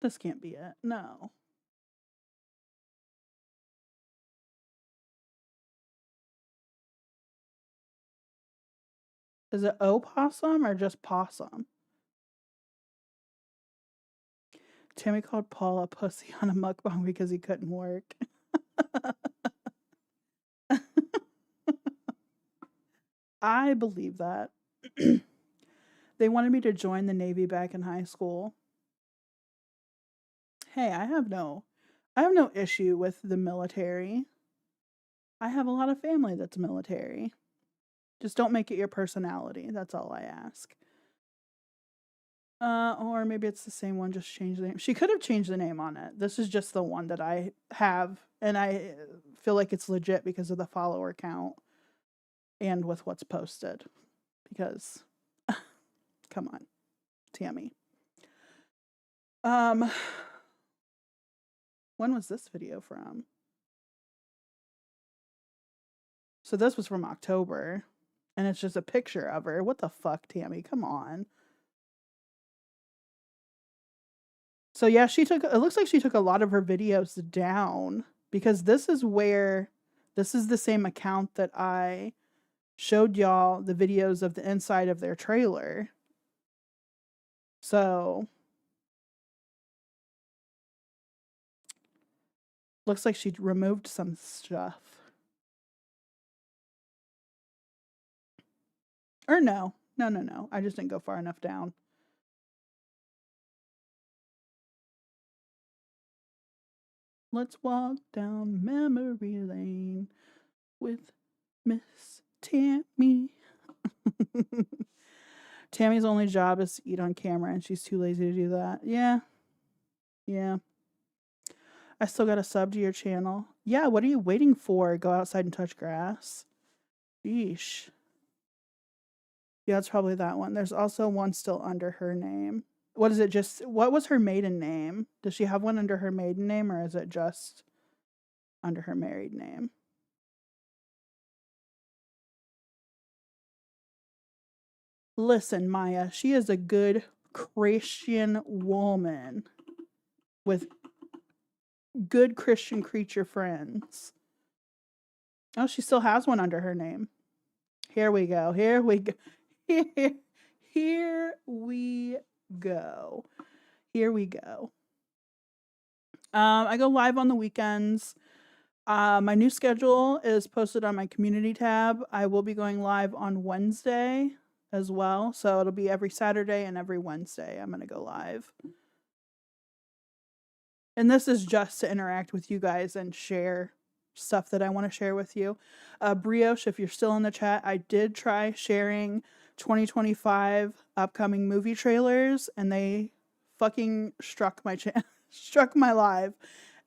This can't be it. No. Is it opossum or just possum? Tammy called Paul a pussy on a mukbang because he couldn't work. I believe that. They wanted me to join the Navy back in high school. Hey, I have no issue with the military. I have a lot of family that's military. Just don't make it your personality. That's all I ask. Or maybe it's the same one, just change the name. She could have changed the name on it. This is just the one that I have, and I feel like it's legit because of the follower count and with what's posted. Because, come on, Tammy. When was this video from? So this was from October, and it's just a picture of her. What the fuck, Tammy? Come on. So yeah, it looks like she took a lot of her videos down because this is the same account that I showed y'all the videos of the inside of their trailer. So looks like she removed some stuff. Or no. I just didn't go far enough down. Let's walk down memory lane with Miss Tammy. Tammy's only job is to eat on camera, and she's too lazy to do that. Yeah. Yeah. I still got a sub to your channel. Yeah, what are you waiting for? Go outside and touch grass. Yeesh. Yeah, it's probably that one. There's also one still under her name. What is it? What was her maiden name? Does she have one under her maiden name, or is it just under her married name? Listen, Maya, she is a good Christian woman with good Christian creature friends. Oh, she still has one under her name. Here we go. Here we go. Here we go. Here we go. I go live on the weekends. My new schedule is posted on my community tab. I will be going live on Wednesday as well. So it'll be every Saturday and every Wednesday I'm going to go live. And this is just to interact with you guys and share stuff that I want to share with you. Brioche, if you're still in the chat, I did try sharing 2025 upcoming movie trailers, and they fucking struck my live.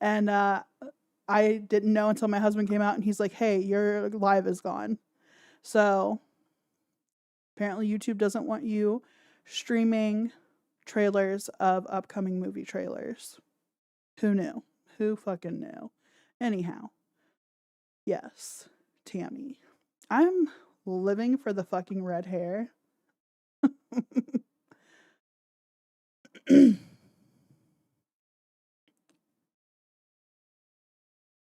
And I didn't know until my husband came out, and he's like, hey, your live is gone. So apparently YouTube doesn't want you streaming trailers of upcoming movie trailers. Who knew? Who fucking knew? Anyhow, yes, Tammy. I'm living for the fucking red hair.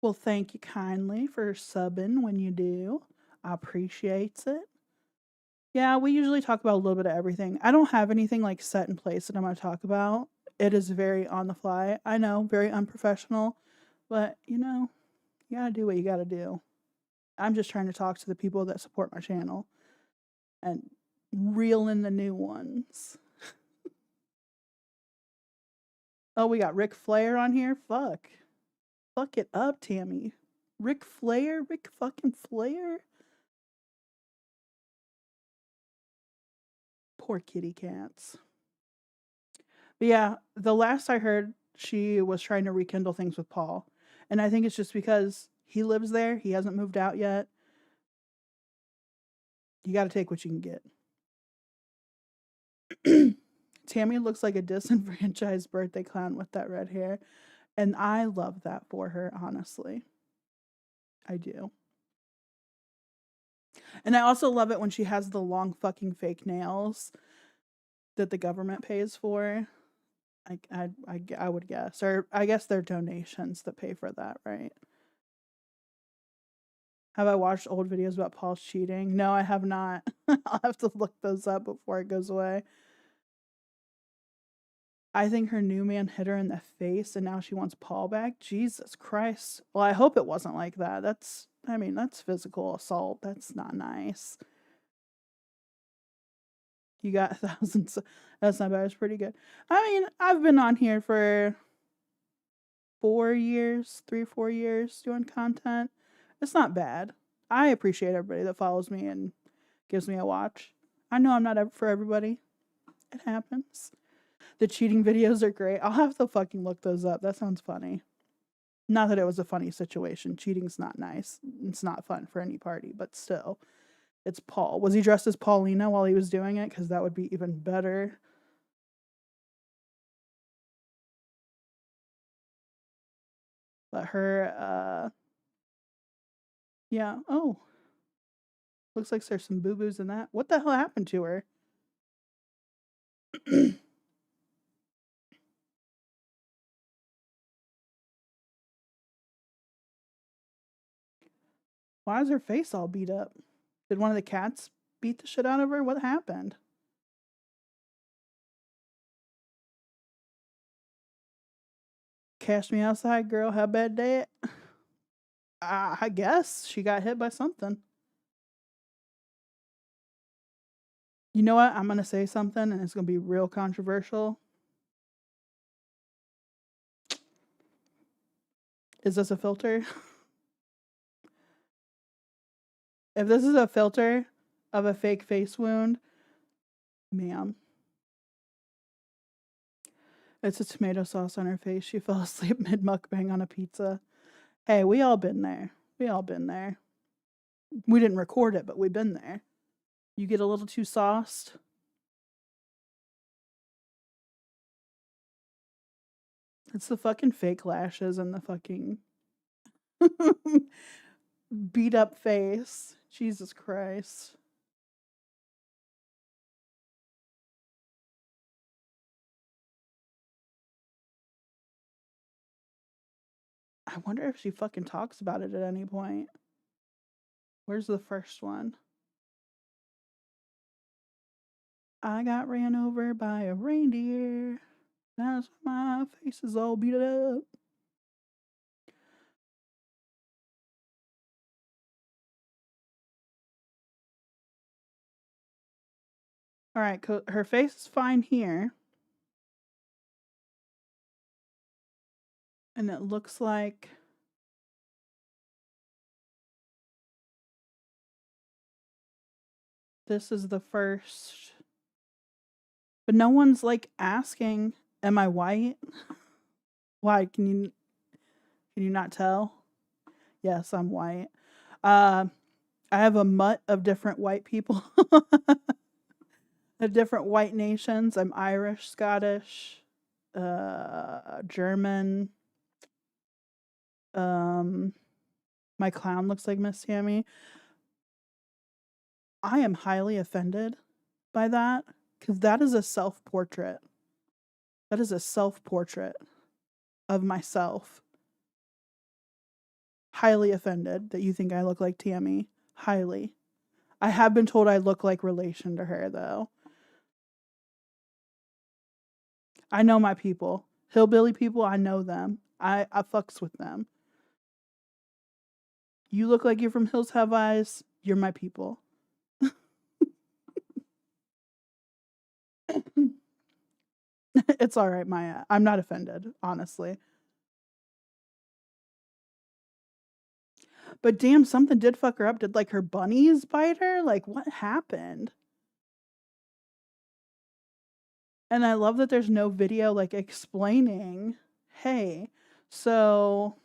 Well, thank you kindly for subbing when you do. I appreciate it. Yeah, we usually talk about a little bit of everything. I don't have anything like set in place that I'm going to talk about. It is very on the fly. I know, very unprofessional, but you know, you gotta do what you gotta do. I'm just trying to talk to the people that support my channel and reel in the new ones. Oh, we got Ric Flair on here? Fuck. Fuck it up, Tammy. Ric Flair? Ric fucking Flair? Poor kitty cats. But yeah, the last I heard, she was trying to rekindle things with Paul. And I think it's just because he lives there. He hasn't moved out yet. You got to take what you can get. Tammy looks like a disenfranchised birthday clown with that red hair. And I love that for her, honestly. I do. And I also love it when she has the long fucking fake nails that the government pays for. I would guess. Or I guess they're donations that pay for that, right? Have I watched old videos about Paul's cheating? No, I have not. I'll have to look those up before it goes away. I think her new man hit her in the face and now she wants Paul back. Jesus Christ. Well, I hope it wasn't like that. That's physical assault. That's not nice. You got thousands. That's not bad. It's pretty good. I mean, I've been on here for 4 years, 3 or 4 years doing content. It's not bad. I appreciate everybody that follows me and gives me a watch. I know I'm not for everybody. It happens. The cheating videos are great. I'll have to fucking look those up. That sounds funny. Not that it was a funny situation. Cheating's not nice. It's not fun for any party, but still. It's Paul. Was he dressed as Paulina while he was doing it? Because that would be even better. But her, yeah. Oh. Looks like there's some boo-boos in that. What the hell happened to her? Why is her face all beat up? Did one of the cats beat the shit out of her? What happened? Cash me outside, girl. How bad day? I guess she got hit by something. You know what? I'm going to say something and it's going to be real controversial. Is this a filter? If this is a filter of a fake face wound, ma'am. It's a tomato sauce on her face. She fell asleep mid-mukbang on a pizza. Hey, we all been there. We all been there. We didn't record it, but we've been there. You get a little too sauced. It's the fucking fake lashes and the fucking beat up face. Jesus Christ. I wonder if she fucking talks about it at any point. Where's the first one? I got ran over by a reindeer. That's why my face is all beat up. All right, her face is fine here. And it looks like this is the first. But no one's like asking, am I white? Why? Can you not tell? Yes, I'm white. I have a mutt of different white people. Of different white nations. I'm Irish, Scottish, German. My clown looks like Miss Tammy. I am highly offended by that because that is a self-portrait. That is a self-portrait of myself. Highly offended that you think I look like Tammy. Highly. I have been told I look like relation to her, though. I know my people. Hillbilly people, I know them. I fucks with them. You look like you're from Hills Have Eyes. You're my people. It's all right, Maya. I'm not offended, honestly. But damn, something did fuck her up. Did like her bunnies bite her? Like what happened? And I love that there's no video like explaining, hey, so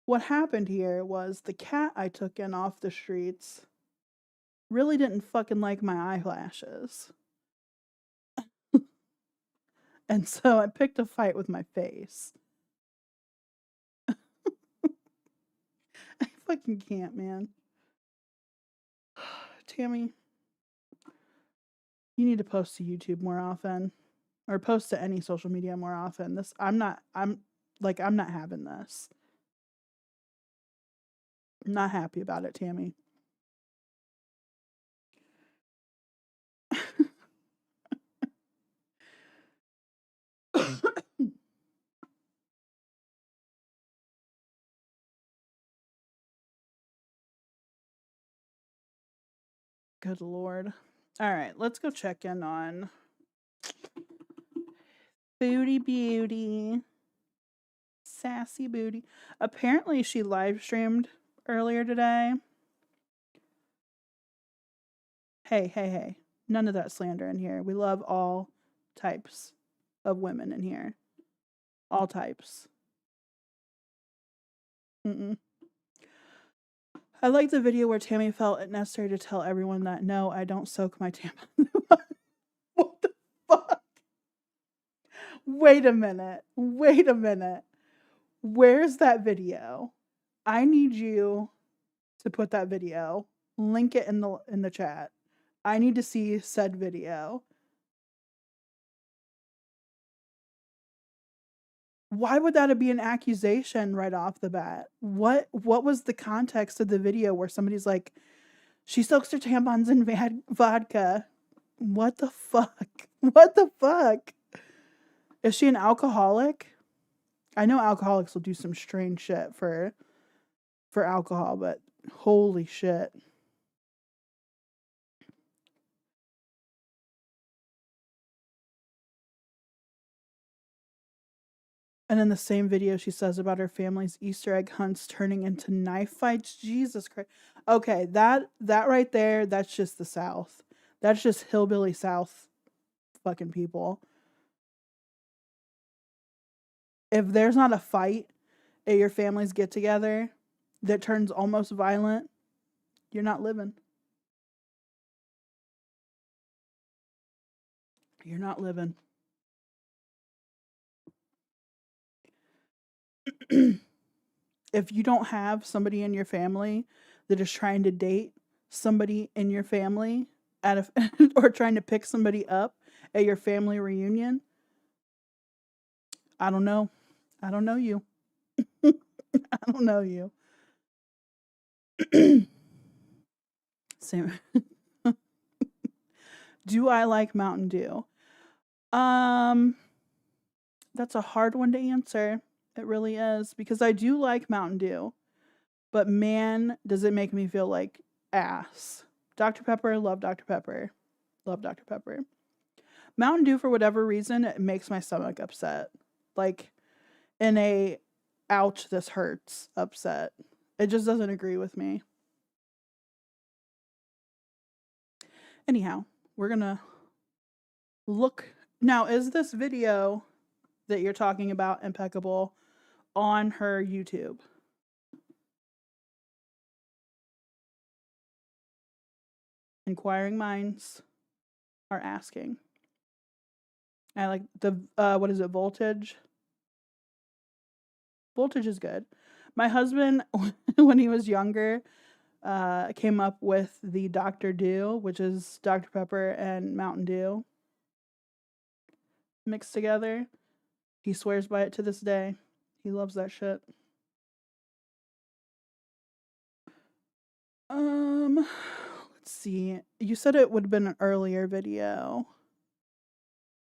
what happened here was the cat I took in off the streets really didn't fucking like my eyelashes. And so I picked a fight with my face. I fucking can't, man. Tammy, you need to post to YouTube more often. Or post to any social media more often. I'm not having this. I'm not happy about it, Tammy. Good Lord. All right, let's go check in on Foodie Beauty. Sassy Booty. Apparently she live streamed earlier today. Hey. None of that slander in here. We love all types of women in here. All types. I like the video where Tammy felt it necessary to tell everyone that no, I don't soak my tampon. What the fuck? Wait a minute. Where's that video? I need you to put that video. Link it in the chat. I need to see said video. Why would that be an accusation right off the bat? What was the context of the video where somebody's like, she soaks her tampons in vodka? What the fuck? What the fuck? Is she an alcoholic? I know alcoholics will do some strange shit for alcohol, but holy shit. And in the same video, she says about her family's Easter egg hunts turning into knife fights. Jesus Christ. Okay, that right there, that's just the South. That's just hillbilly South fucking people. If there's not a fight at your family's get together that turns almost violent, you're not living. You're not living. If you don't have somebody in your family that is trying to date somebody in your family or trying to pick somebody up at your family reunion, I don't know. I don't know you. I don't know you. Same. Do I like Mountain Dew? That's a hard one to answer. It really is, because I do like Mountain Dew, but man, does it make me feel like ass. Dr. Pepper, love Dr. Pepper. Love Dr. Pepper. Mountain Dew, for whatever reason, it makes my stomach upset. Like, in a ouch, this hurts upset. It just doesn't agree with me. Anyhow, we're gonna look. Now, is this video that you're talking about impeccable on her YouTube? Inquiring minds are asking. I like the, what is it, Voltage? Voltage is good. My husband, when he was younger, came up with the Dr. Dew, which is Dr. Pepper and Mountain Dew mixed together. He swears by it to this day. He loves that shit. Let's see. You said it would have been an earlier video.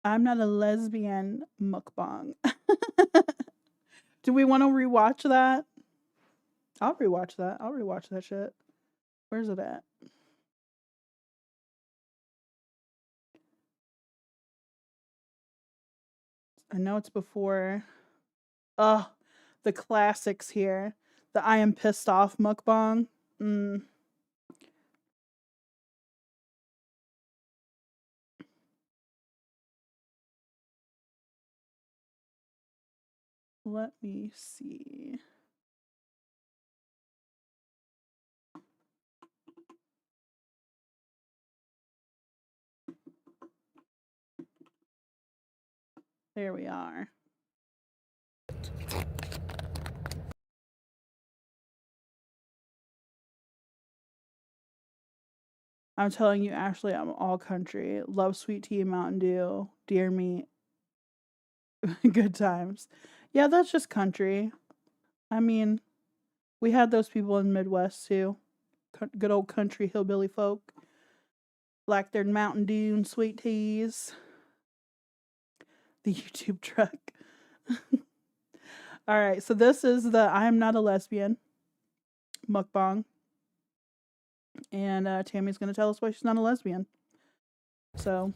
I'm not a lesbian mukbang. Do we want to rewatch that? I'll rewatch that. I'll rewatch that shit. Where's it at? I know it's before. Oh, the classics here. The I am pissed off mukbang. Let me see. There we are. I'm telling you, Ashley, I'm all country. Love sweet tea, Mountain Dew, deer meat. Good times. Yeah, that's just country. I mean, we had those people in the Midwest too. Good old country hillbilly folk. Like their Mountain Dew and sweet teas. The YouTube truck. All right, so this is the I am not a lesbian mukbang. And Tammy's going to tell us why she's not a lesbian. So.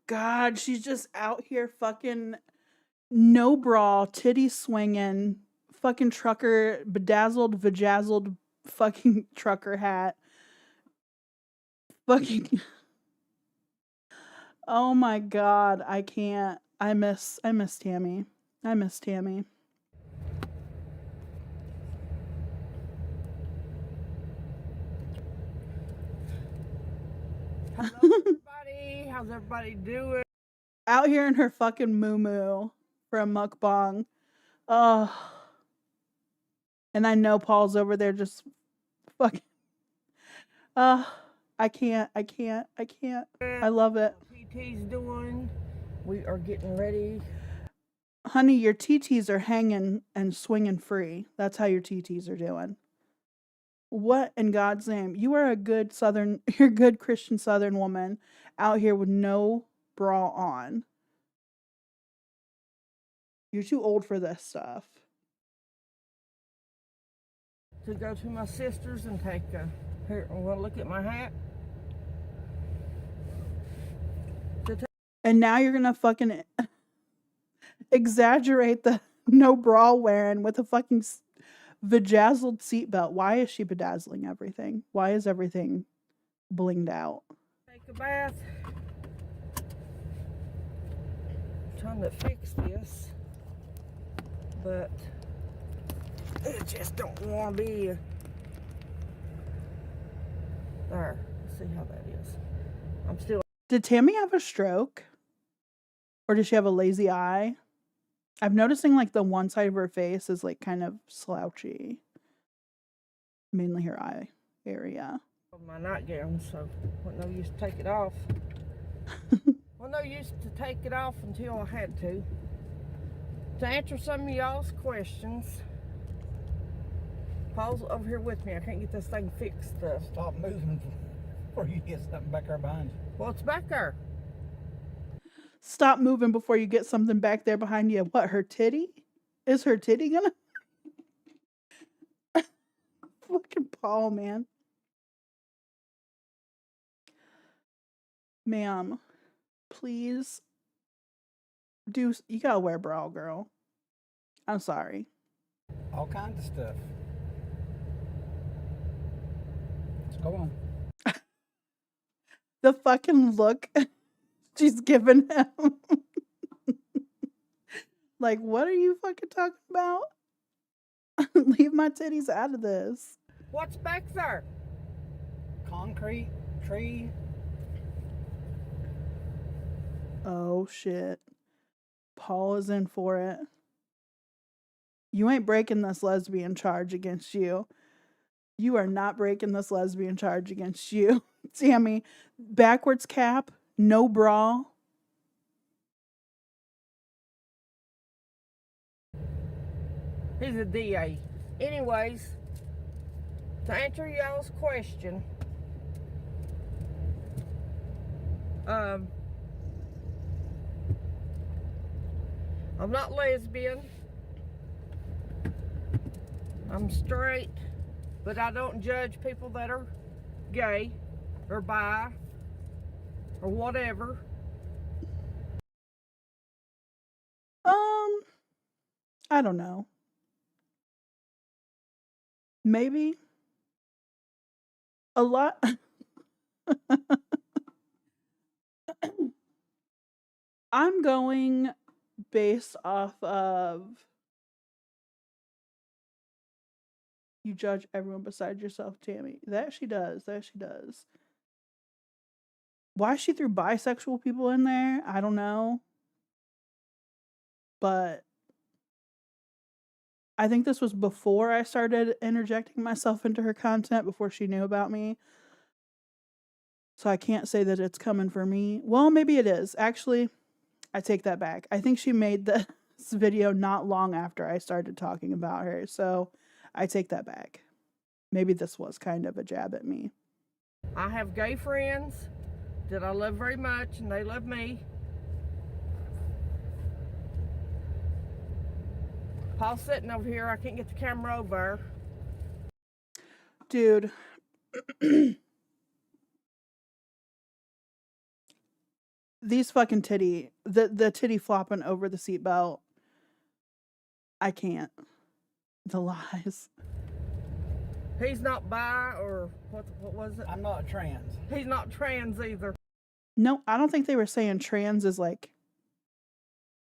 God, she's just out here fucking no bra, titty swinging, fucking trucker, bedazzled, vajazzled fucking trucker hat. Fucking. Oh my God, I can't. I miss Tammy. I miss Tammy. Hello, everybody. How's everybody doing? Out here in her fucking moo-moo for a mukbang. Oh. And I know Paul's over there just fucking. I can't. I love it. TT's doing. We are getting ready. Honey, your TTs are hanging and swinging free. That's how your TTs are doing. What in God's name? You are a good you're a good Christian Southern woman out here with no bra on. You're too old for this stuff. To go to my sister's and take a, here, want to look at my hat? And now you're gonna fucking exaggerate the no bra wearing with a fucking bedazzled seatbelt. Why is she bedazzling everything? Why is everything blinged out? Take a bath. I'm trying to fix this, but it just don't want to be. There. Let's see how that is. I'm still. Did Tammy have a stroke? Or does she have a lazy eye? I'm noticing like the one side of her face is like kind of slouchy. Mainly her eye area. My nightgown, so wasn't no use to take it off. Well, no use to take it off until I had to. To answer some of y'all's questions. Paul's over here with me. I can't get this thing fixed. Stop moving before you get something back there behind you. Well, it's back there. Stop moving before you get something back there behind you. What, her titty? Is her titty gonna? Fucking Paul, man. Ma'am, please you gotta wear a bra, girl. I'm sorry. All kinds of stuff. Let's go on. The fucking look she's giving him. Like, what are you fucking talking about? Leave my titties out of this. What's back there? Concrete, tree. Oh shit. Paul is in for it. You ain't breaking this lesbian charge against you. You are not breaking this lesbian charge against you. Tammy, backwards cap, no bra. He's a DA. Anyways, to answer y'all's question, I'm not lesbian. I'm straight, but I don't judge people that are gay or bi or whatever. I don't know. Maybe a lot. I'm going based off of you judge everyone besides yourself, Tammy. That she does. Why she threw bisexual people in there, I don't know. But I think this was before I started interjecting myself into her content, before she knew about me. So I can't say that it's coming for me. Well, maybe it is. Actually, I take that back. I think she made this video not long after I started talking about her. So I take that back. Maybe this was kind of a jab at me. I have gay friends that I love very much, and they love me. Paul's sitting over here. I can't get the camera over. Dude. These fucking the titty flopping over the seatbelt. I can't. The lies. He's not bi, or what was it? I'm not trans. He's not trans either. No, I don't think they were saying trans is like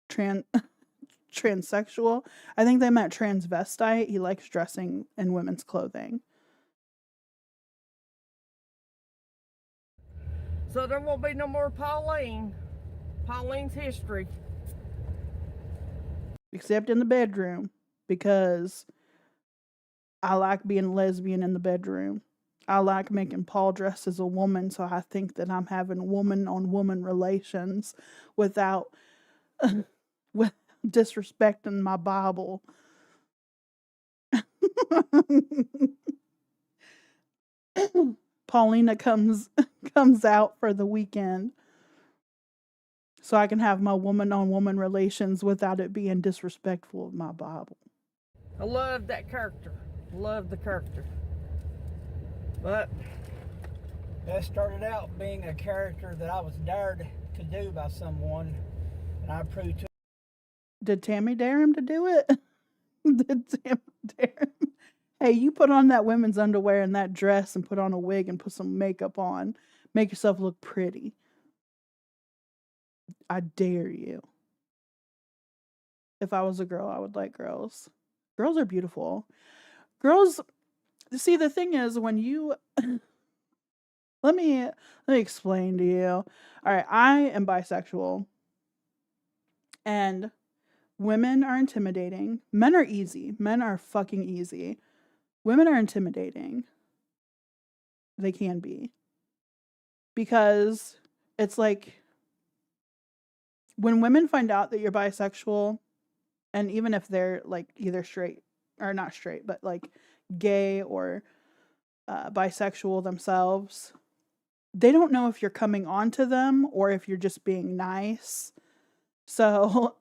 transsexual. I think they meant transvestite. He likes dressing in women's clothing. So there won't be no more Pauline. Pauline's history. Except in the bedroom, because I like being lesbian in the bedroom. I like making Paul dress as a woman, so I think that I'm having woman-on-woman relations without disrespecting my Bible. Paulina comes out for the weekend, so I can have my woman-on-woman relations without it being disrespectful of my Bible. I love that character. Love the character. But that started out being a character that I was dared to do by someone, and I proved to. Did Tammy dare him to do it? Did Tammy dare him? Hey, you put on that women's underwear and that dress and put on a wig and put some makeup on. Make yourself look pretty. I dare you. If I was a girl, I would like girls. Girls are beautiful. Girls, see, the thing is, when you let me explain to you. All right, I am bisexual, and women are intimidating. Men are easy. Men are fucking easy. Women are intimidating. They can be. Because it's like when women find out that you're bisexual, and even if they're like either straight or not straight, but like gay or bisexual themselves, they don't know if you're coming on to them or if you're just being nice. So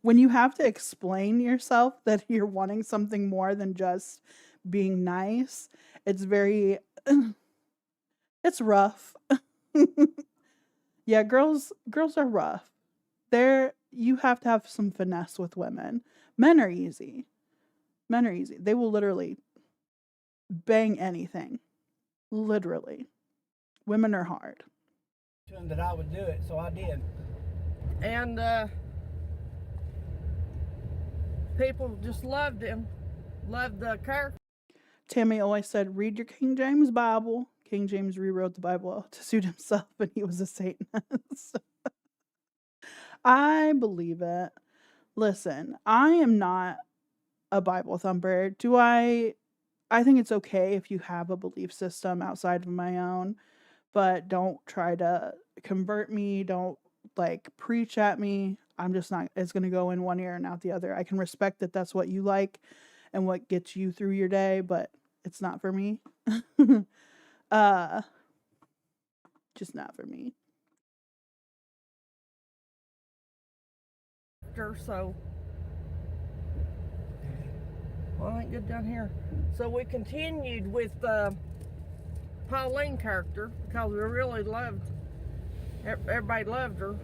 when you have to explain yourself that you're wanting something more than just being nice, it's very, it's rough. Yeah, girls are rough. You have to have some finesse with women. Men are easy. Men are easy. They will literally bang anything. Literally. Women are hard. That I would do it, so I did. And people just loved him, loved the character. Tammy always said, read your King James Bible. King James rewrote the Bible to suit himself, and he was a Satanist. I believe it. Listen, I am not a Bible thumper. I think it's okay if you have a belief system outside of my own, but don't try to convert me. Don't like preach at me. I'm just not, it's going to go in one ear and out the other. I can respect that that's what you like and what gets you through your day, but it's not for me. Just not for me. So, well, I ain't good down here. So we continued with Pauline character because we really loved, everybody loved her.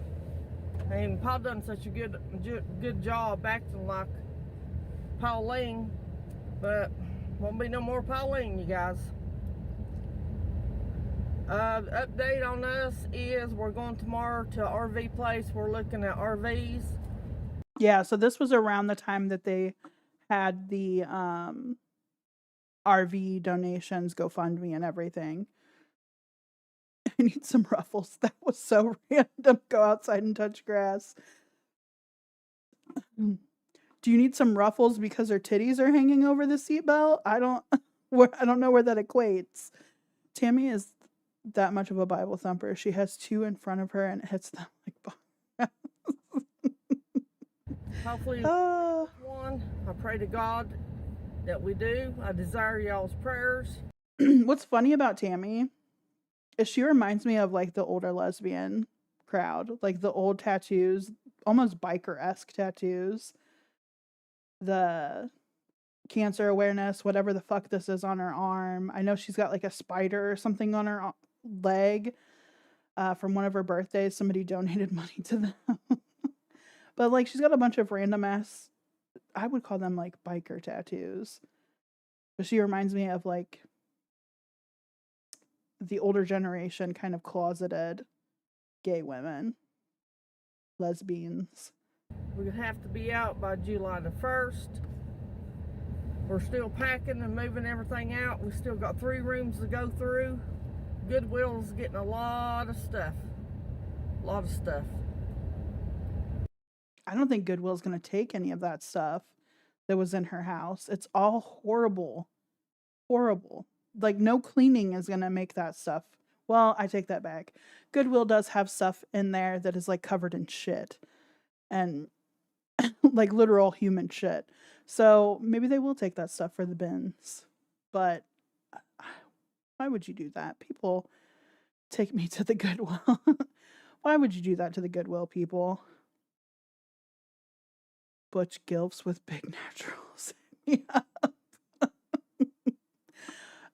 And Paul done such a good job acting like Pauline, but won't be no more Pauline, you guys. The update on us is we're going tomorrow to RV place. We're looking at RVs. Yeah, so this was around the time that they had the RV donations, GoFundMe and everything. I need some ruffles. That was so random. Go outside and touch grass. Do you need some ruffles because her titties are hanging over the seatbelt? I don't know where that equates. Tammy is that much of a Bible thumper. She has two in front of her and it hits them like Hopefully one. I pray to God that we do. I desire y'all's prayers. What's funny about Tammy is she reminds me of like the older lesbian crowd, like the old tattoos, almost biker-esque tattoos. The cancer awareness, whatever the fuck this is on her arm. I know she's got like a spider or something on her leg from one of her birthdays. Somebody donated money to them. But like she's got a bunch of random ass, I would call them like biker tattoos. But she reminds me of like the older generation kind of closeted gay women, lesbians. We have to be out by July the 1st. We're still packing and moving everything out. We still got 3 rooms to go through. Goodwill's getting a lot of stuff. I don't think Goodwill's going to take any of that stuff that was in her house. It's all horrible. Horrible. Like, no cleaning is going to make that stuff. Well, I take that back. Goodwill does have stuff in there that is, like, covered in shit. And, like, literal human shit. So, maybe they will take that stuff for the bins. But, why would you do that? People take me to the Goodwill. Why would you do that to the Goodwill, people? Butch gilfs with big naturals. Yeah.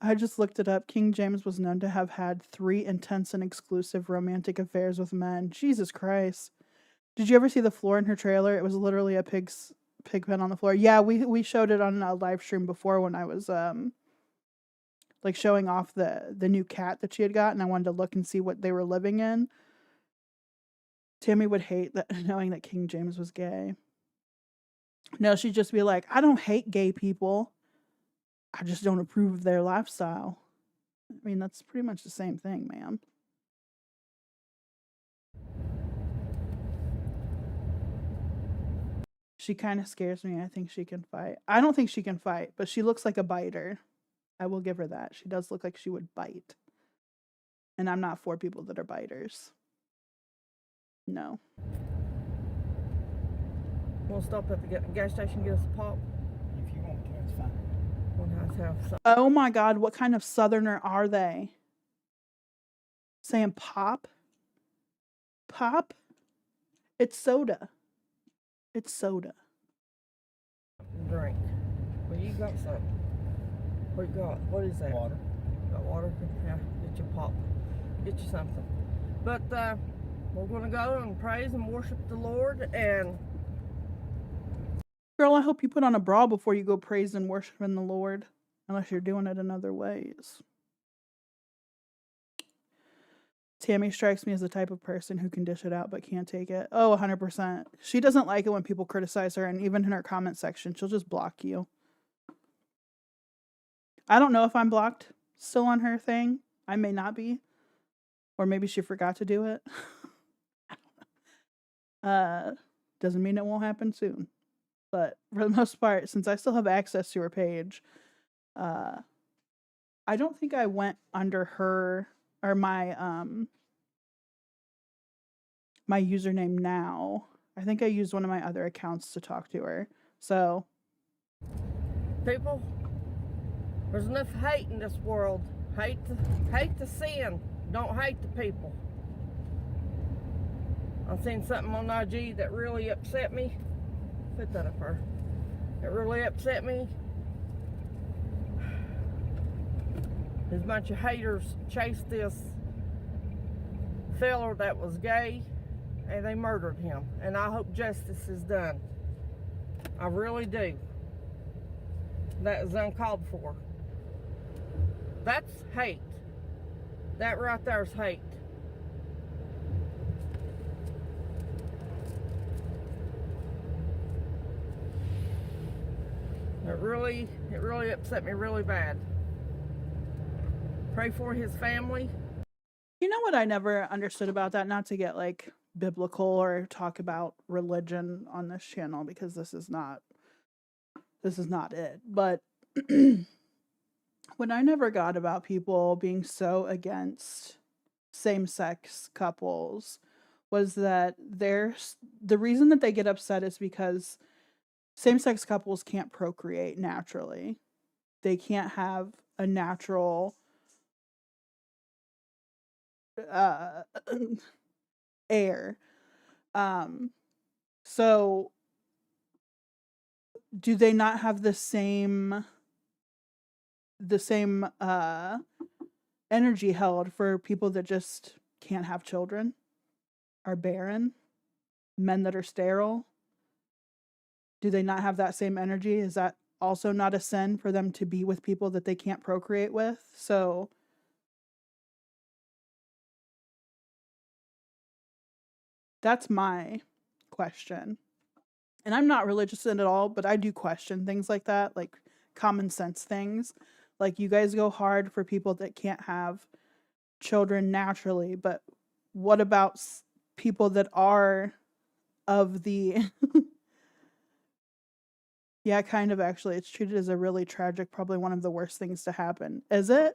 I just looked it up. King James was known to have had 3 intense and exclusive romantic affairs with men. Jesus Christ. Did you ever see the floor in her trailer? It was literally a pig pen on the floor. Yeah, we showed it on a live stream before when I was like showing off the new cat that she had got, and I wanted to look and see what they were living in. Tammy would hate that knowing that King James was gay. No, she'd just be like, I don't hate gay people. I just don't approve of their lifestyle. I mean, that's pretty much the same thing, ma'am. She kind of scares me. I think she can fight. I don't think she can fight, but she looks like a biter. I will give her that. She does look like she would bite. And I'm not for people that are biters. No. We'll stop at the gas station, get us a pop. If you want to, it's fine. We'll have some. Oh my God, what kind of southerner are they? Saying pop? Pop? It's soda. It's soda. Drink. Well, you got something. What you got? What is that? Water. Got water? Yeah, get your pop. Get you something. But we're going to go and praise and worship the Lord. And girl, I hope you put on a bra before you go praise and worshiping the Lord. Unless you're doing it in other ways. Tammy strikes me as the type of person who can dish it out but can't take it. Oh, 100%. She doesn't like it when people criticize her, and even in her comment section, she'll just block you. I don't know if I'm blocked still on her thing. I may not be. Or maybe she forgot to do it. I don't know. Doesn't mean it won't happen soon. But for the most part, since I still have access to her page, I don't think I went under her or my my username now. I think I used one of my other accounts to talk to her. So people, there's enough hate in this world. Hate the sin. Don't hate the people. I've seen something on IG that really upset me. Put that up there. It really upset me. There's a bunch of haters chased this fella that was gay, and they murdered him. And I hope justice is done. I really do. That is uncalled for. That's hate. That right there is hate. It really upset me really bad. Pray for his family. you know what I never understood about that? Not to get like biblical or talk about religion on this channel, because this is not it. But what I never got about people being so against same-sex couples was that the reason that they get upset is because same-sex couples can't procreate naturally. They can't have a natural heir. So do they not have the same energy held for people that just can't have children, are barren, men that are sterile? Do they not have that same energy? Is that also not a sin for them to be with people that they can't procreate with? So that's my question. And I'm not religious at all, but I do question things like that, like common sense things. Like, you guys go hard for people that can't have children naturally, but what about people that are of the yeah, kind of, actually. It's treated as a really tragic, probably one of the worst things to happen. Is it?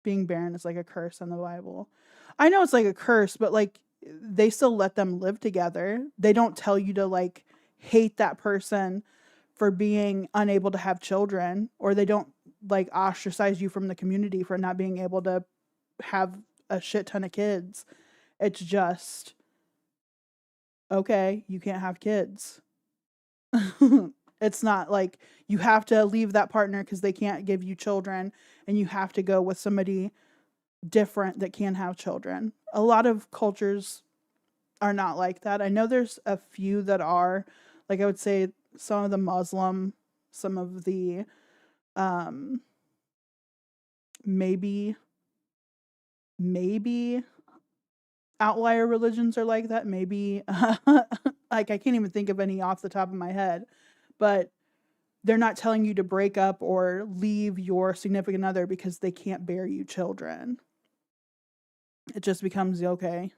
Being barren is like a curse in the Bible. I know it's like a curse, but like they still let them live together. They don't tell you to like hate that person for being unable to have children, or they don't like ostracize you from the community for not being able to have a shit ton of kids. It's just, okay, you can't have kids. It's not like you have to leave that partner because they can't give you children and you have to go with somebody different that can have children. A lot of cultures are not like that. I know there's a few that are. Like I would say some of the Muslim, some of the maybe outlier religions are like that. Maybe like I can't even think of any off the top of my head, but they're not telling you to break up or leave your significant other because they can't bear you children. It just becomes okay.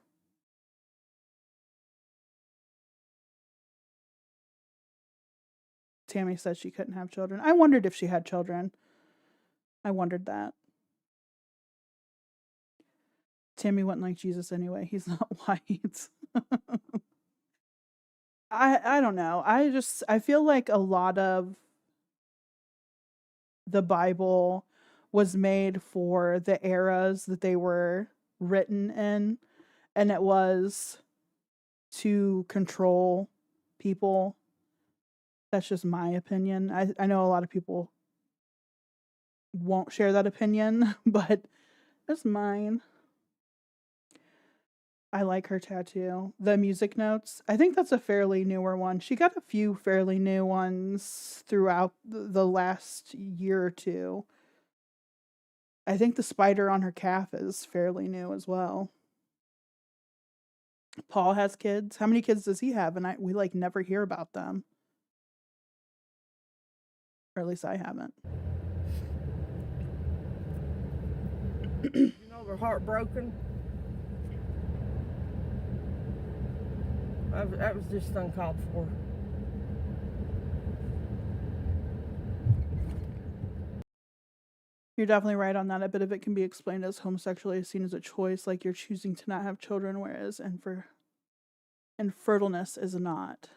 Tammy said she couldn't have children. I wondered if she had children. I wondered that. Tammy wouldn't like Jesus anyway. He's not white. I don't know. I feel like a lot of the Bible was made for the eras that they were written in, and it was to control people. That's just my opinion. I know a lot of people won't share that opinion, but that's mine. I like her tattoo. The music notes. I think that's a fairly newer one. She got a few fairly new ones throughout the last year or two. I think the spider on her calf is fairly new as well. Paul has kids. How many kids does he have? And we like never hear about them. Or at least I haven't. You know they're heartbroken. That was just uncalled for. You're definitely right on that. A bit of it can be explained as homosexuality is seen as a choice, like you're choosing to not have children, whereas infertileness is not.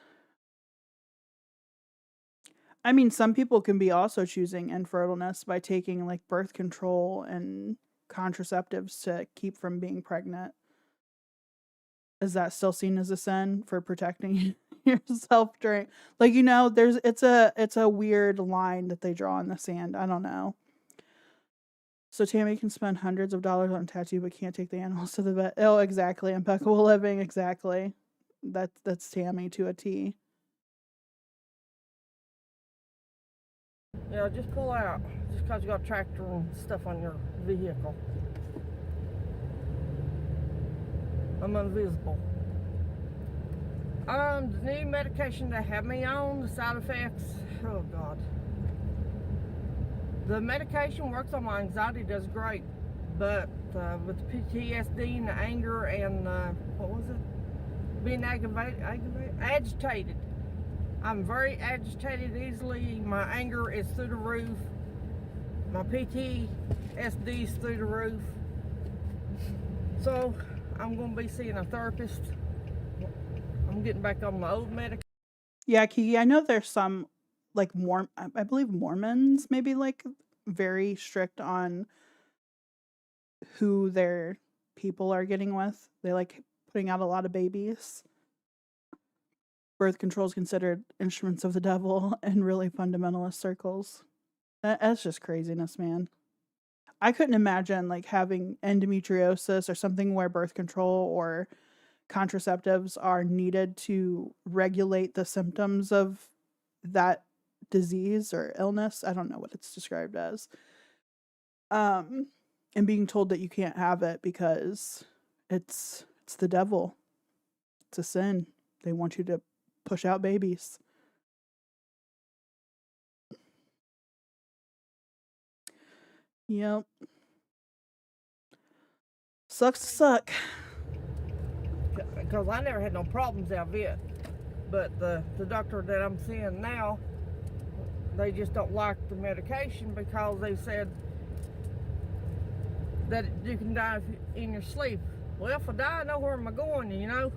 I mean, some people can be also choosing infertileness by taking like birth control and contraceptives to keep from being pregnant. Is that still seen as a sin for protecting yourself during, like, you know, it's a weird line that they draw in the sand. I don't know. So Tammy can spend hundreds of dollars on a tattoo but can't take the animals to the vet. Oh, exactly. Impeccable living, exactly. That's Tammy to a T. Yeah, just pull out. Just because you got a tractor and stuff on your vehicle. I'm invisible. The new medication they have me on, the side effects, oh God. The medication works on my anxiety, does great. But with the PTSD and the anger and, what was it? Being agitated. I'm very agitated easily. My anger is through the roof. My PTSD is through the roof. So I'm going to be seeing a therapist. I'm getting back on my old medication. Yeah, Kiki, I know there's some, like, I believe Mormons maybe, like, very strict on who their people are getting with. They like putting out a lot of babies. Birth control is considered instruments of the devil in really fundamentalist circles. That's just craziness, man. I couldn't imagine like having endometriosis or something where birth control or contraceptives are needed to regulate the symptoms of that disease or illness. I don't know what it's described as. And being told that you can't have it because it's the devil. It's a sin. They want you to push out babies. Yep. Sucks to suck. Because I never had no problems out of it. But the doctor that I'm seeing now, they just don't like the medication because they said that you can die in your sleep. Well, if I die, I know where am I going, you know?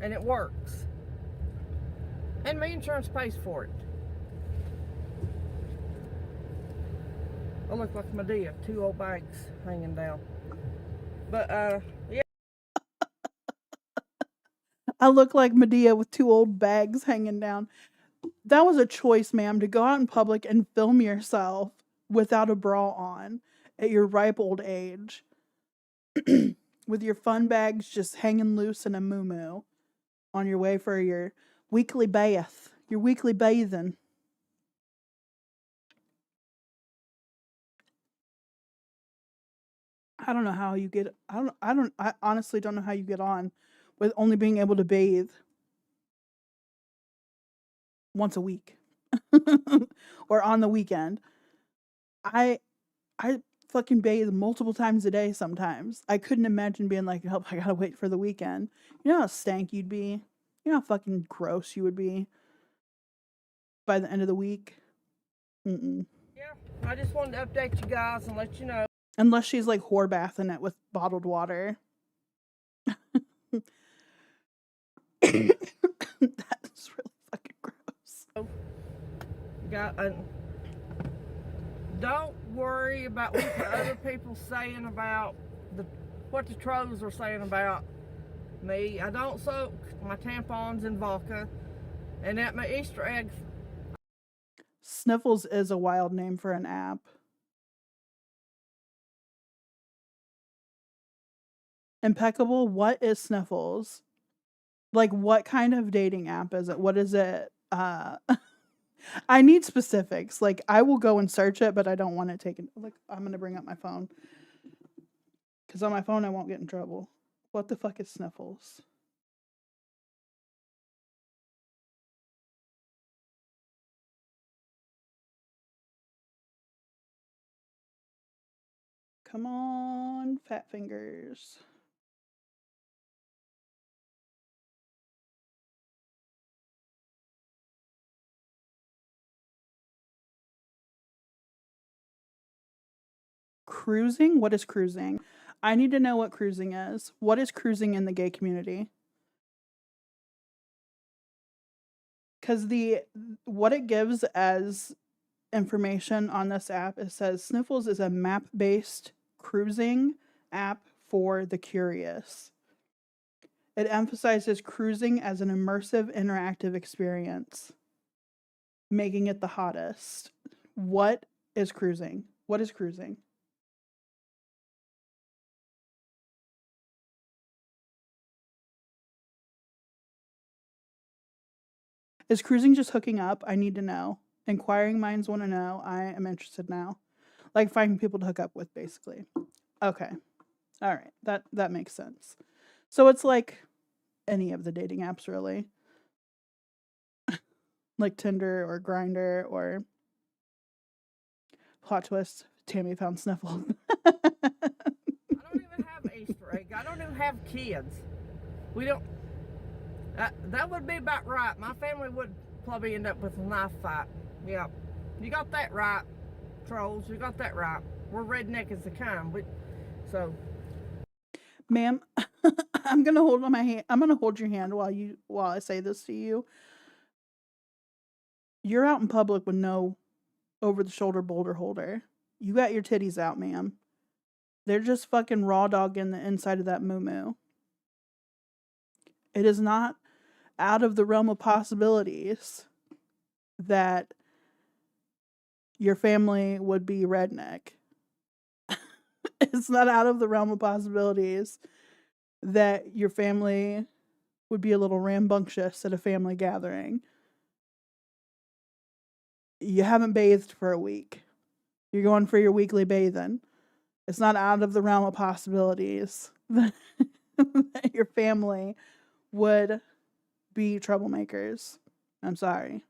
And it works. And my insurance pays for it. I look like Medea, 2 old bags hanging down. But, yeah. I look like Medea with 2 old bags hanging down. That was a choice, ma'am, to go out in public and film yourself without a bra on at your ripe old age. With your fun bags just hanging loose in a moo-moo on your way for your weekly bath, your weekly bathing. I don't know how you get, I honestly don't know how you get on with only being able to bathe once a week or on the weekend. I fucking bathe multiple times a day sometimes. I couldn't imagine being like, oh, I gotta wait for the weekend. You know how stank you'd be? You know how fucking gross you would be by the end of the week? Mm-mm. Yeah, I just wanted to update you guys and let you know. Unless she's like whore bathing it with bottled water. That's really fucking gross. Don't worry about what the other people saying about what the trolls are saying about me. I don't soak my tampons in vodka, and at my Easter egg. Sniffles is a wild name for an app. Impeccable. What is Sniffles? Like, what kind of dating app is it? What is it? I need specifics. Like, I will go and search it, but I don't want it taken. Like, I'm going to bring up my phone. Because on my phone, I won't get in trouble. What the fuck is Sniffles? Come on, fat fingers. Cruising? What is cruising? I need to know what cruising is. What is cruising in the gay community? Because what it gives as information on this app, it says Sniffles is a map-based cruising app for the curious. It emphasizes cruising as an immersive, interactive experience, making it the hottest. What is cruising? What is cruising? Is cruising just hooking up? I need to know. Inquiring minds want to know. I am interested now. Like finding people to hook up with, basically. Okay. All right. That makes sense. So it's like any of the dating apps, really. Like Tinder or Grindr or plot twist. Tammy found Sniffle. I don't even have Easter egg. I don't even have kids. We don't. That would be about right. My family would probably end up with a knife fight. Yeah, you got that right, trolls. You got that right. We're redneck as they come. So, ma'am, I'm gonna hold on my hand. I'm gonna hold your hand while I say this to you. You're out in public with no over-the-shoulder boulder holder. You got your titties out, ma'am. They're just fucking raw dogging the inside of that moo-moo. It is not out of the realm of possibilities that your family would be redneck. It's not out of the realm of possibilities that your family would be a little rambunctious at a family gathering. You haven't bathed for a week. You're going for your weekly bathing. It's not out of the realm of possibilities that your family would be troublemakers. I'm sorry.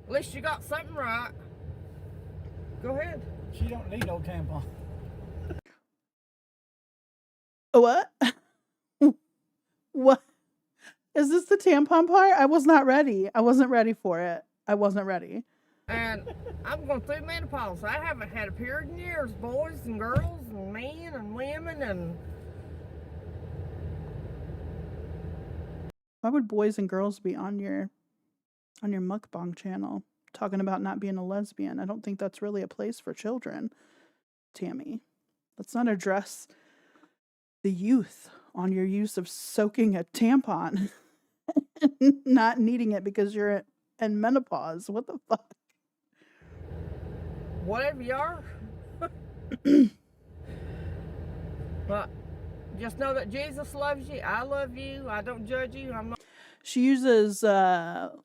At least you got something right. Go ahead. She don't need no tampon. What? What? Is this the tampon part? I was not ready. I wasn't ready for it. I wasn't ready. And I'm going through menopause. I haven't had a period in years. Boys and girls and men and women and... Why would boys and girls be on your mukbang channel talking about not being a lesbian? I don't think that's really a place for children, Tammy. Let's not address the youth on your use of soaking a tampon. Not needing it because you're and menopause. What the fuck? Whatever you are. But just know that Jesus loves you. I love you. I don't judge you. I'm not. She uses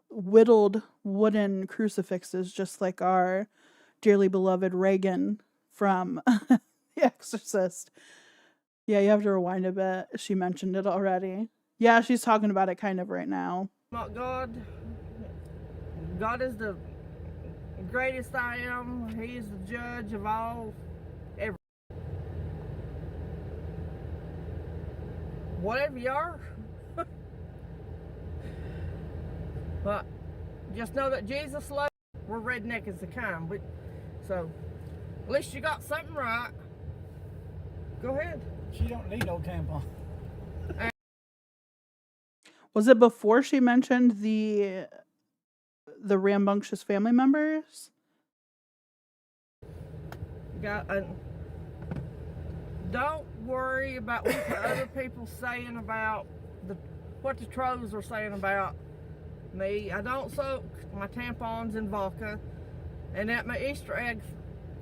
whittled wooden crucifixes, just like our dearly beloved Reagan from The Exorcist. Yeah, you have to rewind a bit. She mentioned it already. Yeah, she's talking about it kind of right now. Not God. God is the greatest I am. He is the judge of all. Whatever you are. But just know that Jesus loves you. We're redneck as the kind. So at least you got something right. Go ahead. She don't need no tampon. Was it before she mentioned the rambunctious family members? Don't worry about what the other people saying about what the trolls are saying about me. I don't soak my tampons in vodka, and at my Easter eggs,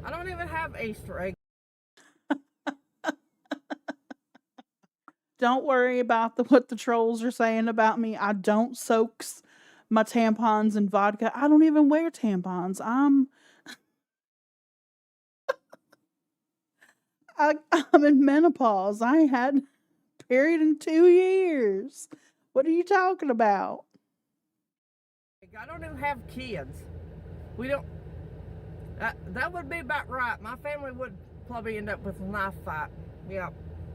I don't even have Easter eggs. Don't worry about what the trolls are saying about me. I don't soak my tampons in vodka. I don't even wear tampons. I'm in menopause. I ain't had a period in 2 years. What are you talking about? I don't even have kids. We don't. That would be about right. My family would probably end up with a knife fight. Yeah,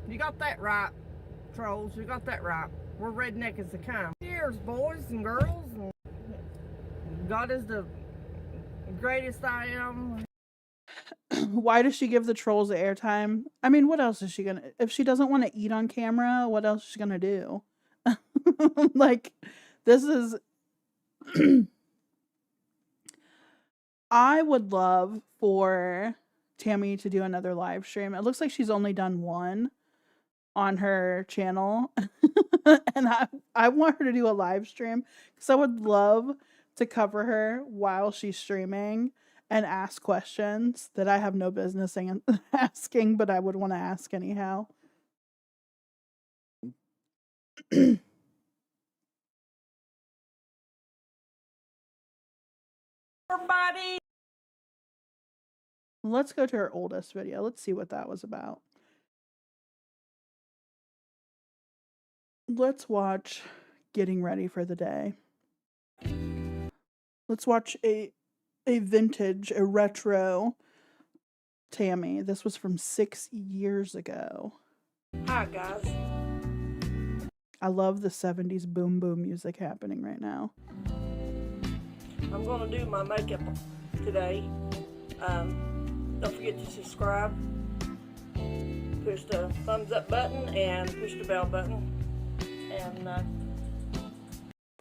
you got that right, trolls. You got that right. We're redneck as the kind. Cheers, boys and girls. And God is the greatest I am. Why does she give the trolls the airtime? I mean, what else is she gonna... If she doesn't want to eat on camera, what else is she gonna do? Like, this is... I would love for Tammy to do another live stream. It looks like she's only done one on her channel. And I want her to do a live stream because I would love to cover her while she's streaming and ask questions that I have no business asking, but I would want to ask anyhow. Everybody. Let's go to her oldest video. Let's see what that was about. Let's watch Getting Ready for the Day. Let's watch a vintage, a retro Tammy. This was from 6 years ago. Hi, guys. I love the 70s boom boom music happening right now. I'm going to do my makeup today. Don't forget to subscribe. Push the thumbs up button and push the bell button. And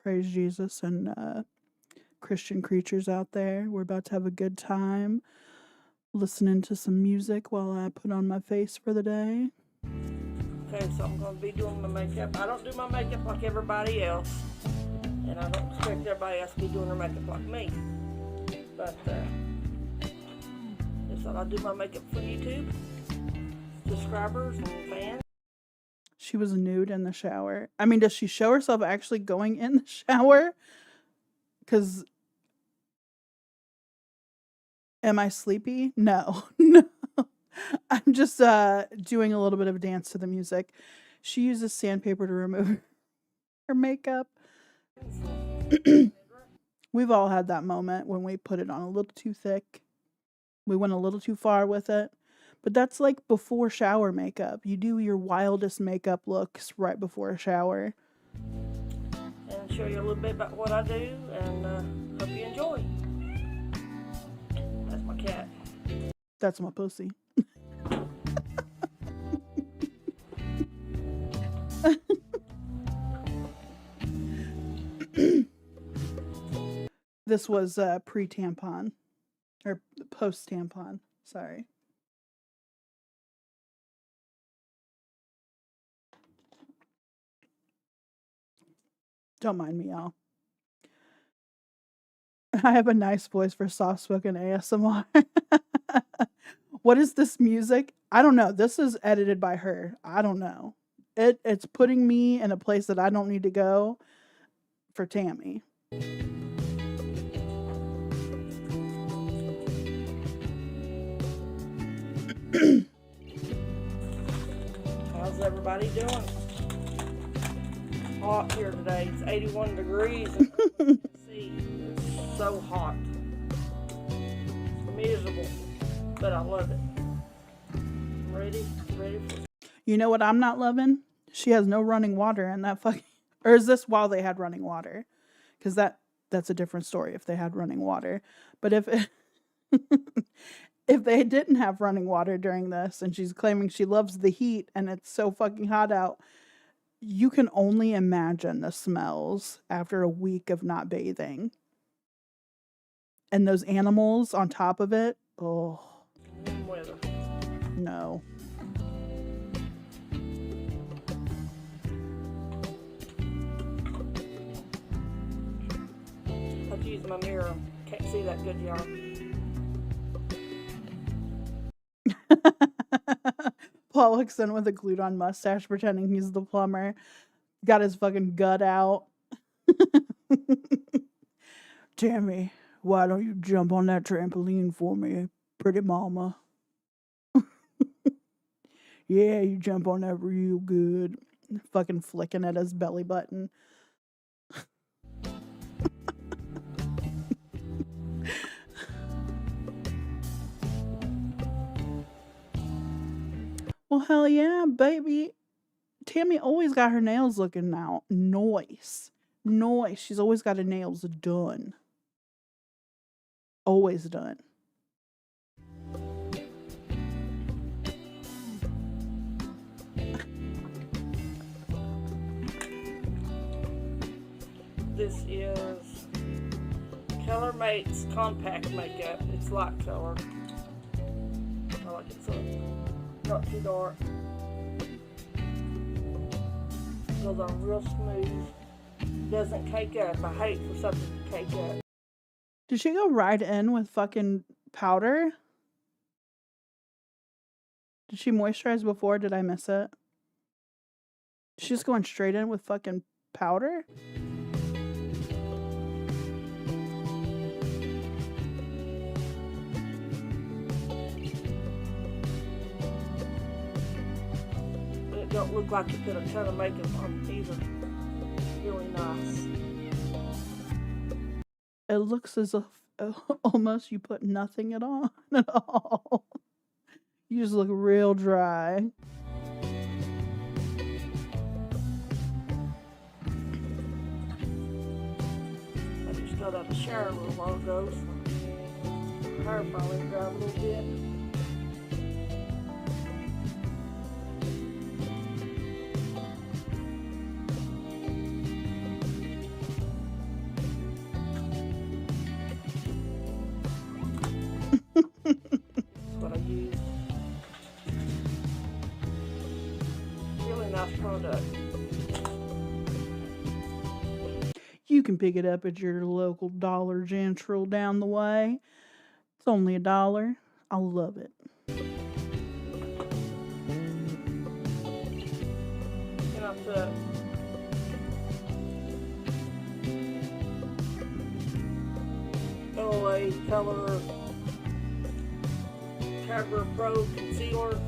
Praise Jesus and Christian creatures out there. We're about to have a good time listening to some music while I put on my face for the day. okay, so I'm going to be doing my makeup. I don't do my makeup like everybody else. And I don't expect everybody else to be doing their makeup like me. But just thought I'd do my makeup for YouTube. Subscribers and fans. She was nude in the shower. I mean, does she show herself actually going in the shower? Because... Am I sleepy? No. No. I'm just doing a little bit of a dance to the music. She uses sandpaper to remove her makeup. We've all had that moment when we put it on a little too thick. We went a little too far with it. But that's like before shower makeup. You do your wildest makeup looks right before a shower. And show you a little bit about what I do, and hope you enjoy. That's my cat. That's my pussy. This was pre-tampon. Or post-tampon. Sorry. Don't mind me, y'all. I have a nice voice for soft-spoken ASMR. What is this music? I don't know. This is edited by her. I don't know. It's putting me in a place that I don't need to go for Tammy. How's everybody doing? Hot here today. It's 81 degrees. It's so hot. It's miserable, but I love it. I'm ready for. You know what I'm not loving? She has no running water in that fucking. Or is this while they had running water? Because that's a different story if they had running water. But if if they didn't have running water during this, and she's claiming she loves the heat and it's so fucking hot out, you can only imagine the smells after a week of not bathing. And those animals on top of it. Oh. Weather. No. I have to use my mirror. Can't see that good, y'all. Paul looks in with a glued on mustache pretending he's the plumber. Got his fucking gut out. Tammy, why don't you jump on that trampoline for me, pretty mama? Yeah, you jump on that real good. Fucking flicking at his belly button. Well, hell yeah, baby. Tammy always got her nails looking out. Nice. Nice. She's always got her nails done. Always done. This is Color Mates Compact Makeup. It's light color. I like it so not too dark. Goes on real smooth. Doesn't cake up. I hate for something to cake up. Did she go right in with fucking powder? Did she moisturize before? Did I miss it? She's going straight in with fucking powder? It don't look like you put a ton of makeup on either. Really nice. It looks as if almost you put nothing on at all. You just look real dry. I just got out of the shower a little while ago, so hair probably dried a little bit. What I use. Really nice product. You can pick it up at your local Dollar General down the way. It's only $1. I love it. And I put LA Color Cover Pro Concealer.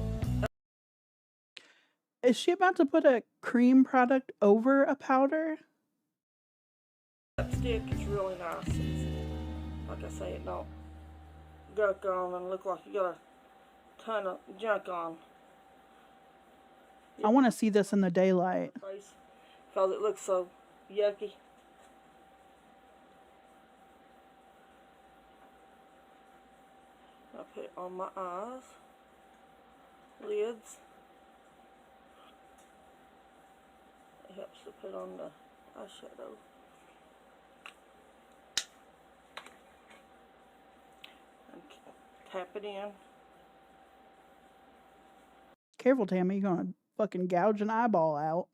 Is she about to put a cream product over a powder? That stick is really nice. It's, like I say, it don't gunk on and look like you got a ton of junk on. I want to see this in the daylight. Because it looks so yucky. I put it on my eyes, lids. It helps to put on the eyeshadow. And tap it in. Careful, Tammy. You're going to fucking gouge an eyeball out.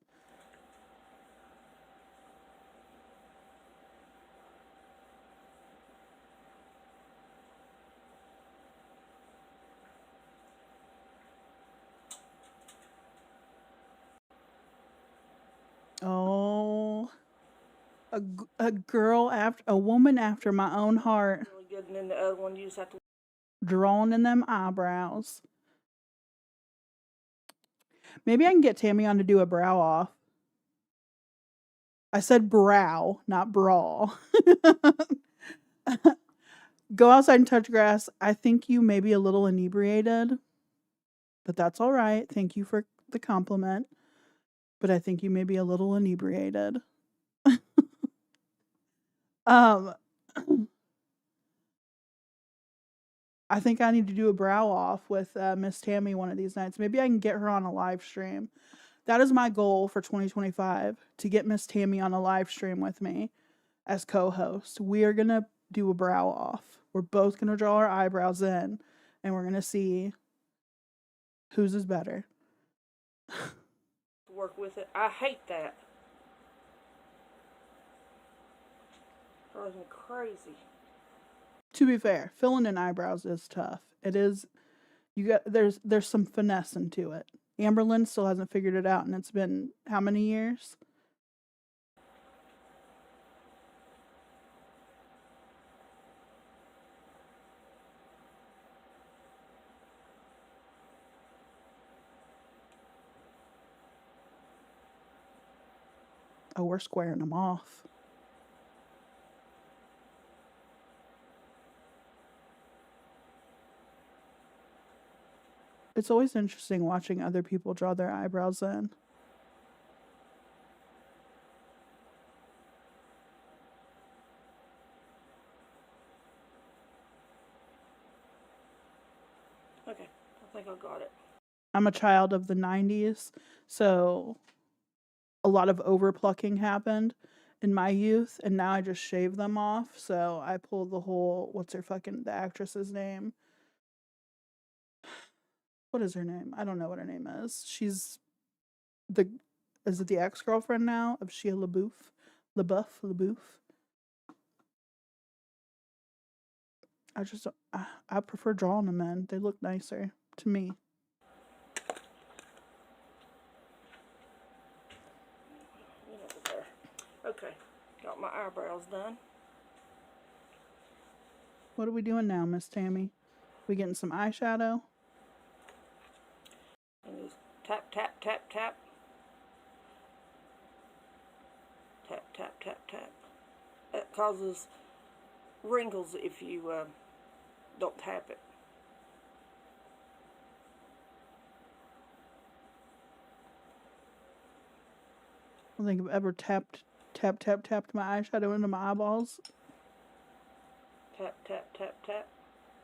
a woman after my own heart. Really good, and then the other one you just have to. Drawing in them eyebrows. Maybe I can get Tammy on to do a brow off. I said brow, not brawl. Go outside and touch grass. I think you may be a little inebriated, but that's all right. Thank you for the compliment. But I think you may be a little inebriated. I think I need to do a brow off with Miss Tammy one of these nights. Maybe I can get her on a live stream. That is my goal for 2025, to get Miss Tammy on a live stream with me as co-host. We are going to do a brow off. We're both going to draw our eyebrows in, and we're going to see whose is better. Work with it. I hate that. Drives me crazy. To be fair, filling in eyebrows is tough. It is. There's some finesse into it. Amberlynn still hasn't figured it out, and it's been how many years? Oh, we're squaring them off. It's always interesting watching other people draw their eyebrows in. Okay, I think I got it. I'm a child of the 90s, so a lot of overplucking happened in my youth, and now I just shave them off. So I pull the whole, the actress's name? What is her name? I don't know what her name is. Is it the ex-girlfriend now of Shia LaBeouf? I prefer drawing them in. They look nicer to me. Okay, got my eyebrows done. What are we doing now, Miss Tammy? We getting some eyeshadow? And just tap, tap, tap, tap. Tap, tap, tap, tap. That causes wrinkles if you don't tap it. I don't think I've ever tapped my eyeshadow into my eyeballs. Tap, tap, tap, tap.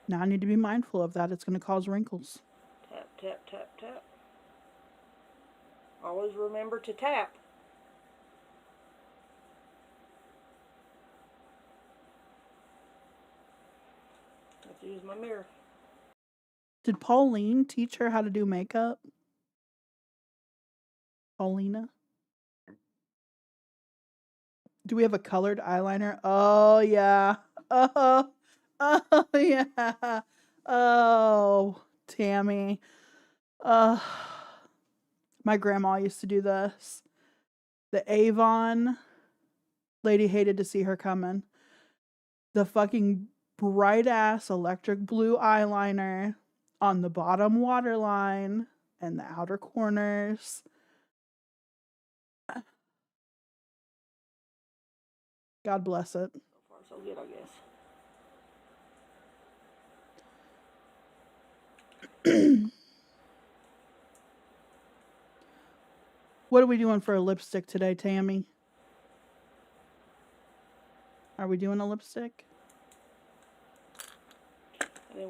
Now I need to be mindful of that. It's going to cause wrinkles. Tap, tap, tap, tap. Always remember to tap. Let's use my mirror. Did Pauline teach her how to do makeup? Paulina? Do we have a colored eyeliner? Oh, yeah. Oh, yeah. Oh, Tammy. My grandma used to do this. The Avon lady hated to see her coming. The fucking bright-ass electric blue eyeliner on the bottom waterline and the outer corners. God bless it. So far, so good, I guess. What are we doing for a lipstick today, Tammy? Are we doing a lipstick?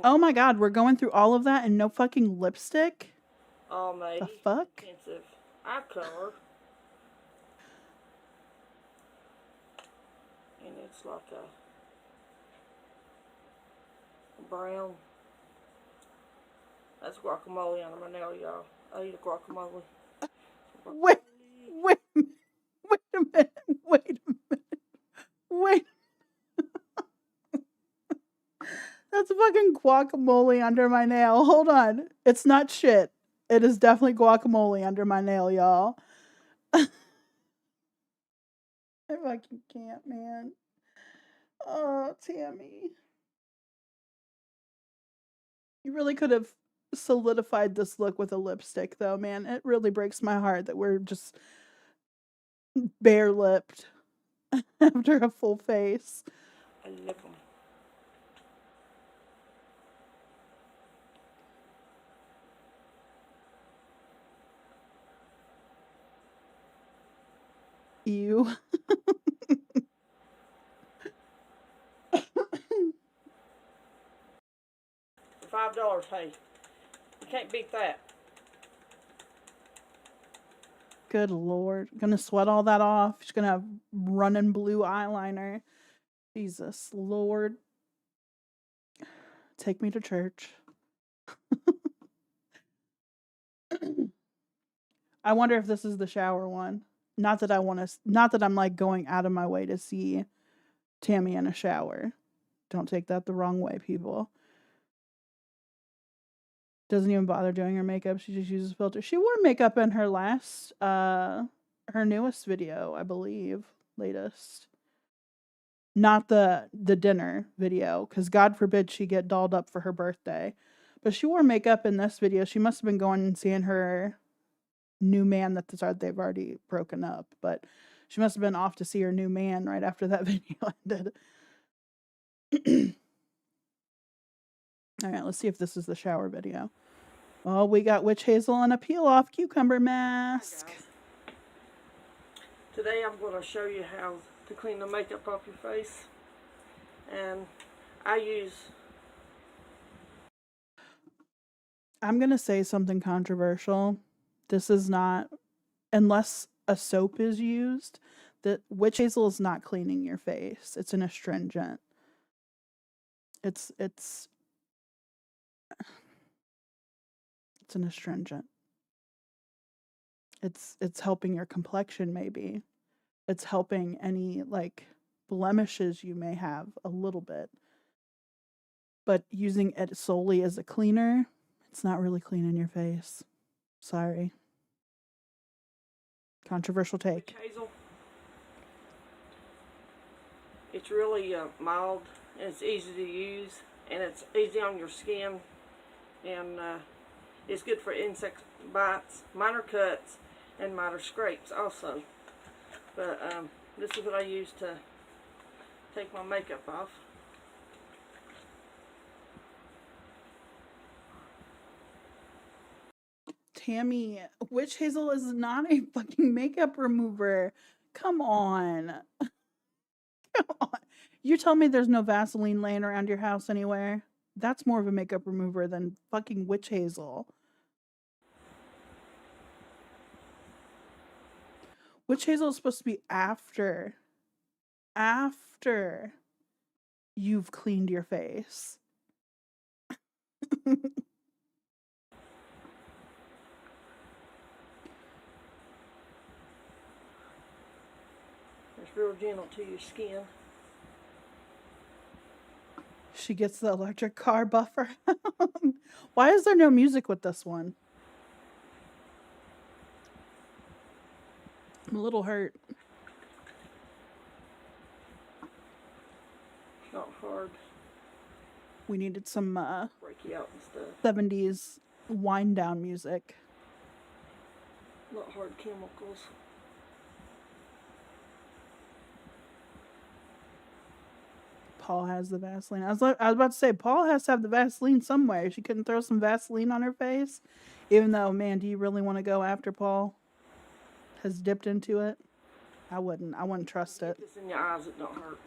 Oh my God, we're going through all of that and no fucking lipstick? Almighty. The fuck? Intensive eye color. And it's like a brown. That's guacamole under my nail, y'all. I eat a guacamole. Wait a minute. That's fucking guacamole under my nail. Hold on. It's not shit. It is definitely guacamole under my nail, y'all. I fucking fucking can't, man. Oh, Tammy. You really could have solidified this look with a lipstick, though, man. It really breaks my heart that we're just bare-lipped after a full face. I lick them. Ew. $5, hey. You can't beat that. Good lord. Gonna sweat all that off. She's gonna have running blue eyeliner. Jesus Lord. Take me to church. I wonder if this is the shower one. Not that I'm like going out of my way to see Tammy in a shower. Don't take that the wrong way, people. Doesn't even bother doing her makeup. She just uses filters. She wore makeup in her last, her newest video, I believe. Latest. Not the dinner video, because God forbid she get dolled up for her birthday. But she wore makeup in this video. She must have been going and seeing her new man that they've already broken up. But she must have been off to see her new man right after that video ended. All right, let's see if this is the shower video. Oh, we got witch hazel and a peel-off cucumber mask. Today I'm going to show you how to clean the makeup off your face. And I'm going to say something controversial. This is not, unless a soap is used, that witch hazel is not cleaning your face. It's an astringent. It's an astringent. It's helping your complexion, maybe. It's helping any like blemishes you may have a little bit. But using it solely as a cleaner, it's not really cleaning your face. Sorry. Controversial take. hazel. It's really mild, and it's easy to use, and it's easy on your skin, and it's good for insect bites, minor cuts, and minor scrapes also. But this is what I use to take my makeup off. Tammy, witch hazel is not a fucking makeup remover. Come on. Come on. You're telling me there's no Vaseline laying around your house anywhere? That's more of a makeup remover than fucking witch hazel. Witch hazel is supposed to be after you've cleaned your face. It's real gentle to your skin. She gets the electric car buffer. Why is there no music with this one? I'm a little hurt. Not hard. We needed some Break you out and stuff. 70s wind down music. Not hard chemicals. Paul has the Vaseline. I was about to say, Paul has to have the Vaseline somewhere. She couldn't throw some Vaseline on her face. Even though, man, do you really want to go after Paul? Has dipped into it? I wouldn't trust it. Get this in your eyes, it don't hurt.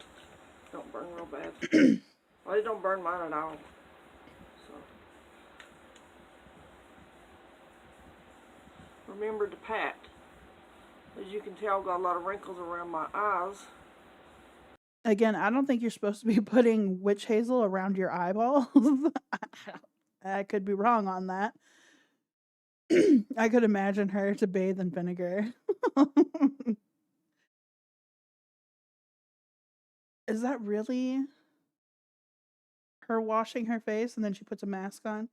Don't burn real bad. Well, it don't burn mine at all. So remember to pat. As you can tell, I've got a lot of wrinkles around my eyes. Again, I don't think you're supposed to be putting witch hazel around your eyeballs. I could be wrong on that. I could imagine her to bathe in vinegar. Is that really her washing her face and then she puts a mask on?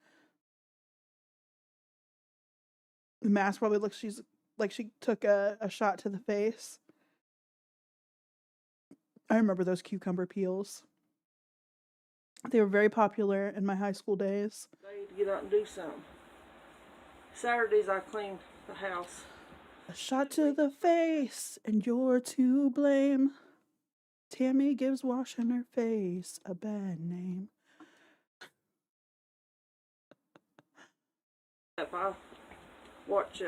The mask probably looks like she took a shot to the face. I remember those cucumber peels. They were very popular in my high school days. I need to get out and do something. Saturdays I clean the house. A shot to the face, and you're to blame. Tammy gives washing her face a bad name. If I watch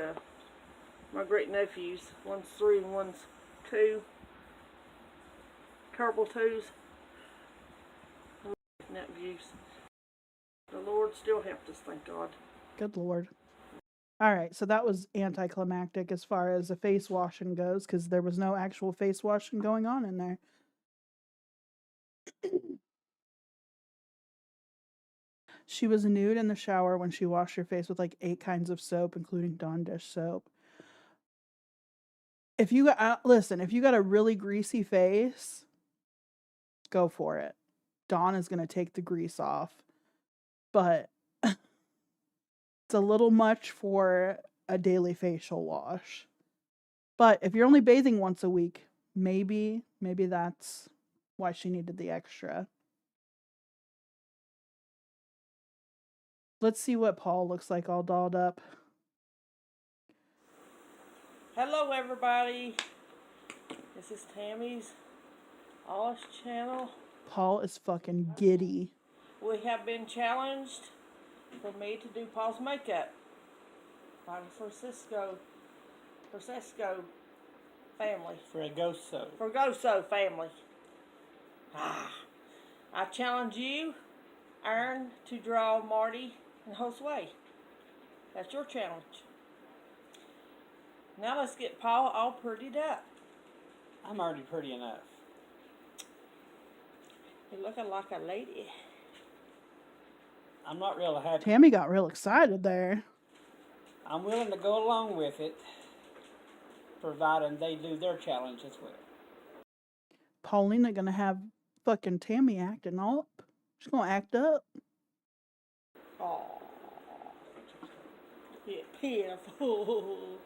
my great nephews, one's 3 and one's 2, terrible 2s, nephews. The Lord still helped us, thank God. Good Lord. All right, so that was anticlimactic as far as the face washing goes, because there was no actual face washing going on in there. She was nude in the shower when she washed her face with like 8 kinds of soap, including Dawn dish soap. If you got, listen, if you got a really greasy face, go for it. Dawn is going to take the grease off. But it's a little much for a daily facial wash. But if you're only bathing once a week, maybe that's why she needed the extra. Let's see what Paul looks like all dolled up. Hello everybody. This is Tammy's Alice channel. Paul is fucking giddy. We have been challenged for me to do Paul's makeup by the Francisco family. Fragoso family. I challenge you, Aaron, to draw Marty and Josue. That's your challenge. Now let's get Paul all prettied up. I'm already pretty enough. You're looking like a lady. I'm not real happy. Tammy got real excited there. I'm willing to go along with it, providing they do their challenge as well. Paulina gonna have fucking Tammy acting up. She's gonna act up. Oh, you're pitiful.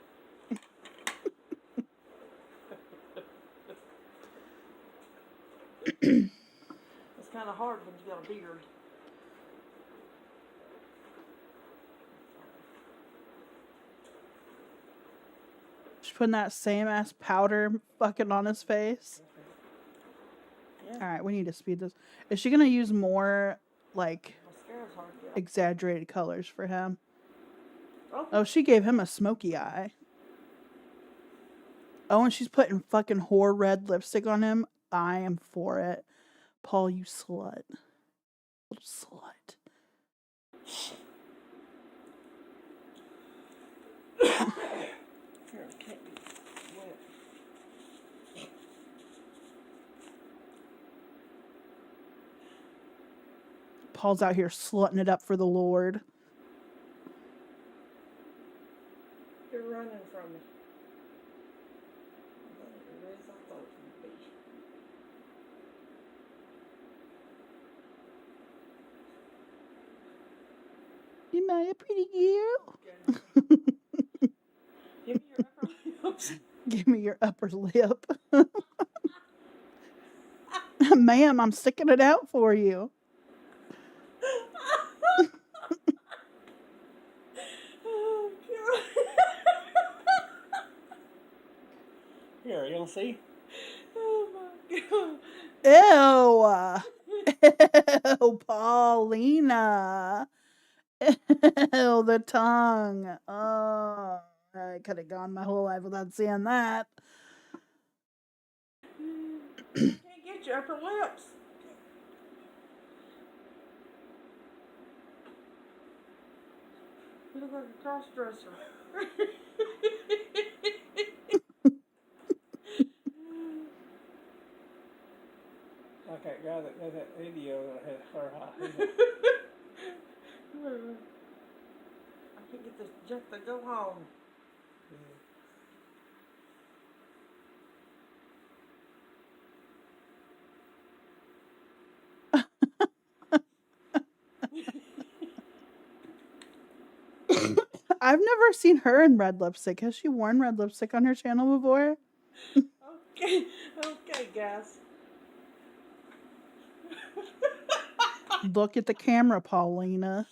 It's kind of hard when you got a beard. She's putting that same ass powder fucking on his face. Yeah. Alright, we need to speed this. Is she gonna use more, like, Mascara's hard to get. exaggerated colors for him? Oh. Oh, she gave him a smoky eye. Oh, and she's putting fucking whore red lipstick on him. I am for it. Paul, you slut. Little slut. Here, it can't be wet. Paul's out here slutting it up for the Lord. You're running from me. It is, I thought it would be. You know, you're pretty girl. Give me your upper lips. Give me your upper lip. Ma'am, I'm sticking it out for you. Oh, God. Here, you don't see? Oh, my God. Ew. Ew, Paulina. Ew, the tongue. Oh, I could have gone my whole life without seeing that. You can't get your upper lips. You look like a cross-dresser. Like that guy that did that video that had her high. I can't get this jet to go home. I've never seen her in red lipstick. Has she worn red lipstick on her channel before? Okay, guys. Look at the camera, Paulina.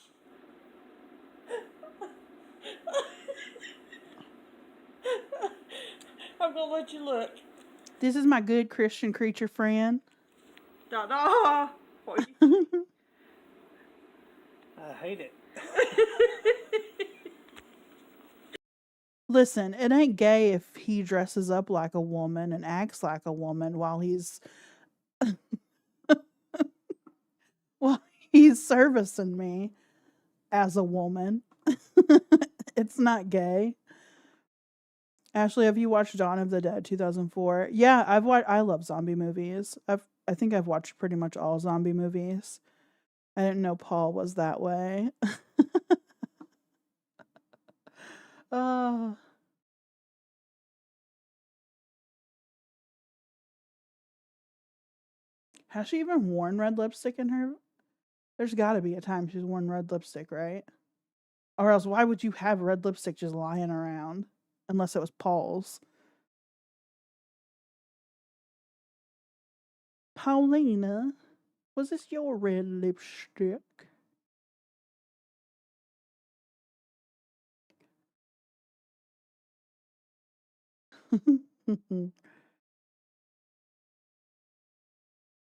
I'm gonna let you look. This is my good Christian creature friend. Da-da! I hate it. Listen, it ain't gay if he dresses up like a woman and acts like a woman while he's servicing me as a woman. It's not gay. Ashley, have you watched Dawn of the Dead 2004? Yeah, I've watched. I love zombie movies. I think I've watched pretty much all zombie movies. I didn't know Paul was that way. Oh. Has she even worn red lipstick in her? There's got to be a time she's worn red lipstick, right? Or else why would you have red lipstick just lying around? Unless it was Paul's. Paulina, was this your red lipstick?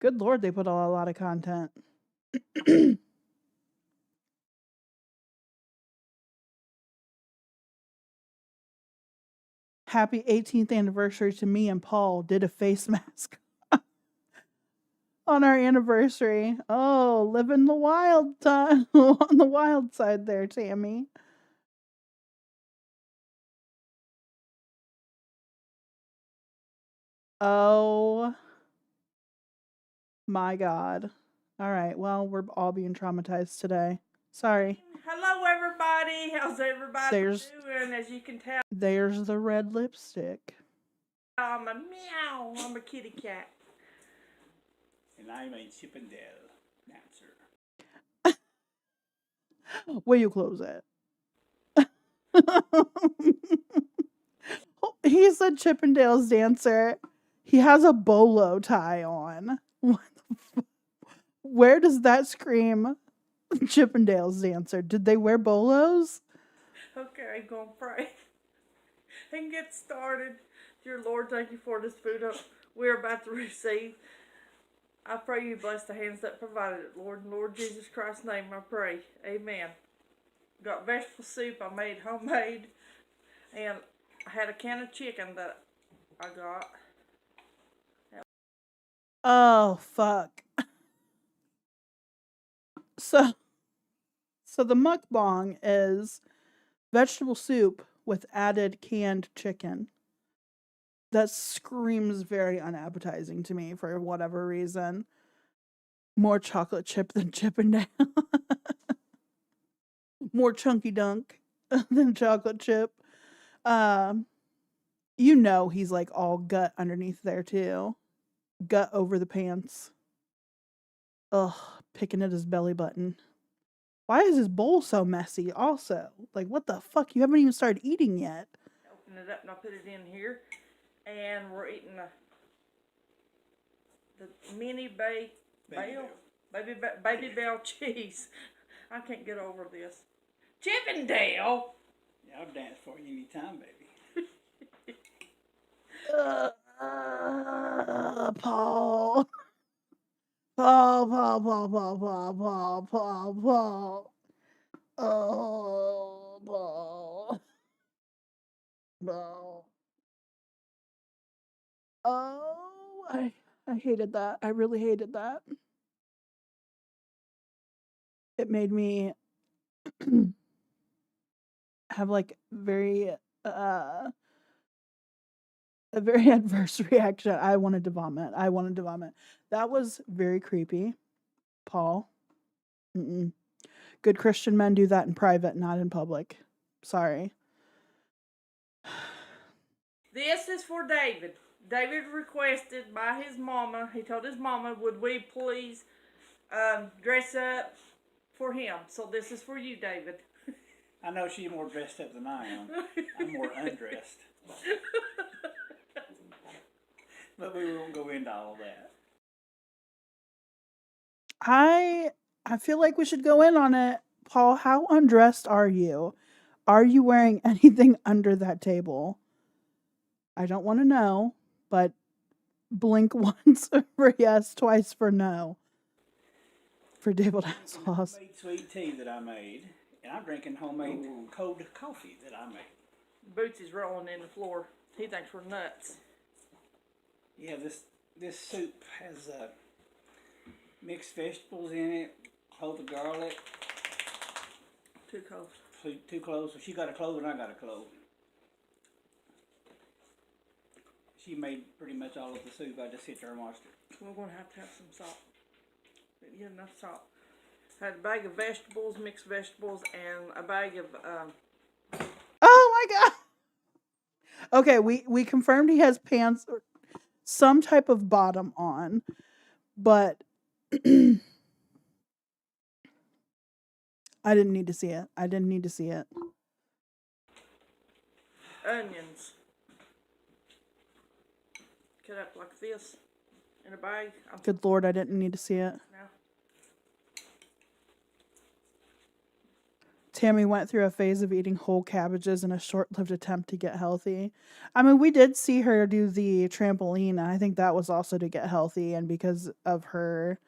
Good Lord, they put a lot of content. Happy 18th anniversary to me and Paul. Did a face mask on our anniversary. Oh, living the wild time on the wild side there, Tammy. Oh my God. All right. Well, we're all being traumatized today. Sorry. Hello, everybody. How's everybody doing? As you can tell, There's the red lipstick. I'm a meow. I'm a kitty cat. And I'm a Chippendale dancer. Will you close it? He's a Chippendales dancer. He has a bolo tie on. What the Where does that scream Chippendales dancer? Did they wear bolos? Okay, I'm going to pray and get started. Dear Lord, thank you for this food we're about to receive. I pray you bless the hands that provided it, Lord. In Lord Jesus Christ's name I pray. Amen. Got vegetable soup I made homemade. And I had a can of chicken that I got. Oh, fuck. So the mukbang is vegetable soup with added canned chicken. That screams very unappetizing to me for whatever reason. More chocolate chip than Chippendale. More chunky dunk than chocolate chip. You know he's like all gut underneath there too. Gut over the pants. Ugh, picking at his belly button. Why is his bowl so messy also? Like, what the fuck? You haven't even started eating yet. Open it up and I'll put it in here. And we're eating the mini baby bell cheese. I can't get over this. Chippendale! Yeah, I'll dance for you anytime, baby. Paul. Paul. Oh, Paul. Paul. Oh, I hated that. I really hated that. It made me have like a very adverse reaction. I wanted to vomit. That was very creepy, Paul. Mm-mm. Good Christian men do that in private, not in public. Sorry. This is for David. David requested by his mama. He told his mama, would we please dress up for him? So this is for you, David. I know she's more dressed up than I am. I'm more undressed. But we won't go into all of that. I feel like we should go in on it. Paul, how undressed are you? Are you wearing anything under that table? I don't want to know, but blink once for yes, twice for no. For deviled applesauce. Homemade sweet tea that I made, and I'm drinking homemade cold coffee that I made. Boots is rolling in the floor. He thinks we're nuts. Yeah, this soup has mixed vegetables in it, clove of garlic. Two cloves. Two cloves. So she got a clove and I got a clove. She made pretty much all of the soup. I just sit there and watched it. We're going to have some salt. Didn't get enough salt. Had a bag of vegetables, mixed vegetables, and a bag of... Oh my god! Okay, we confirmed he has pants or some type of bottom on, but I didn't need to see it. I didn't need to see it. Onions. Cut up like this in a bag. Good lord, I didn't need to see it. No. Tammy went through a phase of eating whole cabbages in a short-lived attempt to get healthy. I mean, we did see her do the trampoline, and I think that was also to get healthy and because of her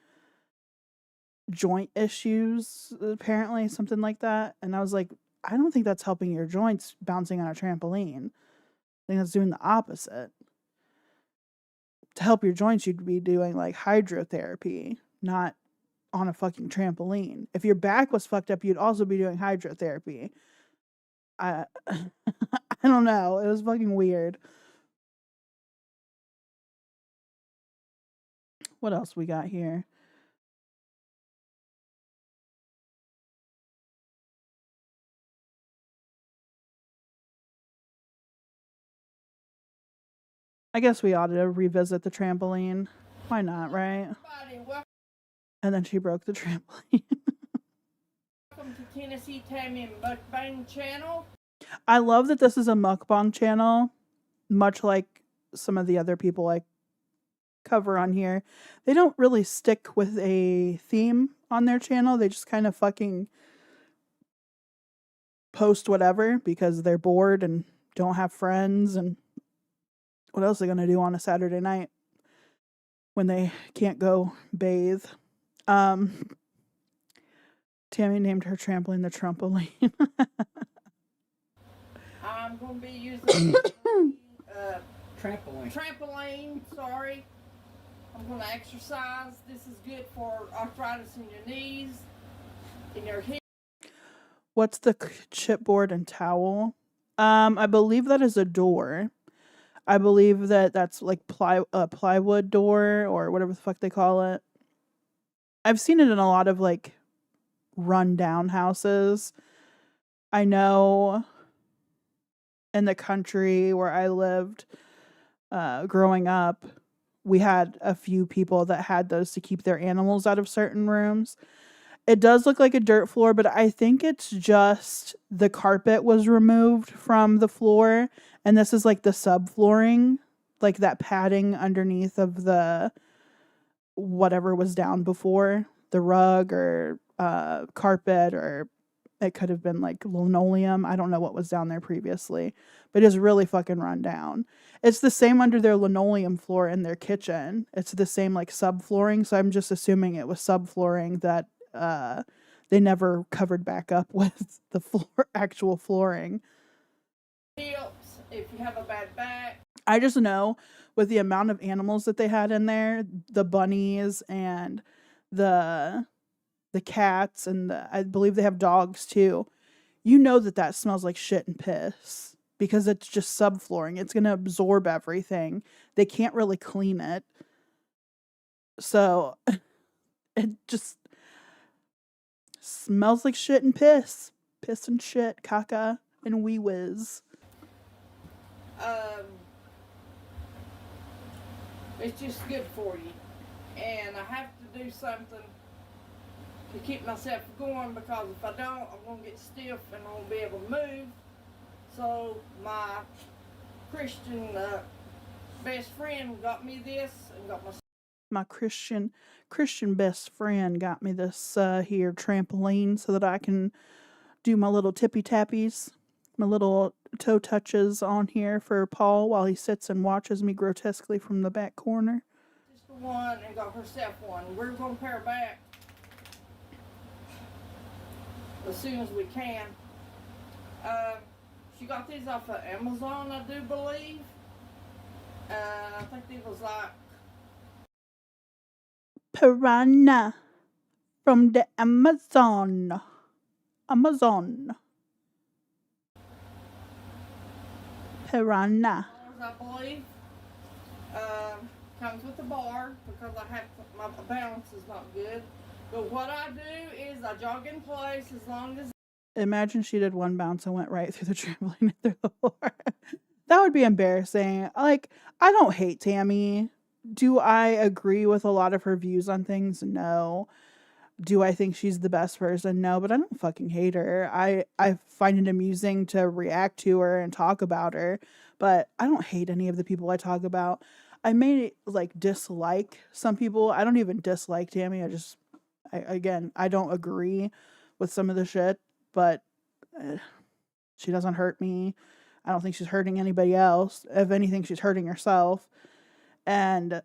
joint issues, apparently, something like that. And I was like, I don't think that's helping your joints bouncing on a trampoline. I think that's doing the opposite. To help your joints, you'd be doing like hydrotherapy, not on a fucking trampoline. If your back was fucked up, you'd also be doing hydrotherapy. I don't know. It was fucking weird. What else we got here? I guess we ought to revisit the trampoline. Why not, right? And then she broke the trampoline. Welcome to Tennessee Tammy and Mukbang channel. I love that this is a mukbang channel, much like some of the other people I cover on here. They don't really stick with a theme on their channel. They just kind of fucking post whatever because they're bored and don't have friends, and what else are they going to do on a Saturday night when they can't go bathe? Tammy named her trampoline the trampoline. I'm going to be using trampoline, sorry. I'm going to exercise. This is good for arthritis in your knees, in your hips. What's the chipboard and towel? I believe that is a door. I believe that that's like plywood door or whatever the fuck they call it. I've seen it in a lot of like run-down houses. I know in the country where I lived growing up, we had a few people that had those to keep their animals out of certain rooms. It does look like a dirt floor, but I think it's just the carpet was removed from the floor, and this is like the subflooring, like that padding underneath of the whatever was down before, the rug or carpet, or it could have been like linoleum. I don't know what was down there previously, but it's really fucking run down. It's the same under their linoleum floor in their kitchen. It's the same like subflooring, so I'm just assuming it was subflooring that they never covered back up with the actual flooring. Hips, if you have a bad back. I just know with the amount of animals that they had in there, the bunnies and the cats, and I believe they have dogs too. You know that smells like shit and piss because it's just subflooring. It's going to absorb everything. They can't really clean it. So it just smells like shit and piss. Piss and shit, caca, and wee whiz. It's just good for you. And I have to do something to keep myself going, because if I don't, I'm going to get stiff and I won't be able to move. So my Christian best friend got me this and got my My Christian best friend got me this here trampoline so that I can do my little tippy tappies, my little toe touches on here for Paul while he sits and watches me grotesquely from the back corner. Just the one and got herself one. We're going to pair back as soon as we can. She got these off of Amazon, I do believe. I think these was like Piranha from the Amazon. Piranha. I believe. Comes with the bar because I have my balance is not good. But what I do is I jog in place as long as. Imagine she did one bounce and went right through the trampoline and through the floor. That would be embarrassing. Like, I don't hate Tammy. Do I agree with a lot of her views on things? No. Do I think she's the best person? No, but I don't fucking hate her. I find it amusing to react to her and talk about her, but I don't hate any of the people I talk about. I may like dislike some people. I don't even dislike Tammy. I don't agree with some of the shit, but she doesn't hurt me. I don't think she's hurting anybody else. If anything, she's hurting herself. And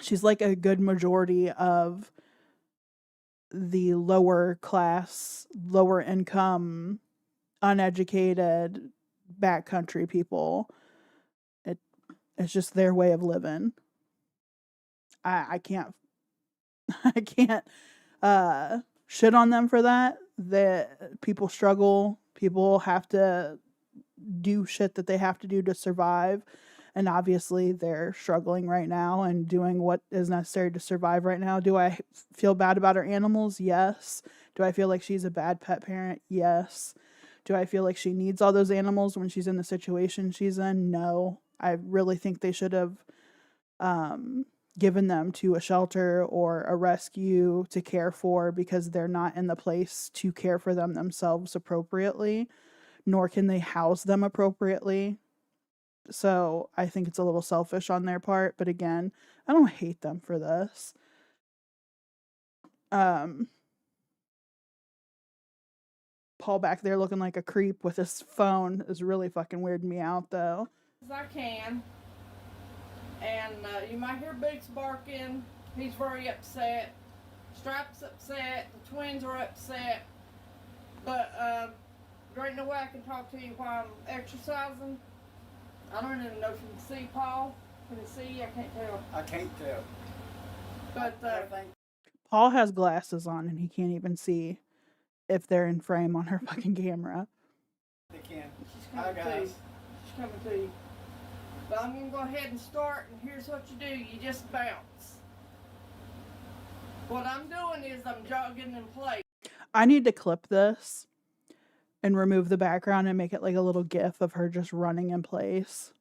she's like a good majority of the lower class, lower income, uneducated, backcountry people. It's just their way of living. I can't shit on them for that. That people struggle. People have to do shit that they have to do to survive. And obviously they're struggling right now and doing what is necessary to survive right now. Do I feel bad about her animals? Yes. Do I feel like she's a bad pet parent? Yes. Do I feel like she needs all those animals when she's in the situation she's in? No. I really think they should have given them to a shelter or a rescue to care for, because they're not in the place to care for them themselves appropriately, nor can they house them appropriately. So I think it's a little selfish on their part, but again, I don't hate them for this. Paul back there looking like a creep with his phone is really fucking weirding me out though. As I can. And you might hear Boots barking. He's very upset. Strap's upset. The twins are upset. But there ain't no way I can talk to you while I'm exercising. I don't even know if you can see, Paul. Can you see? I can't tell. I can't tell. But Paul has glasses on and he can't even see if they're in frame on her fucking camera. They can. She's coming to you. She's coming to you. But I'm going to go ahead and start, and here's what you do. You just bounce. What I'm doing is I'm jogging in place. I need to clip this and remove the background and make it like a little gif of her just running in place.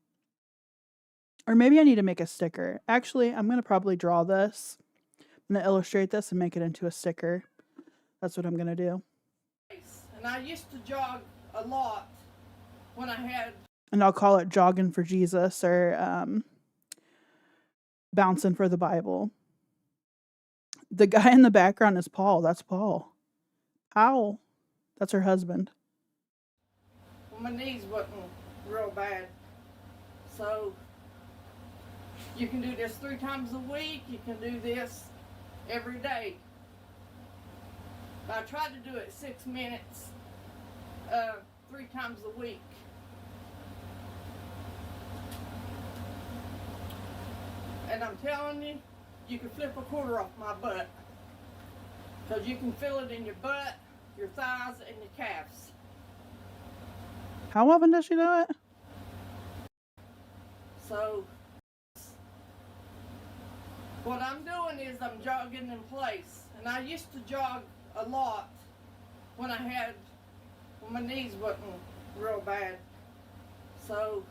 Or maybe I need to make a sticker. Actually, I'm going to probably draw this. I'm going to illustrate this and make it into a sticker. That's what I'm going to do. And I used to jog a lot when I had... And I'll call it Jogging for Jesus or Bouncing for the Bible. The guy in the background is Paul. That's Paul. Ow. That's her husband. My knees wasn't real bad. So you can do this 3 times a week. You can do this every day. I tried to do it 6 minutes 3 times a week. And I'm telling you, you can flip a quarter off my butt. Because you can feel it in your butt, your thighs, and your calves. How often does she do it? So, what I'm doing is I'm jogging in place. And I used to jog a lot when my knees wasn't real bad. So,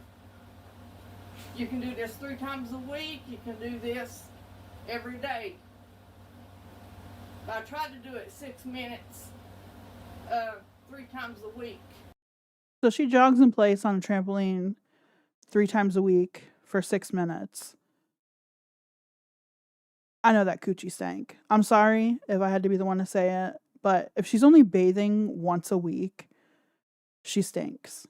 you can do this 3 times a week. You can do this every day. I tried to do it 6 minutes 3 times a week. So she jogs in place on a trampoline 3 times a week for 6 minutes. I know that coochie stank. I'm sorry if I had to be the one to say it, but if she's only bathing once a week, she stinks.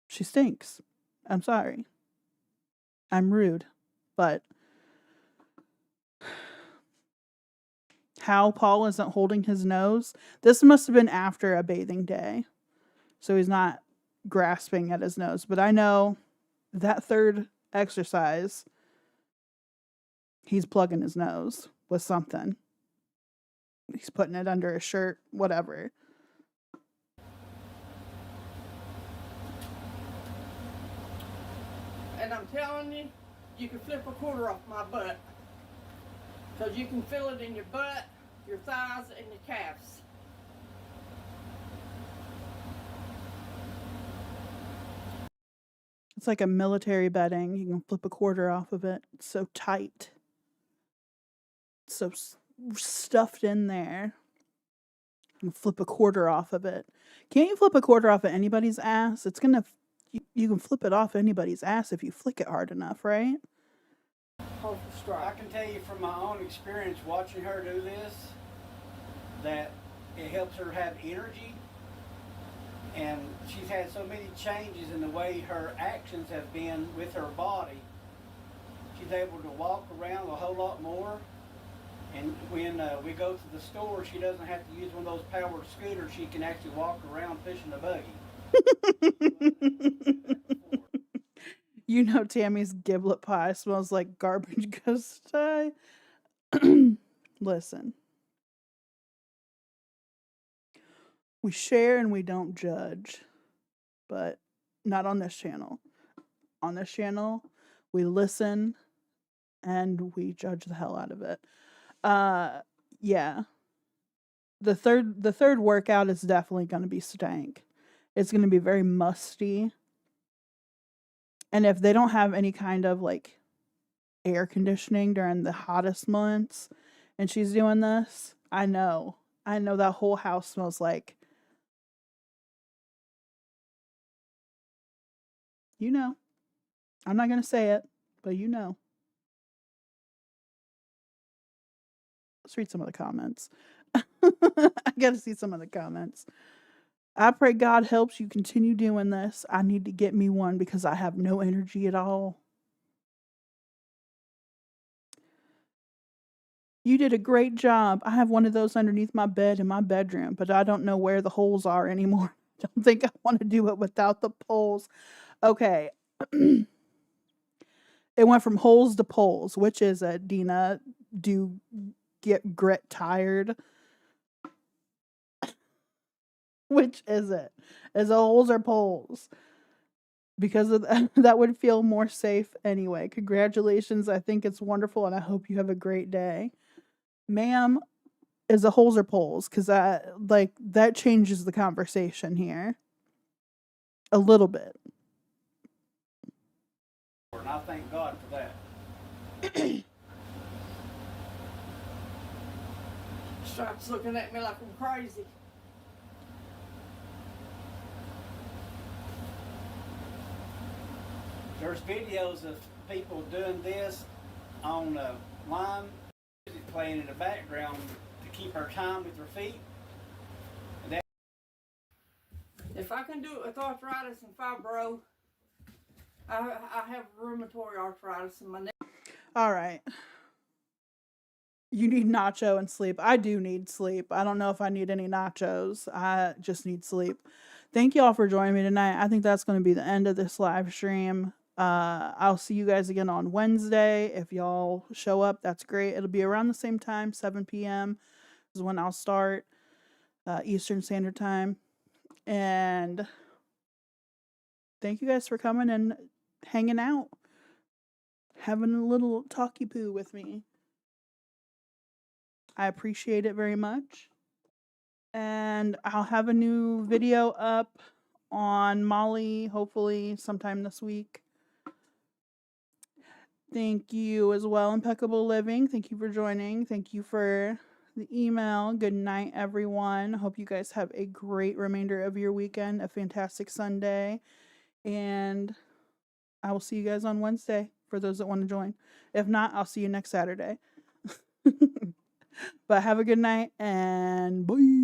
She stinks. I'm sorry. I'm rude, but how Paul isn't holding his nose, this must have been after a bathing day. So he's not grasping at his nose. But I know that third exercise, he's plugging his nose with something. He's putting it under his shirt, whatever. And I'm telling you, you can flip a quarter off my butt. Because you can feel it in your butt, your thighs, and your calves. It's like a military bedding. You can flip a quarter off of it. It's so tight. It's so stuffed in there. You can flip a quarter off of it. Can't you flip a quarter off of anybody's ass? It's gonna... You can flip it off anybody's ass if you flick it hard enough, right? I can tell you from my own experience watching her do this that it helps her have energy, and she's had so many changes in the way her actions have been with her body. She's able to walk around a whole lot more, and when we go to the store, she doesn't have to use one of those powered scooters. She can actually walk around pushing the buggy. You know Tammy's giblet pie smells like garbage ghost tie. Listen. We share and we don't judge. But not on this channel. On this channel, we listen and we judge the hell out of it. Yeah. The third workout is definitely going to be stank. It's going to be very musty. And if they don't have any kind of like air conditioning during the hottest months and she's doing this, I know that whole house smells like, you know. I'm not going to say it, but you know. Let's read some of the comments. I got to see some of the comments. I pray God helps you continue doing this. I need to get me one because I have no energy at all. You did a great job. I have one of those underneath my bed in my bedroom, but I don't know where the holes are anymore. I don't think I want to do it without the poles. Okay. It went from holes to poles. Which is it, Dina? Do you get grit tired? Which is it? Is it holes or poles? Because of that would feel more safe anyway. Congratulations. I think it's wonderful and I hope you have a great day. Ma'am, is it holes or poles? Because that changes the conversation here. A little bit. And I thank God for that. Starts looking at me like I'm crazy. There's videos of people doing this on line, music playing in the background to keep her time with her feet. And If I can do it with arthritis and fibro, I have rheumatoid arthritis in my neck. All right. You need nacho and sleep. I do need sleep. I don't know if I need any nachos. I just need sleep. Thank you all for joining me tonight. I think that's going to be the end of this live stream. I'll see you guys again on Wednesday. If y'all show up, that's great. It'll be around the same time, 7 p.m. is when I'll start, Eastern Standard Time. And thank you guys for coming and hanging out, having a little talky poo with me. I appreciate it very much. And I'll have a new video up on Molly, hopefully sometime this week. Thank you as well, Impeccable Living. Thank you for joining. Thank you for the email. Good night, everyone. Hope you guys have a great remainder of your weekend, a fantastic Sunday. And I will see you guys on Wednesday. for those that want to join. If not, I'll see you next Saturday. But have a good night and bye.